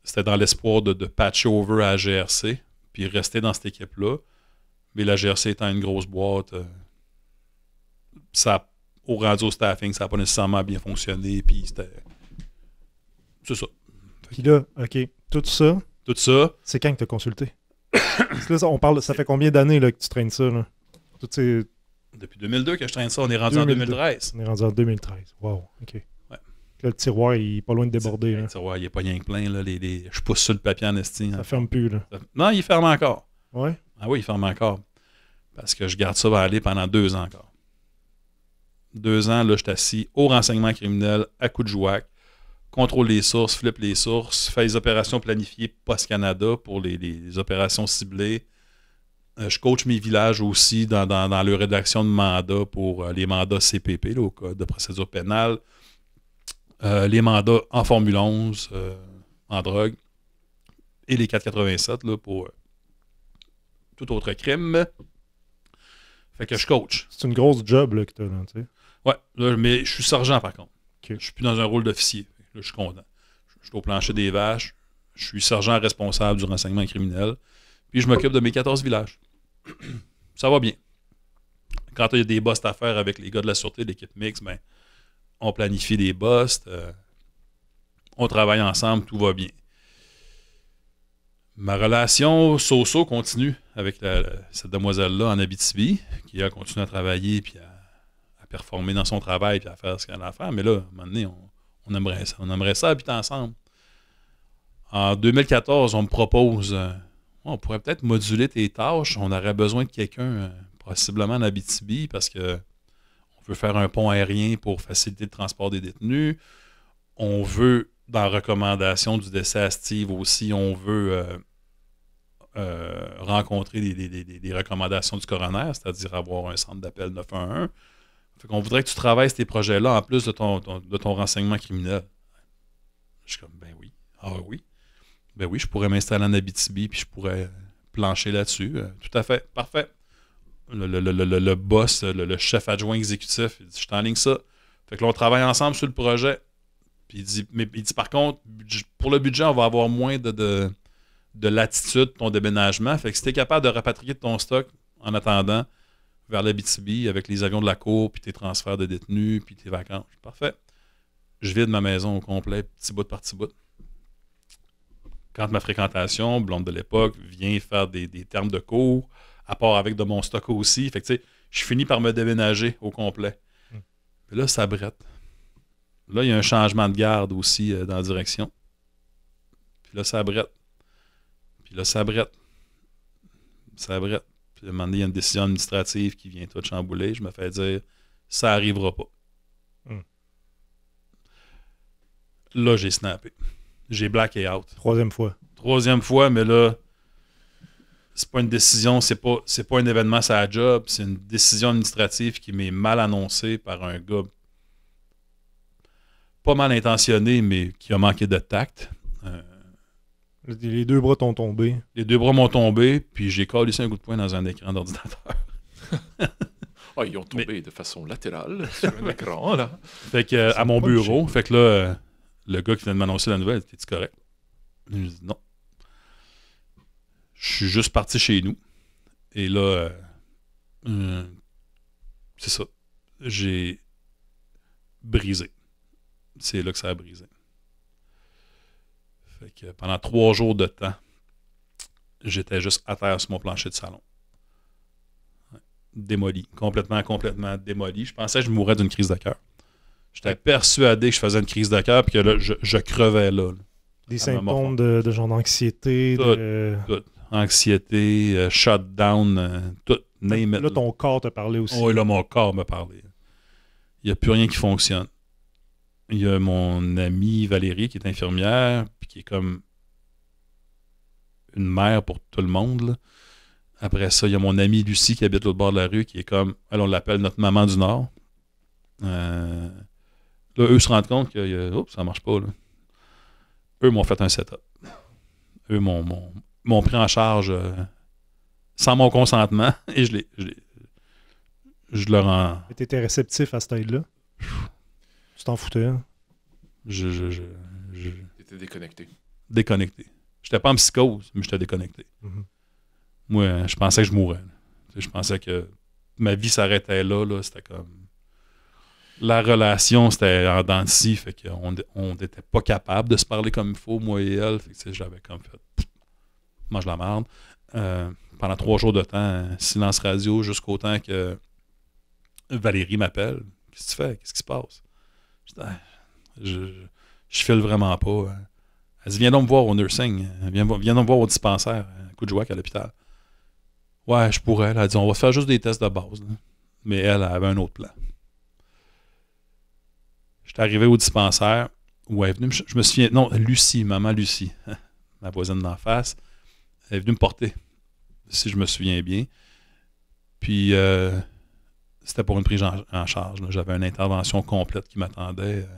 Speaker 1: c'était dans l'espoir de patcher over à la GRC, puis rester dans cette équipe-là. Mais la GRC étant une grosse boîte, au rendu au staffing, ça n'a pas nécessairement bien fonctionné, puis c'était... C'est ça.
Speaker 2: Puis là, OK, tout ça, c'est quand que tu as consulté? Parce que là, on parle, ça fait combien d'années là, que tu traînes ça? Là?
Speaker 1: Depuis 2002 que je traîne ça, on est rendu en 2013.
Speaker 2: On est rendu en 2013. Wow, OK.
Speaker 1: Ouais.
Speaker 2: Là, le tiroir, il est pas loin de déborder.
Speaker 1: Le tiroir, il n'est pas rien que plein. Là, je pousse sur le papier en esti.
Speaker 2: Ça ferme plus, là.
Speaker 1: Non, il ferme encore.
Speaker 2: Ouais?
Speaker 1: Ah oui, il ferme encore. Parce que je garde ça va aller pendant 2 ans encore. 2 ans, là, je suis assis au renseignement criminel, à coup de jouac, contrôle les sources, flippe les sources, fais les opérations planifiées Post-Canada pour les opérations ciblées. Je coach mes villages aussi dans leur rédaction de mandats pour les mandats CPP, là, au code de procédure pénale. Les mandats en Formule 11, en drogue. Et les 487 là, pour tout autre crime. Fait que je coach.
Speaker 2: C'est une grosse job là, que tu as là, tu sais.
Speaker 1: Ouais, là, mais je suis sergent par contre.
Speaker 2: Okay.
Speaker 1: Je suis plus dans un rôle d'officier. Là, je suis content. Je suis au plancher des vaches. Je suis sergent responsable du renseignement criminel. Puis je m'occupe de mes 14 villages. Ça va bien. Quand il y a des busts à faire avec les gars de la sûreté, de l'équipe mixte, ben, on planifie des busts. On travaille ensemble, tout va bien. Ma relation so-so continue avec cette demoiselle-là en Abitibi, qui a continué à travailler puis à performer dans son travail puis à faire ce qu'elle a à faire. Mais là, à un moment donné, on aimerait ça. On aimerait ça habiter ensemble. En 2014, on me propose... on pourrait peut-être moduler tes tâches. On aurait besoin de quelqu'un, possiblement en Abitibi, parce que on veut faire un pont aérien pour faciliter le transport des détenus. On veut dans la recommandation du décès à Steve aussi, on veut rencontrer des recommandations du coroner, c'est-à-dire avoir un centre d'appel 911. Fait qu'on voudrait que tu travailles ces projets-là en plus de ton renseignement criminel. Je suis comme, ben oui. Ah oui. Ben oui, je pourrais m'installer en Abitibi puis je pourrais plancher là-dessus. Tout à fait. Parfait. Le boss, le chef adjoint exécutif, il dit, je t'enligne ça. Fait que là, on travaille ensemble sur le projet. Puis il dit, par contre, pour le budget, on va avoir moins de latitude ton déménagement. Fait que si tu es capable de rapatrier ton stock en attendant vers l'Abitibi avec les avions de la cour, puis tes transferts de détenus, puis tes vacances. Parfait. Je vide ma maison au complet, petit bout par petit bout. Quand ma fréquentation, blonde de l'époque, vient faire des termes de cours, à part avec de mon stock aussi. Fait que tu sais, je finis par me déménager au complet. Puis là, ça brette. Là, il y a un changement de garde aussi dans la direction. Puis là, ça brette. Puis là, ça brette. Ça brette. Puis à un moment donné, il y a une décision administrative qui vient tout chambouler. Je me fais dire, ça n'arrivera pas. Là, j'ai snappé. J'ai blacké out. Troisième fois, mais là, c'est pas une décision, c'est pas un événement, c'est la job. C'est une décision administrative qui m'est mal annoncée par un gars pas mal intentionné, mais qui a manqué de tact.
Speaker 2: Les deux bras t'ont tombé.
Speaker 1: Les deux bras m'ont tombé, puis j'ai collé un coup de poing dans un écran d'ordinateur.
Speaker 3: Ils ont tombé de façon latérale sur un écran, là.
Speaker 1: Fait que, à mon bureau, fait que là, le gars qui vient de m'annoncer la nouvelle, t'es-tu correct? Je lui dis non. Je suis juste parti chez nous. Et là, c'est ça. J'ai brisé. C'est là que ça a brisé. Fait que pendant 3 jours de temps, j'étais juste à terre sur mon plancher de salon. Ouais. Démoli. Complètement démoli. Je pensais que je mourrais d'une crise de cœur. J'étais persuadé que je faisais une crise de cœur et que là, je crevais là.
Speaker 2: Des symptômes de genre d'anxiété.
Speaker 1: Tout. Anxiété, shutdown, tout. Name it.
Speaker 2: Là, ton corps t'a parlé aussi.
Speaker 1: Oui, là, mon corps m'a parlé. Il n'y a plus rien qui fonctionne. Il y a mon amie Valérie qui est infirmière, puis qui est comme une mère pour tout le monde. Là. Après ça, il y a mon amie Lucie qui habite l'autre bord de la rue, qui est comme, elle, on l'appelle notre maman du Nord. Là, eux se rendent compte que ça marche pas. Là. Eux m'ont fait un setup. Eux m'ont pris en charge sans mon consentement et je leur en...
Speaker 2: Et t'étais réceptif à ce stade-là? Tu t'en foutais? Hein?
Speaker 3: T'étais déconnecté.
Speaker 1: Déconnecté. J'étais pas en psychose, mais j'étais déconnecté.
Speaker 2: Mm-hmm.
Speaker 1: Moi, je pensais que je mourrais. Je pensais que ma vie s'arrêtait là. C'était comme... La relation, c'était en dents de scie, fait qu'on n'était pas capable de se parler comme il faut, moi et elle. Fait que j'avais comme fait... mange la merde. Pendant 3 jours de temps, silence radio, jusqu'au temps que Valérie m'appelle. Qu'est-ce que tu fais? Qu'est-ce qui se passe? Je file vraiment pas. Elle dit, viens donc me voir au nursing. Viens donc me voir au dispensaire. Un coup de joie à l'hôpital. Ouais, je pourrais. Elle a dit, on va faire juste des tests de base. Là. Mais elle avait un autre plan. J'étais arrivé au dispensaire. Où elle est venue je me souviens. Non, Lucie, maman Lucie. Ma voisine d'en face. Elle est venue me porter. Si je me souviens bien. Puis, c'était pour une prise en charge. Là. J'avais une intervention complète qui m'attendait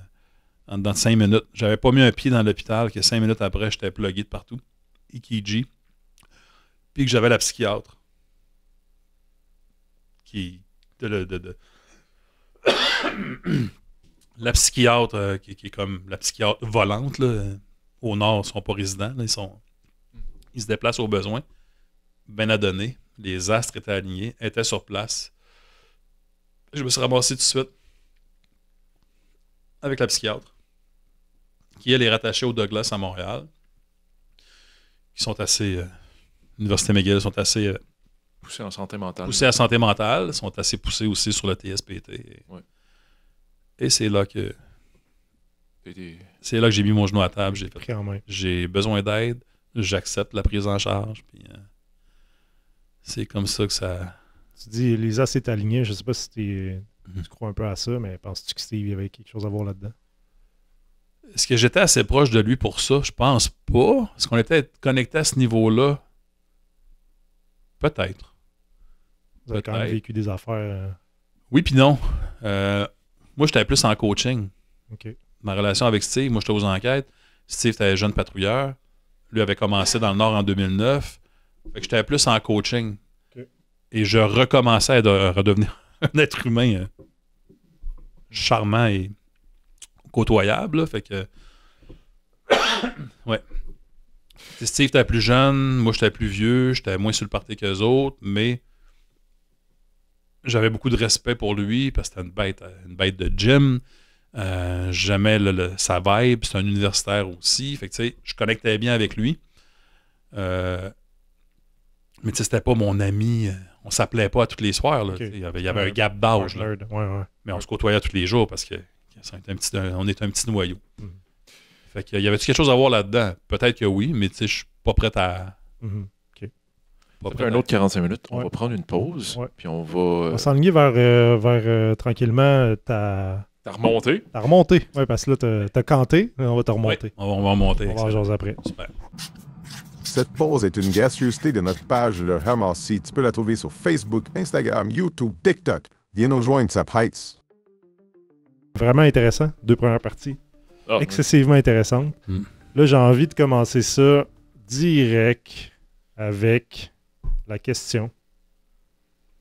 Speaker 1: en dedans de 5 minutes. J'avais pas mis un pied dans l'hôpital que 5 minutes après, j'étais plugué de partout. EKG. Puis que j'avais la psychiatre qui... la psychiatre qui est comme la psychiatre volante. Là. Au nord, ils ne sont pas résidents. Là. Ils se déplacent au besoin. Ben à donner. Les astres étaient alignés, étaient sur place. Je me suis ramassé tout de suite avec la psychiatre, qui elle est rattachée au Douglas à Montréal, qui sont assez... Université McGill sont assez...
Speaker 3: poussés en santé mentale.
Speaker 1: Poussés à santé mentale, sont assez poussés aussi sur le TSPT.
Speaker 3: Ouais.
Speaker 1: Et c'est là que... C'est là que j'ai mis mon genou à table. J'ai besoin d'aide, j'accepte la prise en charge, puis c'est comme ça que ça...
Speaker 2: Tu dis, les as étaient alignés. Je sais pas si tu crois un peu à ça, mais penses-tu que Steve y avait quelque chose à voir là-dedans?
Speaker 1: Est-ce que j'étais assez proche de lui pour ça? Je pense pas. Est-ce qu'on était connecté à ce niveau-là? Peut-être.
Speaker 2: Vous avez quand même vécu des affaires.
Speaker 1: Oui puis non. Moi, j'étais plus en coaching.
Speaker 2: OK.
Speaker 1: Ma relation avec Steve, moi, j'étais aux enquêtes. Steve était jeune patrouilleur. Lui avait commencé dans le Nord en 2009. Fait que j'étais plus en coaching.
Speaker 2: OK.
Speaker 1: Et je recommençais à redevenir un être humain charmant et côtoyable. Là. Fait que... ouais. Steve était plus jeune, moi j'étais plus vieux, j'étais moins sur le party qu'eux autres, mais j'avais beaucoup de respect pour lui parce que c'était une bête de gym. J'aimais sa vibe, c'est un universitaire aussi. Fait que tu sais, je connectais bien avec lui. Mais tu sais, c'était pas mon ami. On s'appelait pas à tous les soirs. Là, okay. Il y avait un gap d'âge.
Speaker 2: Ouais.
Speaker 1: Mais on se côtoyait tous les jours parce que on était un petit noyau. Fait qu'il y avait-tu quelque chose à voir là-dedans? Peut-être que oui, mais tu sais, je suis pas prêt à...
Speaker 3: Après un autre 45 minutes, on va prendre une pause, puis on va...
Speaker 2: On va s'enligner vers tranquillement ta...
Speaker 3: T'as remonté?
Speaker 2: T'as remonté, oui, parce que là, t'as canté, on va te remonter.
Speaker 1: Oui, on va remonter.
Speaker 2: On va voir après.
Speaker 1: Super.
Speaker 4: Cette pause est une gracieuseté de notre page Le Ramassis. Tu peux la trouver sur Facebook, Instagram, YouTube, TikTok. Viens nous rejoindre, ça presse.
Speaker 2: Vraiment intéressant, 2 premières parties. Excessivement intéressantes. Là, j'ai envie de commencer ça direct avec la question.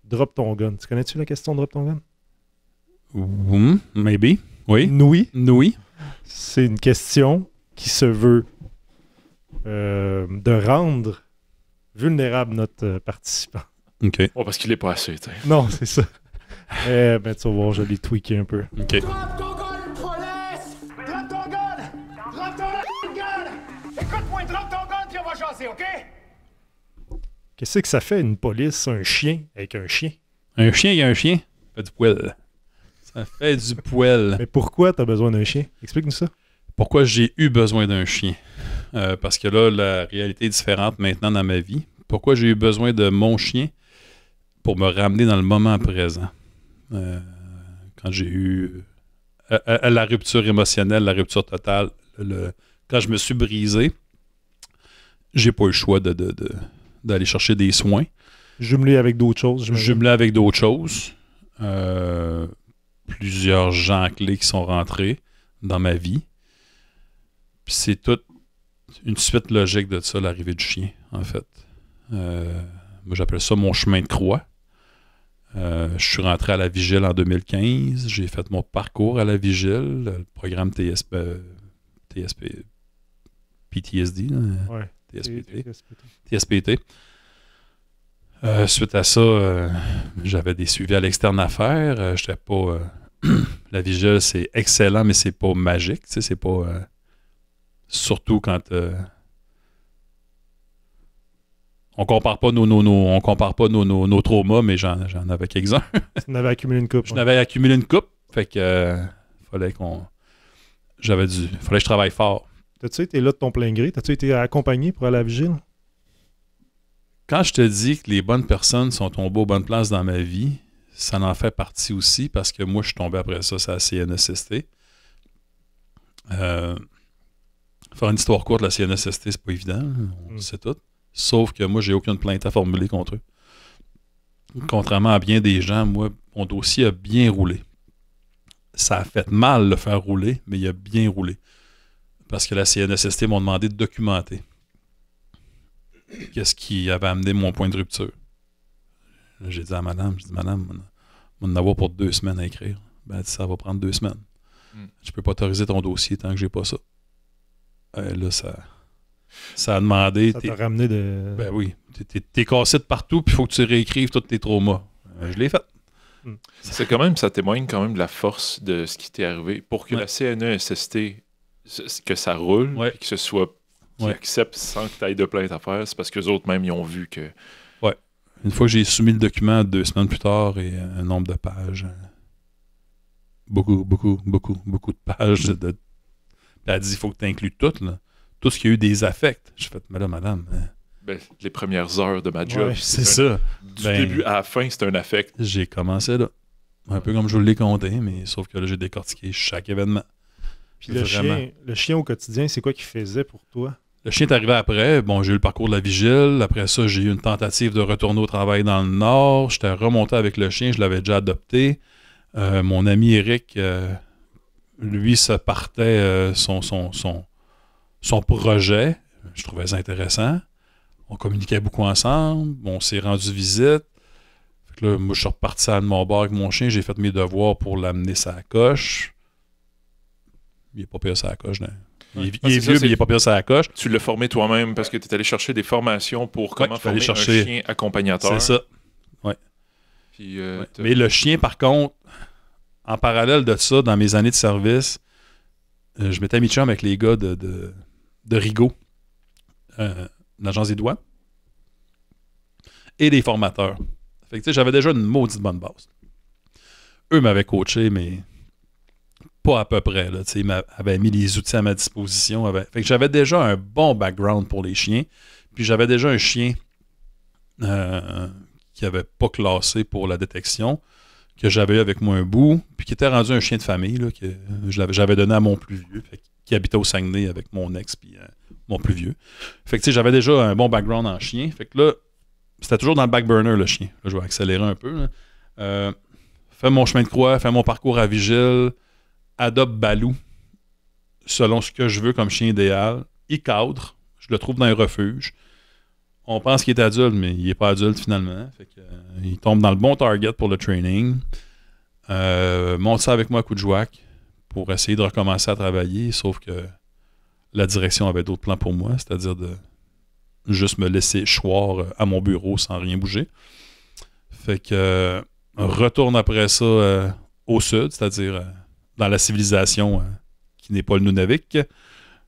Speaker 2: Drop ton gun. Tu connais-tu la question Drop ton gun?
Speaker 1: Maybe. Oui.
Speaker 2: Oui. C'est une question qui se veut de rendre vulnérable notre participant.
Speaker 1: OK.
Speaker 3: Oh, parce qu'il n'est pas assez, t'sais.
Speaker 2: Non, c'est ça. Ben, tu vas voir, je l'ai tweaké un peu.
Speaker 1: OK.
Speaker 5: Drop ton gun, police! Drop ton gun! Drop ton gun! Écoute-moi, drop ton gun, puis on va chasser, OK?
Speaker 2: Qu'est-ce que ça fait, une police, un chien, avec un chien?
Speaker 1: Un chien et un chien? Ça fait du poil. Ça fait du poil.
Speaker 2: Mais pourquoi t'as besoin d'un chien? Explique-nous ça.
Speaker 1: Pourquoi j'ai eu besoin d'un chien? Parce que là, la réalité est différente maintenant dans ma vie. Pourquoi j'ai eu besoin de mon chien? Pour me ramener dans le moment présent. Quand j'ai eu la rupture émotionnelle, la rupture totale, quand je me suis brisé, j'ai pas eu le choix d'aller chercher des soins.
Speaker 2: Jumelé avec d'autres choses.
Speaker 1: Jumelé avec d'autres choses. Plusieurs gens clés qui sont rentrés dans ma vie. Puis c'est toute une suite logique de ça, l'arrivée du chien, en fait. Moi, j'appelle ça mon chemin de croix. Je suis rentré à la Vigile en 2015. J'ai fait mon parcours à la Vigile, le programme PTSD.
Speaker 2: Ouais.
Speaker 1: TSPT. Suite à ça, j'avais des suivis à l'externe à faire. J'étais pas... la Vigile, c'est excellent, mais c'est pas magique. Tu sais, c'est pas... surtout quand... on compare pas nos traumas, mais j'en avais quelques-uns.
Speaker 2: Tu en avais accumulé une coupe.
Speaker 1: J'en avais accumulé une coupe. Fait que fallait que je travaille fort.
Speaker 2: T'as-tu été là de ton plein gré? T'as-tu été accompagné pour aller à la Vigile?
Speaker 1: Quand je te dis que les bonnes personnes sont tombées aux bonnes places dans ma vie, ça en fait partie aussi parce que moi, je suis tombé après ça, c'est la CNSST. Faire une histoire courte, la CNSST, c'est pas évident. On le sait tout. Sauf que moi, j'ai aucune plainte à formuler contre eux. Contrairement à bien des gens, moi, mon dossier a bien roulé. Ça a fait mal le faire rouler, mais il a bien roulé. Parce que la CNSST m'a demandé de documenter. Qu'est-ce qui avait amené mon point de rupture? J'ai dit à madame, on va en avoir pour 2 semaines à écrire. Ben, elle dit, ça va prendre 2 semaines. Je peux pas autoriser ton dossier tant que j'ai pas ça. Là, ça a demandé...
Speaker 2: Ça t'a ramené de...
Speaker 1: Ben oui. T'es cassé de partout, puis il faut que tu réécrives tous tes traumas. Je l'ai fait.
Speaker 3: C'est quand même, ça témoigne quand même de la force de ce qui t'est arrivé. Pour que la CNESST, que ça roule, et que ce soit... qui acceptent sans que tu ailles de plainte à faire, c'est parce qu'eux autres même, ils ont vu que...
Speaker 1: Ouais. Une fois que j'ai soumis le document 2 semaines plus tard et un nombre de pages, beaucoup de pages. Elle a dit, il faut que tu inclues tout, là. Tout ce qui a eu des affects. J'ai fait, madame...
Speaker 3: Ben, les premières heures de ma job.
Speaker 1: Ouais, c'est ça.
Speaker 3: Du début à la fin, c'est un affect.
Speaker 1: J'ai commencé là. Un peu comme je vous l'ai compté, mais sauf que là, j'ai décortiqué chaque événement.
Speaker 2: Puis le chien au quotidien, c'est quoi qu'il faisait pour toi?
Speaker 1: Le chien est arrivé après. Bon, j'ai eu le parcours de la vigile. Après ça, j'ai eu une tentative de retourner au travail dans le Nord. J'étais remonté avec le chien. Je l'avais déjà adopté. Mon ami Eric, lui, se partait son projet. Je trouvais ça intéressant. On communiquait beaucoup ensemble. On s'est rendu visite. Fait que là, moi, je suis reparti à mon bord avec mon chien. J'ai fait mes devoirs pour l'amener sa coche. Il est pas pire sa coche, non? Il est vieux, mais il est pas pire sa coche.
Speaker 3: Tu l'as formé toi-même parce que tu es allé chercher des formations pour comment former un chien accompagnateur.
Speaker 1: C'est ça. Ouais.
Speaker 3: Puis,
Speaker 1: Mais le chien, par contre, en parallèle de ça, dans mes années de service, je m'étais mis de chum avec les gars de Rigaud, l'agence des douanes, et des formateurs. Fait que, tu sais, j'avais déjà une maudite bonne base. Eux m'avaient coaché, mais pas à peu près. Là, ils m'avaient mis les outils à ma disposition. Fait que j'avais déjà un bon background pour les chiens. Puis j'avais déjà un chien qui n'avait pas classé pour la détection, que j'avais eu avec moi un bout, puis qui était rendu un chien de famille, là, que j'avais donné à mon plus vieux, qui habitait au Saguenay avec mon ex puis mon plus vieux. Fait que j'avais déjà un bon background en chien. Fait que là, c'était toujours dans le back burner, le chien. Là, je vais accélérer un peu. Fais mon chemin de croix, fais mon parcours à vigile, adopte Balou selon ce que je veux comme chien idéal. Il cadre, je le trouve dans un refuge. On pense qu'il est adulte, mais il n'est pas adulte finalement. Fait que, il tombe dans le bon target pour le training. Monte ça avec moi à coup de jouac pour essayer de recommencer à travailler, sauf que la direction avait d'autres plans pour moi, c'est-à-dire de juste me laisser choir à mon bureau sans rien bouger. Fait que retourne après ça au sud, c'est-à-dire dans la civilisation qui n'est pas le Nunavik. Puis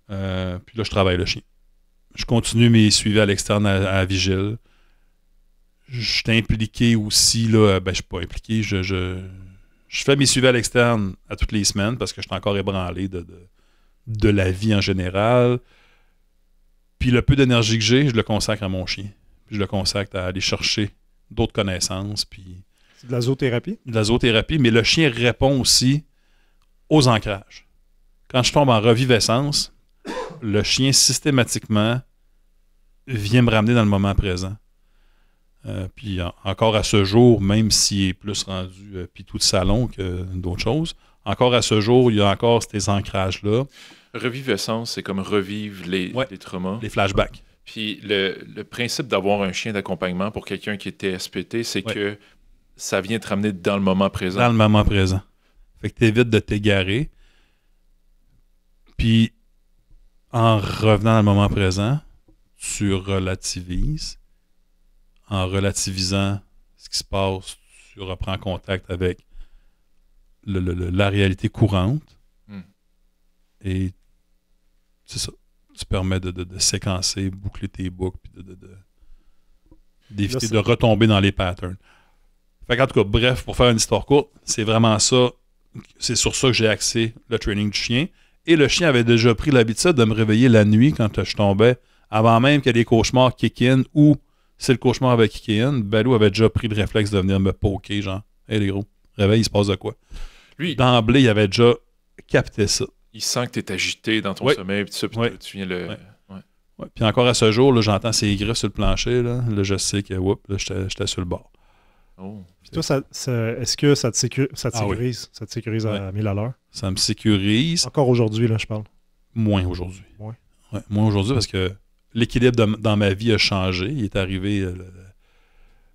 Speaker 1: là, je travaille le chien. Je continue mes suivis à l'externe à Vigile. Je suis impliqué aussi, là, je suis pas impliqué, je fais mes suivis à l'externe à toutes les semaines parce que je suis encore ébranlé de la vie en général. Puis le peu d'énergie que j'ai, je le consacre à mon chien. Puis je le consacre à aller chercher d'autres connaissances. Puis
Speaker 2: c'est de la zoothérapie?
Speaker 1: De la zoothérapie, mais le chien répond aussi aux ancrages. Quand je tombe en reviviscence, le chien, systématiquement, vient me ramener dans le moment présent. Puis encore à ce jour, même s'il est plus rendu pitou de salon que d'autres choses, encore à ce jour, il y a encore ces ancrages-là.
Speaker 3: Reviviscence, c'est comme revivre les traumas.
Speaker 1: Les flashbacks.
Speaker 3: Puis le principe d'avoir un chien d'accompagnement pour quelqu'un qui est TSPT, c'est que ça vient te ramener dans le moment présent.
Speaker 1: Dans le moment présent. Fait que tu évites de t'égarer. Puis en revenant dans le moment présent, tu relativises. En relativisant ce qui se passe, tu reprends contact avec la réalité courante. Et c'est ça. Tu permets de séquencer, boucler tes boucles, puis d'éviter de retomber dans les patterns. Fait qu'en tout cas, bref, pour faire une histoire courte, c'est vraiment ça. C'est sur ça que j'ai axé le training du chien. Et le chien avait déjà pris l'habitude de me réveiller la nuit quand je tombais, avant même que les cauchemars kick in ou si le cauchemar avait kické in, Balou avait déjà pris le réflexe de venir me poker, genre, hey les gros, réveille, il se passe de quoi? Lui, d'emblée, il avait déjà capté ça.
Speaker 3: Il sent que tu es agité dans ton sommeil, puis tu viens le...
Speaker 1: Ouais. Puis encore à ce jour, là, j'entends ses griffes sur le plancher, là je sais que j'étais sur le bord.
Speaker 2: Oh. Puis toi, est-ce que ça te sécurise? Ça te sécurise à 1000 à l'heure?
Speaker 1: Ça me sécurise.
Speaker 2: Encore aujourd'hui, là, je parle.
Speaker 1: Moins aujourd'hui. Moins aujourd'hui parce que l'équilibre dans ma vie a changé. Il est arrivé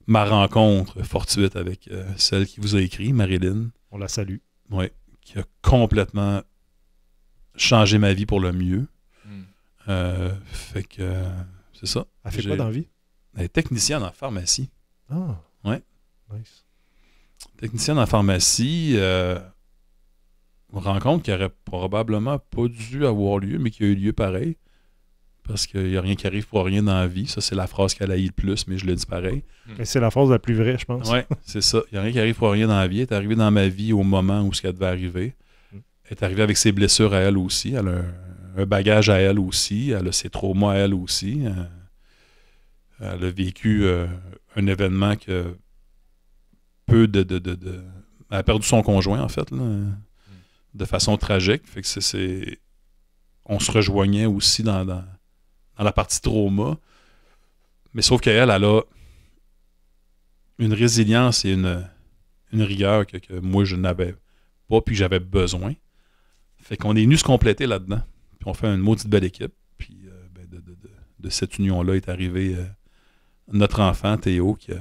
Speaker 1: ma rencontre fortuite avec celle qui vous a écrit, Marilyn.
Speaker 2: On la salue.
Speaker 1: Oui, qui a complètement changé ma vie pour le mieux. Fait que c'est ça.
Speaker 2: Elle fait quoi dans la vie?
Speaker 1: Elle est technicienne en pharmacie.
Speaker 2: Ah.
Speaker 1: Ouais.
Speaker 2: Nice.
Speaker 1: Technicienne en pharmacie, une rencontre qui aurait probablement pas dû avoir lieu, mais qui a eu lieu pareil. Parce qu'il n'y a rien qui arrive pour rien dans la vie. Ça, c'est la phrase qu'elle a eu le plus, mais je le dis pareil.
Speaker 2: Et c'est la phrase la plus vraie, je pense.
Speaker 1: Oui, c'est ça. Il n'y a rien qui arrive pour rien dans la vie. Elle est arrivée dans ma vie au moment où ce qu'elle devait arriver. Elle est arrivée avec ses blessures à elle aussi. Elle a un bagage à elle aussi. Elle a ses traumas à elle aussi. Elle a vécu un événement que elle a perdu son conjoint, en fait. Là. de façon tragique. Fait que on se rejoignait aussi dans la partie trauma. Mais sauf qu'elle a une résilience et une rigueur que moi, je n'avais pas puis que j'avais besoin. Fait qu'on est venus se compléter là-dedans. Puis on fait une maudite belle équipe. Puis de cette union-là est arrivé notre enfant, Théo, qui a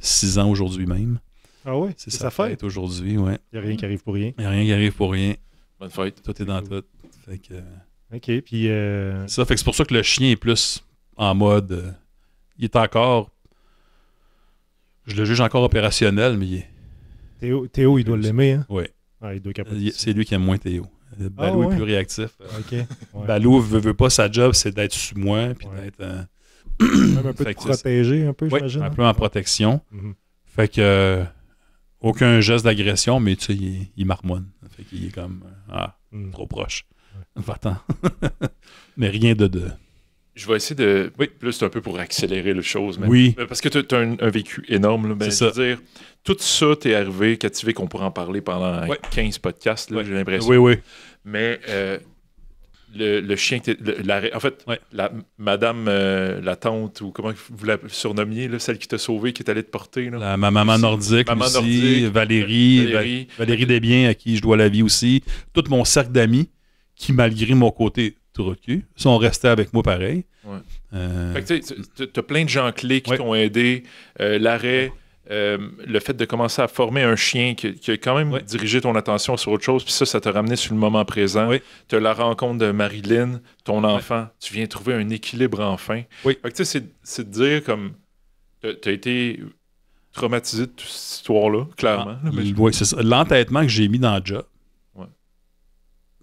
Speaker 1: 6 ans aujourd'hui même.
Speaker 2: Ah oui?
Speaker 1: C'est sa fête aujourd'hui, ouais.
Speaker 2: Il n'y a rien qui arrive pour rien.
Speaker 1: Il n'y a rien qui arrive pour rien.
Speaker 3: Bonne fête.
Speaker 1: Tout est dans tout. Fait que,
Speaker 2: OK, puis...
Speaker 1: ça, fait que c'est pour ça que le chien est plus en mode... il est encore... Je le juge encore opérationnel, mais il est...
Speaker 2: Théo, il doit l'aimer, hein?
Speaker 1: Oui.
Speaker 2: Ah, il doit capoter.
Speaker 1: C'est lui qui aime moins Théo. Balou
Speaker 2: ouais.
Speaker 1: est plus réactif.
Speaker 2: OK. Ouais.
Speaker 1: Balou veut pas sa job, c'est d'être sous moi, puis
Speaker 2: Ouais.
Speaker 1: d'être...
Speaker 2: Même un peu de
Speaker 1: Fait que
Speaker 2: protéger, un peu,
Speaker 1: Oui,
Speaker 2: j'imagine.
Speaker 1: un peu en protection.
Speaker 2: Mhm.
Speaker 1: Fait que... aucun geste d'agression, mais tu sais, il marmonne. Fait qu'il est comme... trop proche. Va-t'en. Mais rien de...
Speaker 3: Je vais essayer de... Oui, plus c'est un peu pour accélérer les choses. Mais...
Speaker 1: Oui.
Speaker 3: Parce que tu as un vécu énorme. Là, ben,
Speaker 1: C'est ça.
Speaker 3: Je veux dire, tout ça t'est arrivé, Cativé, qu'on pourrait en parler pendant 15 podcasts, là, j'ai l'impression.
Speaker 1: Oui, oui.
Speaker 3: Mais le chien... en fait, madame, la tante, ou comment vous la surnommiez, là, celle qui t'a sauvé, qui est allée te porter. Là.
Speaker 1: Ma maman nordique,
Speaker 3: Maman
Speaker 1: aussi,
Speaker 3: nordique,
Speaker 1: Valérie Desbiens, à qui je dois la vie aussi. Tout mon cercle d'amis qui, malgré mon côté trocu, sont restés avec moi pareil.
Speaker 3: Ouais. Fait que tu as plein de gens clés qui t'ont aidé. L'arrêt, le fait de commencer à former un chien qui a quand même dirigé ton attention sur autre chose, puis ça t'a ramené sur le moment présent.
Speaker 1: Oui.
Speaker 3: Tu as la rencontre de Marilyn, ton enfant. Tu viens trouver un équilibre enfin.
Speaker 1: Oui.
Speaker 3: Fait que c'est de dire comme... Tu as été traumatisé de toute cette histoire-là, clairement.
Speaker 1: Oui, c'est ça. L'entêtement que j'ai mis dans le job,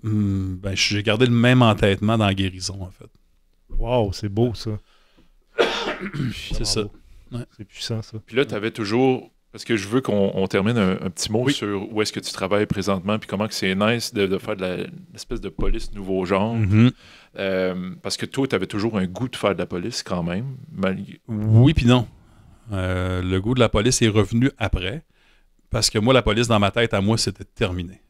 Speaker 2: Ouais.
Speaker 1: j'ai gardé le même entêtement dans la guérison, en fait.
Speaker 2: Wow, c'est beau, ça.
Speaker 1: C'est ça.
Speaker 2: Ouais. C'est puissant, ça.
Speaker 3: Puis là, tu avais toujours... Parce que je veux qu'on termine un petit mot sur où est-ce que tu travailles présentement, puis comment que c'est nice de faire de l'espèce de police nouveau genre.
Speaker 1: Mm-hmm.
Speaker 3: Parce que toi, tu avais toujours un goût de faire de la police quand même.
Speaker 1: Oui, puis non. Le goût de la police est revenu après. Parce que moi, la police, dans ma tête, à moi, c'était terminé.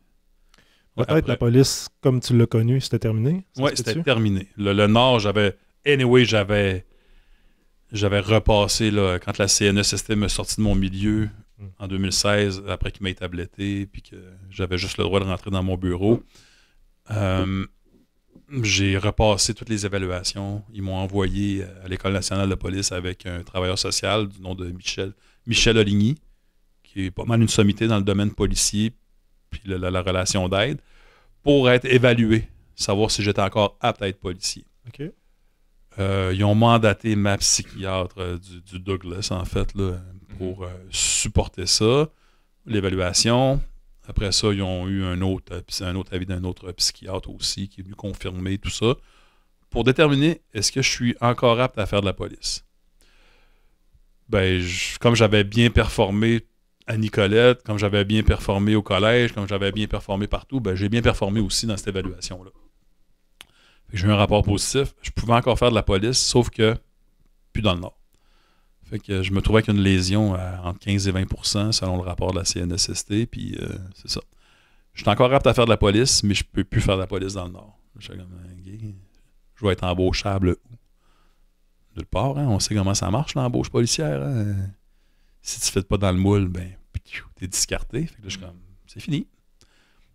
Speaker 2: Peut-être la police, comme tu l'as connue, c'était terminé?
Speaker 1: Oui, c'était terminé. Le Nord, j'avais repassé, là, quand la CNESST m'a sorti de mon milieu en 2016, après qu'il m'ait tabletté, puis que j'avais juste le droit de rentrer dans mon bureau. J'ai repassé toutes les évaluations. Ils m'ont envoyé à l'École nationale de police avec un travailleur social du nom de Michel Oligny, qui est pas mal une sommité dans le domaine policier, puis la relation d'aide, pour être évalué, savoir si j'étais encore apte à être policier.
Speaker 2: OK.
Speaker 1: Ils ont mandaté ma psychiatre du Douglas, en fait, là, pour supporter ça, l'évaluation. Après ça, ils ont eu un autre avis d'un autre psychiatre aussi, qui est venu confirmer tout ça, pour déterminer est-ce que je suis encore apte à faire de la police. Comme j'avais bien performé à Nicolette, comme j'avais bien performé au collège, comme j'avais bien performé partout, j'ai bien performé aussi dans cette évaluation-là. J'ai eu un rapport positif. Je pouvais encore faire de la police, sauf que plus dans le Nord. Fait que je me trouvais avec une lésion entre 15 et 20% selon le rapport de la CNESST, puis c'est ça. Je suis encore apte à faire de la police, mais je peux plus faire de la police dans le Nord. Je vais être embauchable où? Nulle part, hein? On sait comment ça marche, l'embauche policière. Hein? Si tu ne fais pas dans le moule, t'es discarté. Fait que là, je suis comme, c'est fini.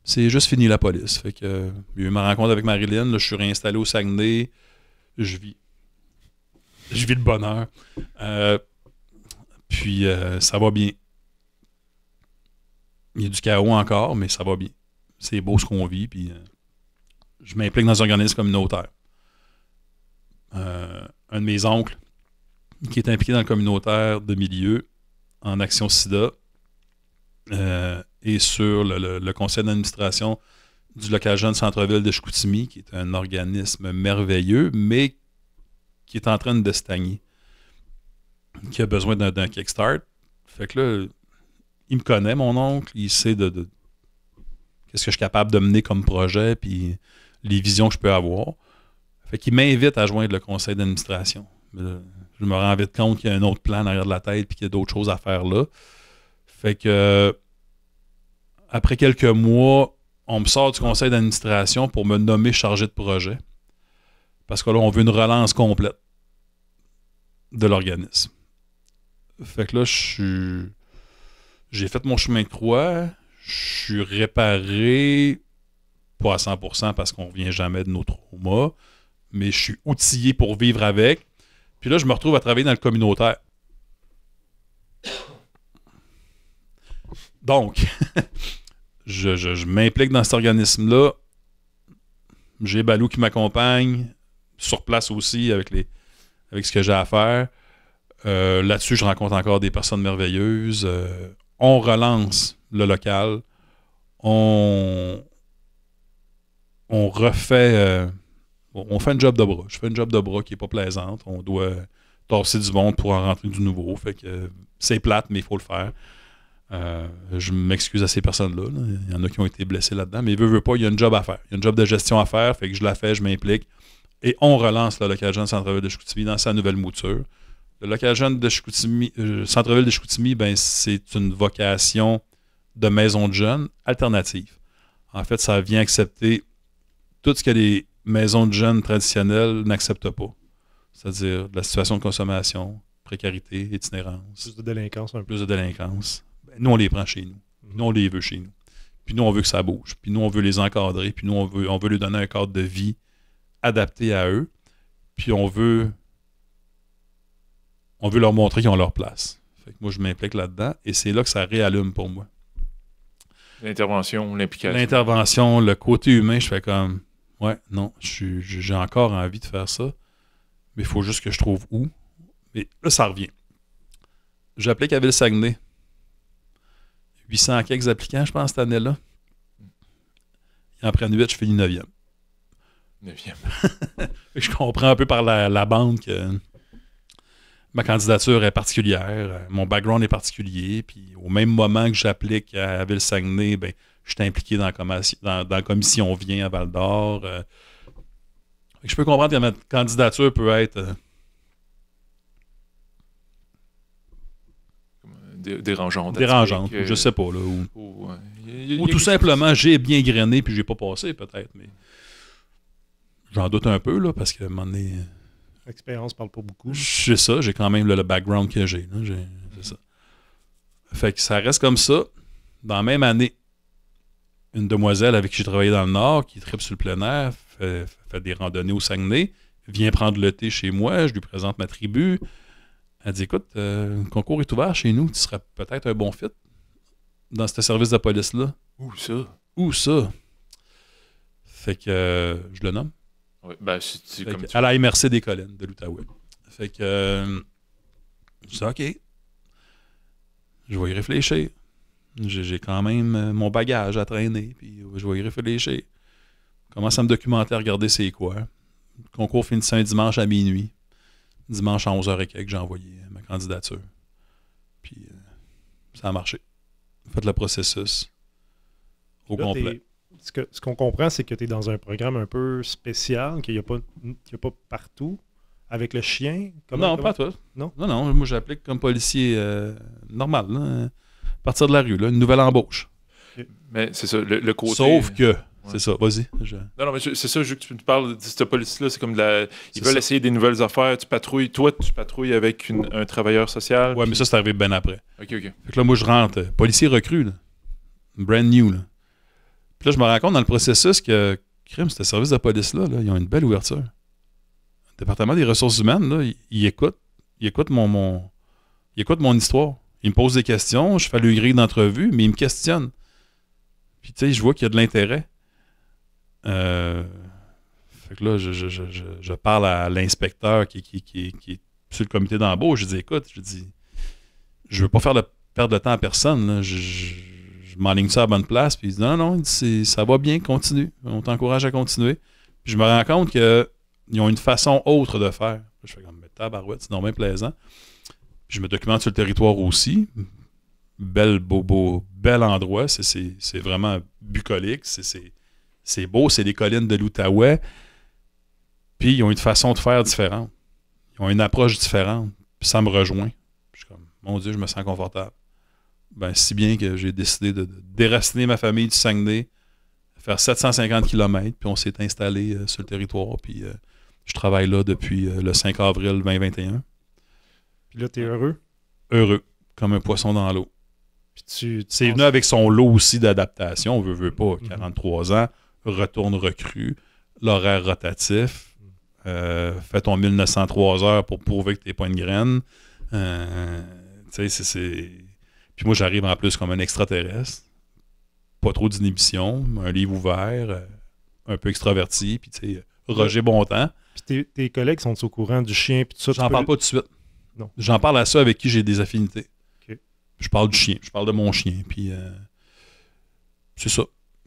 Speaker 1: C'est juste fini la police. Fait que il y a eu ma rencontre avec Marilyn. Là, je suis réinstallé au Saguenay. Je vis le bonheur. Puis ça va bien. Il y a du chaos encore, mais ça va bien. C'est beau ce qu'on vit. Puis je m'implique dans un organisme communautaire. Un de mes oncles qui est impliqué dans le communautaire de milieu en Action SIDA et sur le conseil d'administration du local jeune centre-ville de Chicoutimi, qui est un organisme merveilleux, mais qui est en train de stagner, qui a besoin d'un kickstart. Fait que là, il me connaît, mon oncle, il sait de qu'est-ce que je suis capable de mener comme projet, puis les visions que je peux avoir. Fait qu'il m'invite à joindre le conseil d'administration. Je me rends vite compte qu'il y a un autre plan derrière de la tête, puis qu'il y a d'autres choses à faire là. Fait que après quelques mois, on me sort du conseil d'administration pour me nommer chargé de projet. Parce que là, on veut une relance complète de l'organisme. Fait que là, j'ai fait mon chemin de croix. Je suis réparé, pas à 100% parce qu'on revient jamais de nos traumas, mais je suis outillé pour vivre avec. Puis là, je me retrouve à travailler dans le communautaire. Donc, je m'implique dans cet organisme-là. J'ai Balou qui m'accompagne, sur place aussi, avec ce que j'ai à faire. Là-dessus, je rencontre encore des personnes merveilleuses. On relance le local. On refait... on fait un job de bras. Je fais un job de bras qui n'est pas plaisante. On doit tasser du monde pour en rentrer du nouveau. Fait que c'est plate, mais il faut le faire. Je m'excuse à ces personnes-là. Là. Il y en a qui ont été blessés là-dedans, mais veut pas, il y a un job à faire. Il y a un job de gestion à faire, fait que je la fais, je m'implique. Et on relance le local jeune Centre-Ville de Chicoutimi dans sa nouvelle mouture. Le local jeune de Chicoutimi, Centre-Ville de Chicoutimi, ben, c'est une vocation de maison de jeunes alternative. En fait, ça vient accepter tout ce que les maisons de jeunes traditionnelles n'acceptent pas. C'est-à-dire de la situation de consommation, précarité, itinérance.
Speaker 2: Plus de délinquance un peu.
Speaker 1: Plus de délinquance. Ben, nous, on les prend chez nous. Nous, on les veut chez nous. Puis nous, on veut que ça bouge. Puis nous, on veut les encadrer. Puis nous, on veut leur donner un cadre de vie adapté à eux. Puis on veut leur montrer qu'ils ont leur place. Fait que moi, je m'implique là-dedans. Et c'est là que ça réallume pour moi.
Speaker 3: L'intervention, l'implication.
Speaker 1: L'intervention, le côté humain, je fais comme... Ouais, non, j'ai encore envie de faire ça. Mais il faut juste que je trouve où. Mais là, ça revient. J'applique à Ville-Saguenay. 800 quelques applicants, je pense, cette année-là. Et en prennent 8, je finis 9e.
Speaker 3: 9e.
Speaker 1: Je comprends un peu par la bande que ma candidature est particulière, mon background est particulier, puis au même moment que j'applique à Ville-Saguenay, ben, je suis impliqué dans la commission Vient à Val-d'Or. Je peux comprendre que ma candidature peut être...
Speaker 3: dérangeante.
Speaker 1: Je sais pas. Là, ou tout simplement, j'ai bien grainé puis j'ai pas passé, peut-être, mais j'en doute un peu, là, parce que à un moment donné...
Speaker 2: L'expérience parle pas beaucoup.
Speaker 1: C'est ça, j'ai quand même le background que j'ai. Là, c'est ça. Fait que ça reste comme ça. Dans la même année, une demoiselle avec qui j'ai travaillé dans le Nord, qui tripe sur le plein air, fait des randonnées au Saguenay, vient prendre le thé chez moi, je lui présente ma tribu. Elle dit, écoute, le concours est ouvert chez nous, tu serais peut-être un bon fit dans ce service de police-là. Où ça? Fait que je le nomme.
Speaker 3: Oui, ben, c'est comme
Speaker 1: à la MRC des Collines de l'Outaouais. Fait que je dis, OK, je vais y réfléchir. J'ai quand même mon bagage à traîner, puis je vais y réfléchir. Commence à me documenter, à regarder c'est quoi. Le concours finissait un dimanche à minuit. Dimanche à 11h et quelques, j'ai envoyé ma candidature. Puis ça a marché. Faites le processus au
Speaker 2: là,
Speaker 1: complet.
Speaker 2: Ce qu'on comprend, c'est que tu es dans un programme un peu spécial, qu'il n'y a pas partout, avec le chien.
Speaker 1: Pas toi.
Speaker 2: Non?
Speaker 1: Non, moi j'applique comme policier normal, là, à partir de la rue, là, une nouvelle embauche.
Speaker 3: Mais c'est ça, le côté...
Speaker 1: Sauf que, c'est ça, vas-y.
Speaker 3: Non, mais c'est ça, que tu me parles de cette police-là, c'est comme ils veulent essayer des nouvelles affaires, tu patrouilles avec un travailleur social.
Speaker 1: Ouais, mais ça, c'est arrivé bien après.
Speaker 3: OK.
Speaker 1: Fait que là, moi, je rentre, policier recru, là, brand new, là. Puis là, je me rends compte dans le processus que, crime, ce service de police-là, ils ont une belle ouverture. Le département des ressources humaines, là, il écoute mon histoire. Il me pose des questions, je fais le grille d'entrevue, mais il me questionne. Puis, tu sais, je vois qu'il y a de l'intérêt. Fait que là, je parle à l'inspecteur qui est sur le comité d'embauche. Je dis, écoute, je veux pas perdre de temps à personne. Là. Je m'enligne ça à la bonne place. Puis il dit, non, ça va bien, continue. On t'encourage à continuer. Puis je me rends compte qu'ils ont une façon autre de faire. Je fais comme, mais tabarouette, c'est normal plaisant. Puis je me documente sur le territoire aussi. Bel endroit. C'est vraiment bucolique. C'est beau, c'est les collines de l'Outaouais. Puis ils ont une façon de faire différente. Ils ont une approche différente. Puis ça me rejoint. Puis je suis comme, mon Dieu, je me sens confortable. Ben, si bien que j'ai décidé de déraciner ma famille du Saguenay, faire 750 km, puis on s'est installé sur le territoire, puis je travaille là depuis le 5 avril 2021.
Speaker 2: Puis là, t'es heureux.
Speaker 1: Heureux, comme un poisson dans l'eau.
Speaker 2: Puis
Speaker 1: c'est venu avec son lot aussi d'adaptation, on veut pas, 43 ans, retourne recrue, l'horaire rotatif, fais ton 1903 heures pour prouver que t'es pas une graine. Tu sais, Puis moi, j'arrive en plus comme un extraterrestre, pas trop d'inhibition, un livre ouvert, un peu extraverti, puis tu sais, Roger Bontemps.
Speaker 2: Puis tes collègues sont au courant du chien, puis tout ça.
Speaker 1: J'en parle pas tout de suite.
Speaker 2: Non.
Speaker 1: J'en parle à ceux avec qui j'ai des affinités.
Speaker 2: Okay.
Speaker 1: Je parle du chien, je parle de mon chien, puis c'est ça.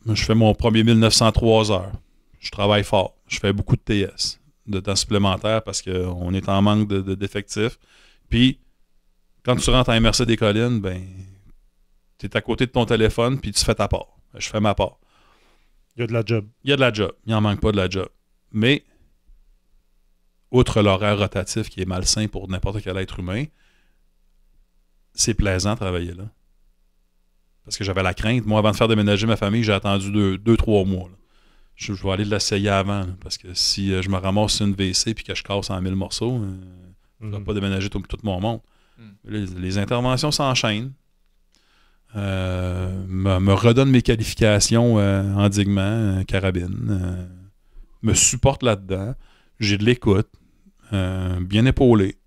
Speaker 1: Je fais mon premier 1903 heures. Je travaille fort. Je fais beaucoup de TS, de temps supplémentaire, parce qu'on est en manque d'effectifs. Puis, quand tu rentres à MRC des Collines, ben, tu es à côté de ton téléphone, puis tu fais ta part. Je fais ma part.
Speaker 2: Il y a de la job.
Speaker 1: Il y a de la job. Il n'en manque pas de la job. Mais, outre l'horaire rotatif qui est malsain pour n'importe quel être humain, c'est plaisant de travailler là. Parce que j'avais la crainte. Moi, avant de faire déménager ma famille, j'ai attendu 2-3 mois. Là. Je vais aller l'essayer avant. Là, parce que si je me ramasse sur une WC et que je casse en 1000 morceaux, je ne vais pas déménager tout mon monde. Les interventions s'enchaînent. Me redonne mes qualifications endiguement, carabine. Me supporte là-dedans. J'ai de l'écoute. Bien épaulé.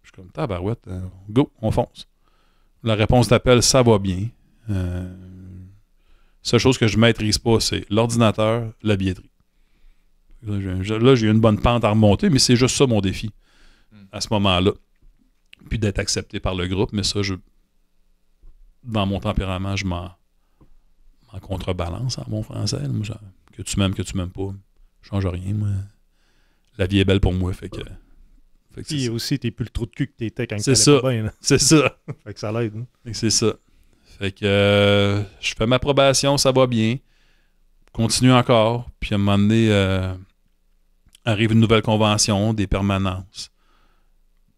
Speaker 1: Je suis comme, tabarouette, go, on fonce. La réponse d'appel, ça va bien. Seule chose que je ne maîtrise pas, c'est l'ordinateur, la billetterie. Là, j'ai une bonne pente à remonter, mais c'est juste ça mon défi à ce moment-là. Puis d'être accepté par le groupe, mais ça, dans mon tempérament, je m'en contrebalance en bon français. Moi, que tu m'aimes pas, je change rien. Moi. La vie est belle pour moi, fait que
Speaker 2: puis aussi, t'es plus le trou de cul que t'étais quand
Speaker 1: c'est ça.
Speaker 2: pas bien.
Speaker 1: C'est ça.
Speaker 2: Fait que ça l'aide. Hein?
Speaker 1: Fait que c'est ça. Fait que je fais ma probation, ça va bien. Continue encore. Puis à un moment donné, arrive une nouvelle convention, des permanences.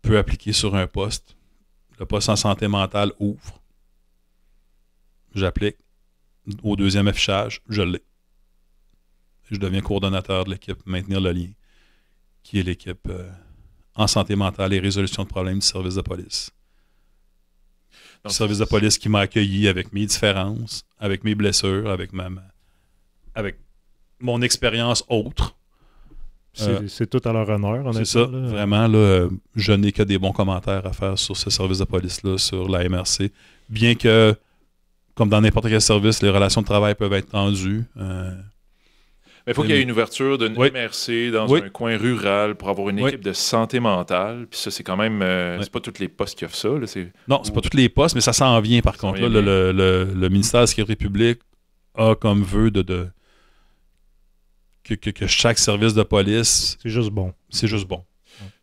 Speaker 1: Peut appliquer sur un poste. Le poste en santé mentale ouvre. J'applique. Au deuxième affichage, je l'ai. Je deviens coordonnateur de l'équipe Maintenir le lien, qui est l'équipe en santé mentale et résolution de problèmes du service de police. Le service de police qui m'a accueilli avec mes différences, avec mes blessures, avec mon expérience autre.
Speaker 2: C'est tout à leur honneur, honnêtement.
Speaker 1: C'est ça,
Speaker 2: là.
Speaker 1: vraiment. Là, je n'ai que des bons commentaires à faire sur ce service de police-là, sur la MRC. Bien que, comme dans n'importe quel service, les relations de travail peuvent être tendues.
Speaker 3: Mais il faut qu'il y ait une ouverture d'une MRC dans un coin rural pour avoir une équipe de santé mentale. Puis ça, c'est quand même... c'est pas tous les postes qui offrent ça. Là,
Speaker 1: non, c'est pas tous les postes, mais ça s'en vient par contre. Là, le ministère de la Sécurité publique a comme vœu que chaque service de police...
Speaker 2: C'est juste bon.
Speaker 1: C'est juste bon.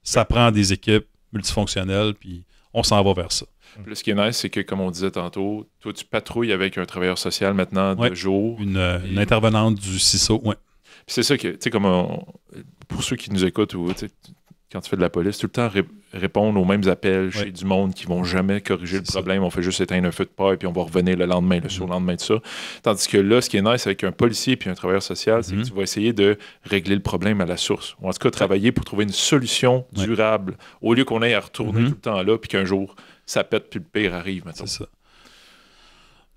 Speaker 1: Ça prend des équipes multifonctionnelles, puis on s'en va vers ça.
Speaker 3: Puis ce qui est nice, c'est que, comme on disait tantôt, toi, tu patrouilles avec un travailleur social maintenant de jour.
Speaker 1: Une intervenante du CISO, oui.
Speaker 3: Puis c'est ça que, tu sais, comme pour ceux qui nous écoutent, ou quand tu fais de la police, tout le temps répondre aux mêmes appels chez du monde qui vont jamais corriger le problème. On fait juste éteindre un feu de paille, puis on va revenir le lendemain, le surlendemain de ça. Tandis que là, ce qui est nice avec un policier puis un travailleur social, c'est que tu vas essayer de régler le problème à la source. Ou en tout cas, travailler pour trouver une solution durable, au lieu qu'on ait à retourner tout le temps là, puis qu'un jour, ça pète, puis le pire arrive. Maintenant. C'est ça.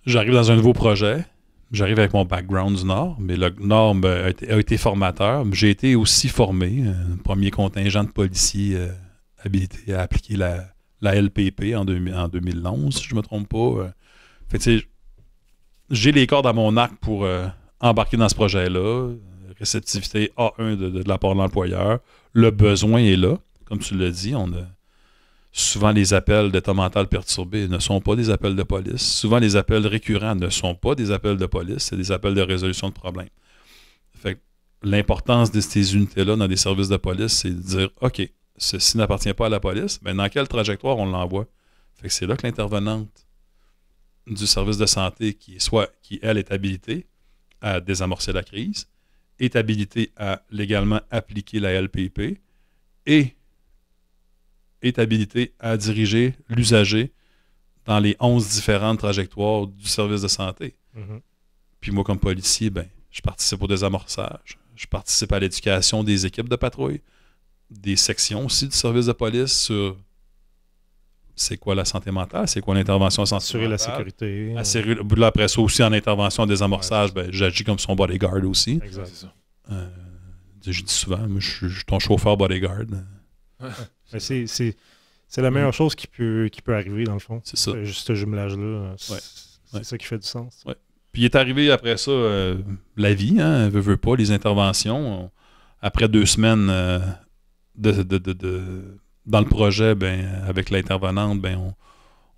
Speaker 1: J'arrive dans un nouveau projet. J'arrive avec mon background du Nord, mais le Nord a été formateur. J'ai été aussi formé, premier contingent de policiers habilité à appliquer la LPP en 2011, si je ne me trompe pas. Fait, j'ai les cordes à mon arc pour embarquer dans ce projet-là. Réceptivité A1 de la part de l'employeur. Le besoin est là. Comme tu l'as dit, on a souvent les appels d'état mental perturbé ne sont pas des appels de police. Souvent les appels récurrents ne sont pas des appels de police, c'est des appels de résolution de problèmes. Fait que l'importance de ces unités-là dans des services de police, c'est de dire OK, ceci n'appartient pas à la police, mais dans quelle trajectoire on l'envoie? Fait que c'est là que l'intervenante du service de santé qui elle est habilitée à désamorcer la crise, est habilitée à légalement appliquer la LPP et est habilité à diriger l'usager dans les 11 différentes trajectoires du service de santé. Puis moi, comme policier, Je participe au désamorçage. Je participe à l'éducation des équipes de patrouille, des sections aussi du service de police sur c'est quoi la santé mentale, c'est quoi l'intervention en santé
Speaker 2: Assurer la
Speaker 1: mentale.
Speaker 2: sécurité.
Speaker 1: Là, après ça aussi, en intervention en désamorçage, ben, j'agis comme son bodyguard aussi.
Speaker 2: Exact.
Speaker 3: C'est ça.
Speaker 1: Je dis souvent, moi, je suis ton chauffeur bodyguard.
Speaker 2: Mais c'est la meilleure chose qui peut arriver, dans le fond.
Speaker 1: C'est ça.
Speaker 2: Juste ce jumelage-là. C'est
Speaker 1: Ouais.
Speaker 2: ça qui fait du sens.
Speaker 1: Ouais. Puis il est arrivé après ça, la vie, hein, veut pas, les interventions. Après 2 semaines dans le projet, ben, avec l'intervenante, ben,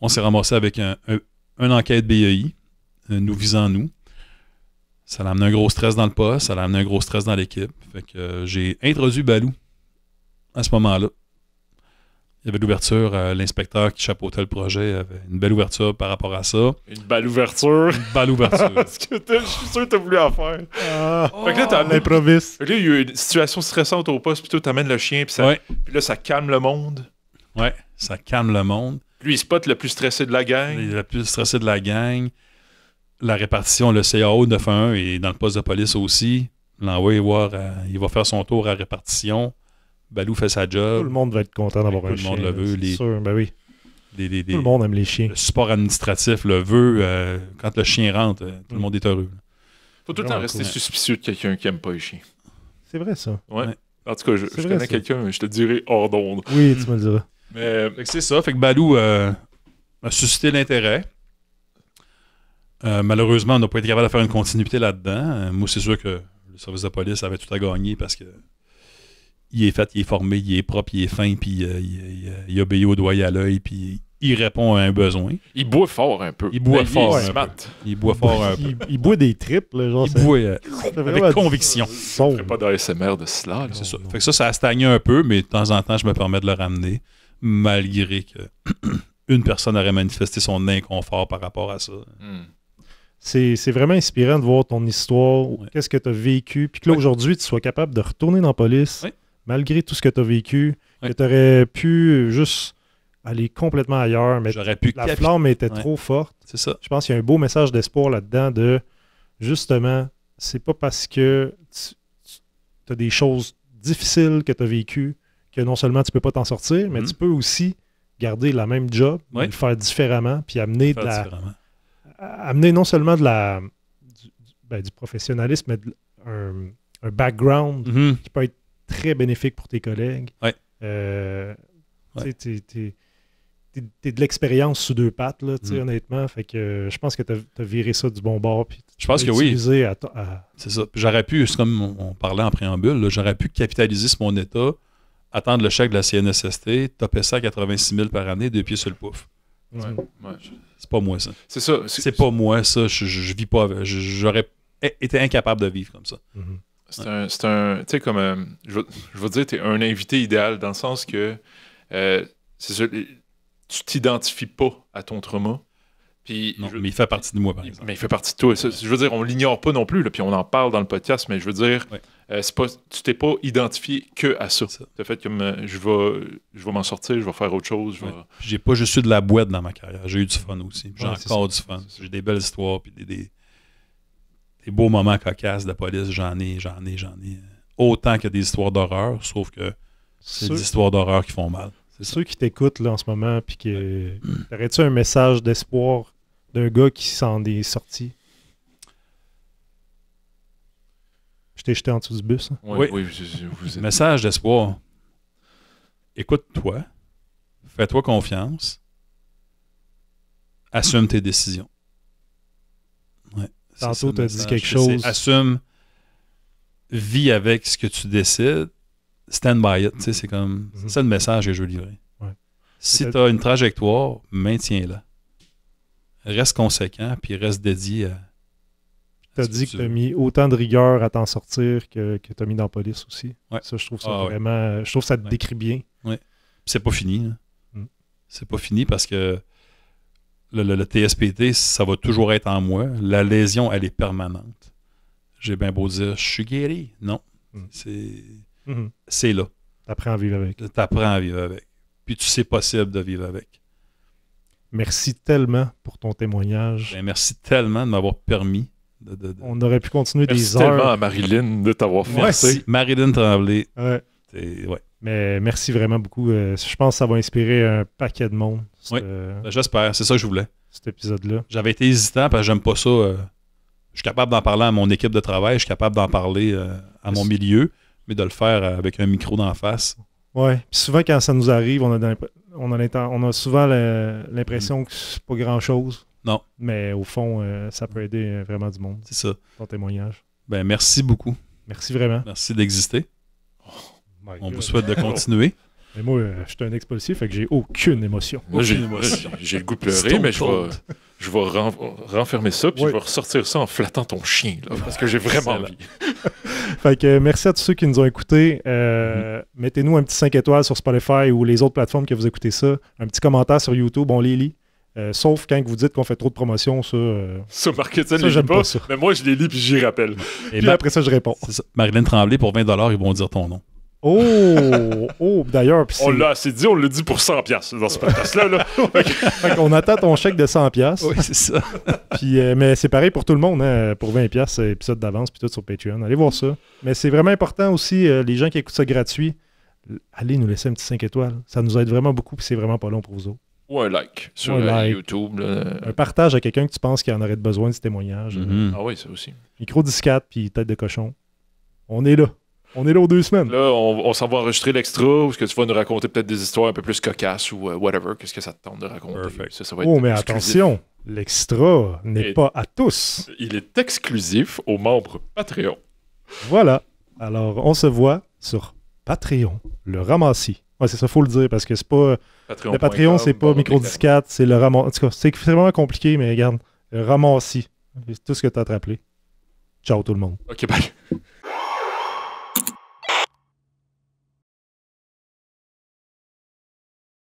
Speaker 1: on s'est ramassé avec un enquête BEI, nous visant nous. Ça l'a amené un gros stress dans le poste, ça l'a amené un gros stress dans l'équipe. Fait que j'ai introduit Balou à ce moment-là. Il y avait l'ouverture, l'inspecteur qui chapeautait le projet avait une belle ouverture par rapport à ça.
Speaker 3: Une belle ouverture.
Speaker 1: Une belle ouverture.
Speaker 3: Parce que je suis sûr que t'as voulu en faire. Fait que là,
Speaker 2: On improvise.
Speaker 3: Fait que là, il y a eu une situation stressante au poste, puis toi, t'amènes le chien, puis
Speaker 1: Ouais.
Speaker 3: là, ça calme le monde.
Speaker 1: Ouais, ça calme le monde.
Speaker 3: Lui, il spot le plus stressé de la gang.
Speaker 1: Il est le plus stressé de la gang. La répartition, le CAO 911 est dans le poste de police aussi. L'envoie voir, il va faire son tour à répartition. Balou fait sa
Speaker 2: Tout
Speaker 1: job.
Speaker 2: le monde va être content d'avoir
Speaker 1: Tout
Speaker 2: un
Speaker 1: le
Speaker 2: chien.
Speaker 1: monde le veut,
Speaker 2: C'est sûr, ben oui. Tout le monde aime les chiens.
Speaker 1: Le support administratif le veut. Quand le chien rentre, tout le monde est heureux.
Speaker 3: Faut tout le temps rester suspicieux de quelqu'un qui aime pas les chiens.
Speaker 2: C'est vrai, ça.
Speaker 3: Ouais.
Speaker 1: Ouais.
Speaker 3: En tout cas, je
Speaker 2: C'est vrai,
Speaker 3: connais
Speaker 2: ça.
Speaker 3: quelqu'un, je te dirai hors d'onde.
Speaker 2: Oui, tu me le diras.
Speaker 3: Mais
Speaker 1: Fait que c'est ça. Fait que Balou a suscité l'intérêt. Malheureusement, on n'a pas été capable de faire une continuité là-dedans. Moi, c'est sûr que le service de police avait tout à gagner parce que il est fait, il est formé, il est propre, il est fin, puis il obéit au doigt et à l'œil, puis il répond à un besoin.
Speaker 3: il boit fort un peu.
Speaker 1: Il boit
Speaker 3: Mais
Speaker 1: fort
Speaker 3: Il
Speaker 1: un
Speaker 3: se
Speaker 1: peu.
Speaker 3: mate.
Speaker 1: Il boit fort un peu.
Speaker 2: Il boit des tripes, là, genre.
Speaker 1: Il boit avec conviction.
Speaker 2: Son.
Speaker 3: Je ferai pas d'ASMR de cela. là.
Speaker 1: C'est ça.
Speaker 2: non.
Speaker 1: Fait que ça a stagné un peu, mais de temps en temps, je me permets de le ramener, malgré que une personne aurait manifesté son inconfort par rapport à ça.
Speaker 3: Hmm.
Speaker 2: C'est vraiment inspirant de voir ton histoire,
Speaker 1: Ouais.
Speaker 2: qu'est-ce que tu as vécu, puis que là,
Speaker 1: Ouais.
Speaker 2: aujourd'hui, tu sois capable de retourner dans la police,
Speaker 1: Ouais.
Speaker 2: malgré tout ce que tu as vécu,
Speaker 1: Ouais.
Speaker 2: que tu aurais pu juste aller complètement ailleurs, mais
Speaker 1: J'aurais pu
Speaker 2: la flamme était
Speaker 1: Ouais.
Speaker 2: trop forte.
Speaker 1: C'est ça.
Speaker 2: Je pense qu'il y a un beau message d'espoir là-dedans de, justement, c'est pas parce que tu as des choses difficiles que tu as vécues que non seulement tu peux pas t'en sortir, mais
Speaker 1: Mhm.
Speaker 2: tu peux aussi garder la même job, mais
Speaker 1: Ouais.
Speaker 2: le faire différemment, puis amener de
Speaker 1: Faire
Speaker 2: la,
Speaker 1: différemment.
Speaker 2: amener non seulement du professionnalisme, mais un background
Speaker 1: Mhm.
Speaker 2: qui peut être très bénéfique pour tes collègues.
Speaker 1: Ouais.
Speaker 2: Tu sais, t'es de l'expérience sous 2 pattes, là, tu sais,
Speaker 1: Mhm.
Speaker 2: honnêtement. Fait que je pense que t'as viré ça du bon bord. Puis
Speaker 1: Je pense
Speaker 2: t'as
Speaker 1: que oui.
Speaker 2: utilisé
Speaker 1: C'est ça. Puis j'aurais pu, c'est comme on parlait en préambule, là, j'aurais pu capitaliser sur mon état, attendre le chèque de la CNSST, topper ça à 86 000 par année, 2 pieds sur le pouf.
Speaker 3: Ouais. Ouais.
Speaker 1: C'est pas moi, ça.
Speaker 3: C'est ça.
Speaker 1: C'est pas moi, ça. Je vis pas. J'aurais été incapable de vivre comme ça.
Speaker 2: Mhm.
Speaker 3: C'est un tu sais, comme, je veux dire, t'es un invité idéal dans le sens que, c'est ça, tu t'identifies pas à ton trauma. Puis,
Speaker 1: Non, mais il fait partie de moi, par exemple.
Speaker 3: mais il fait partie de toi. Je veux dire, on l'ignore pas non plus, là, puis on en parle dans le podcast, mais je veux dire,
Speaker 1: Ouais.
Speaker 3: c'est pas, tu t'es pas identifié que à ça.
Speaker 1: C'est ça.
Speaker 3: Tu as fait comme, je vais m'en sortir, je vais faire autre chose. Je vais...
Speaker 1: Ouais. Puis j'ai pas juste eu de la boîte dans ma carrière. J'ai eu du fun aussi. J'ai
Speaker 2: Ouais, c'est
Speaker 1: encore du fun. J'ai des belles histoires, puis des beaux moments cocasses de police. J'en ai. Autant que des histoires d'horreur, sauf que c'est
Speaker 2: Ceux,
Speaker 1: des histoires d'horreur qui font mal. C'est ça.
Speaker 2: ceux qui t'écoutent là, en ce moment, puis t'aurais-tu un message d'espoir d'un gars qui s'en est sorti? Je t'ai jeté en dessous du bus. Hein?
Speaker 3: Ouais,
Speaker 1: Oui.
Speaker 3: oui, vous êtes...
Speaker 1: Message d'espoir. Écoute-toi. Fais-toi confiance. Assume tes décisions. Ouais. C'est
Speaker 2: Tantôt,
Speaker 1: ça, le
Speaker 2: t'as dit
Speaker 1: message.
Speaker 2: quelque
Speaker 1: C'est
Speaker 2: chose.
Speaker 1: assume. Vis avec ce que tu décides. Stand by it. Tu sais, c'est comme.
Speaker 2: Mhm.
Speaker 1: C'est ça le message que je veux livrer.
Speaker 2: Ouais.
Speaker 1: Si
Speaker 2: Peut-être-
Speaker 1: tu as une trajectoire, maintiens-la. Reste conséquent, puis reste dédié à.
Speaker 2: T'as
Speaker 1: ce
Speaker 2: dit que
Speaker 1: tu
Speaker 2: t'as
Speaker 1: veux.
Speaker 2: mis autant de rigueur à t'en sortir que t'as mis dans la police aussi.
Speaker 1: Ouais.
Speaker 2: Ça, je trouve ça
Speaker 1: Ah, ouais.
Speaker 2: vraiment... Je trouve que ça te
Speaker 1: Ouais.
Speaker 2: décrit bien.
Speaker 1: C'est pas fini. Là.
Speaker 2: Mm.
Speaker 1: C'est pas fini parce que le TSPT, ça va toujours être en moi. La lésion, elle est permanente. J'ai bien beau dire, je suis guéri. Non.
Speaker 2: Mm.
Speaker 1: C'est c'est là.
Speaker 2: T'apprends à vivre avec.
Speaker 1: Tu apprends à vivre avec. Puis tu sais possible de vivre avec.
Speaker 2: Merci tellement pour ton témoignage.
Speaker 1: Ben, merci tellement de m'avoir permis
Speaker 2: On aurait pu continuer
Speaker 3: Merci
Speaker 2: des
Speaker 3: tellement
Speaker 2: heures.
Speaker 3: à Marilyn de t'avoir
Speaker 2: Ouais,
Speaker 3: forcé.
Speaker 1: Marilyn Tremblay.
Speaker 2: Ouais.
Speaker 1: Ouais.
Speaker 2: Mais merci vraiment beaucoup. Je pense que ça va inspirer un paquet de monde,
Speaker 1: Oui. J'espère, c'est ça que je voulais.
Speaker 2: cet épisode-là.
Speaker 1: J'avais été hésitant parce que j'aime pas ça. Je suis capable d'en parler à mon équipe de travail, je suis capable d'en parler à mon milieu, mais de le faire avec un micro d'en face.
Speaker 2: Ouais. Puis souvent, quand ça nous arrive, on a souvent l'impression que c'est pas grand-chose.
Speaker 1: Non.
Speaker 2: Mais au fond, ça peut aider vraiment du monde,
Speaker 1: C'est ça.
Speaker 2: ton témoignage.
Speaker 1: Ben, merci beaucoup.
Speaker 2: Merci vraiment.
Speaker 1: Merci d'exister.
Speaker 2: My
Speaker 1: On
Speaker 2: God.
Speaker 1: vous souhaite de continuer.
Speaker 2: Mais moi, je suis un expulsif, fait que j'ai aucune émotion.
Speaker 3: Moi, j'ai
Speaker 1: Aucune émotion.
Speaker 3: j'ai le goût de pleurer,
Speaker 1: Stone
Speaker 3: mais je
Speaker 1: Cold.
Speaker 3: vais renfermer ça, puis
Speaker 2: Ouais.
Speaker 3: je vais ressortir ça en flattant ton chien, là, parce que j'ai vraiment
Speaker 1: Excellent.
Speaker 3: envie.
Speaker 2: Fait que merci à tous ceux qui nous ont écoutés. Mettez-nous un petit 5 étoiles sur Spotify ou les autres plateformes que vous écoutez ça. Un petit commentaire sur YouTube, on les lit. Sauf quand vous dites qu'on fait trop de promotion, ça.
Speaker 3: Ça, Marketing,
Speaker 2: Ça,
Speaker 3: les
Speaker 2: j'aime
Speaker 3: lit
Speaker 2: pas ça.
Speaker 3: mais moi, je les lis, puis j'y rappelle.
Speaker 1: Et
Speaker 2: Puis après ça, je réponds.
Speaker 1: c'est ça. Marilyn Tremblay, pour 20$, ils vont dire ton nom.
Speaker 2: Oh, d'ailleurs. Puis
Speaker 3: On l'a assez dit, on le dit pour 100$ dans ce podcast-là. Là.
Speaker 2: Fait qu'on attend ton chèque de 100$.
Speaker 1: Oui, c'est ça.
Speaker 2: Puis, mais c'est pareil pour tout le monde, hein, pour 20$, c'est épisode d'avance, puis tout sur Patreon. Allez voir ça. Mais c'est vraiment important aussi, les gens qui écoutent ça gratuit, allez nous laisser un petit 5 étoiles. Ça nous aide vraiment beaucoup, puis c'est vraiment pas long pour vous autres.
Speaker 3: Ou un like sur
Speaker 2: Un like.
Speaker 3: YouTube. Là.
Speaker 2: Un partage à quelqu'un que tu penses qu'il en aurait besoin de ce témoignage.
Speaker 1: Mhm.
Speaker 3: Ah oui, ça aussi.
Speaker 2: Micro 14 puis tête de cochon. On est là. On est là aux 2 semaines.
Speaker 3: Là, on s'en va enregistrer l'extra, ou est-ce que tu vas nous raconter peut-être des histoires un peu plus cocasses ou whatever. Qu'est-ce que ça te tente de raconter?
Speaker 1: Perfect.
Speaker 3: Ça va être
Speaker 2: Oh, mais
Speaker 3: exclusif.
Speaker 2: attention, l'extra n'est
Speaker 3: Et-
Speaker 2: pas à tous.
Speaker 3: Il est exclusif aux membres Patreon.
Speaker 2: Voilà. Alors, on se voit sur Patreon, le ramassis. Ouais, c'est ça, faut le dire, parce que c'est pas. Le Patreon, c'est pas Micro 14, c'est le ramassis. En tout cas, c'est vraiment compliqué, mais regarde, le ramassis. C'est tout ce que tu as à te rappeler. Ciao tout le monde.
Speaker 3: Ok, bye.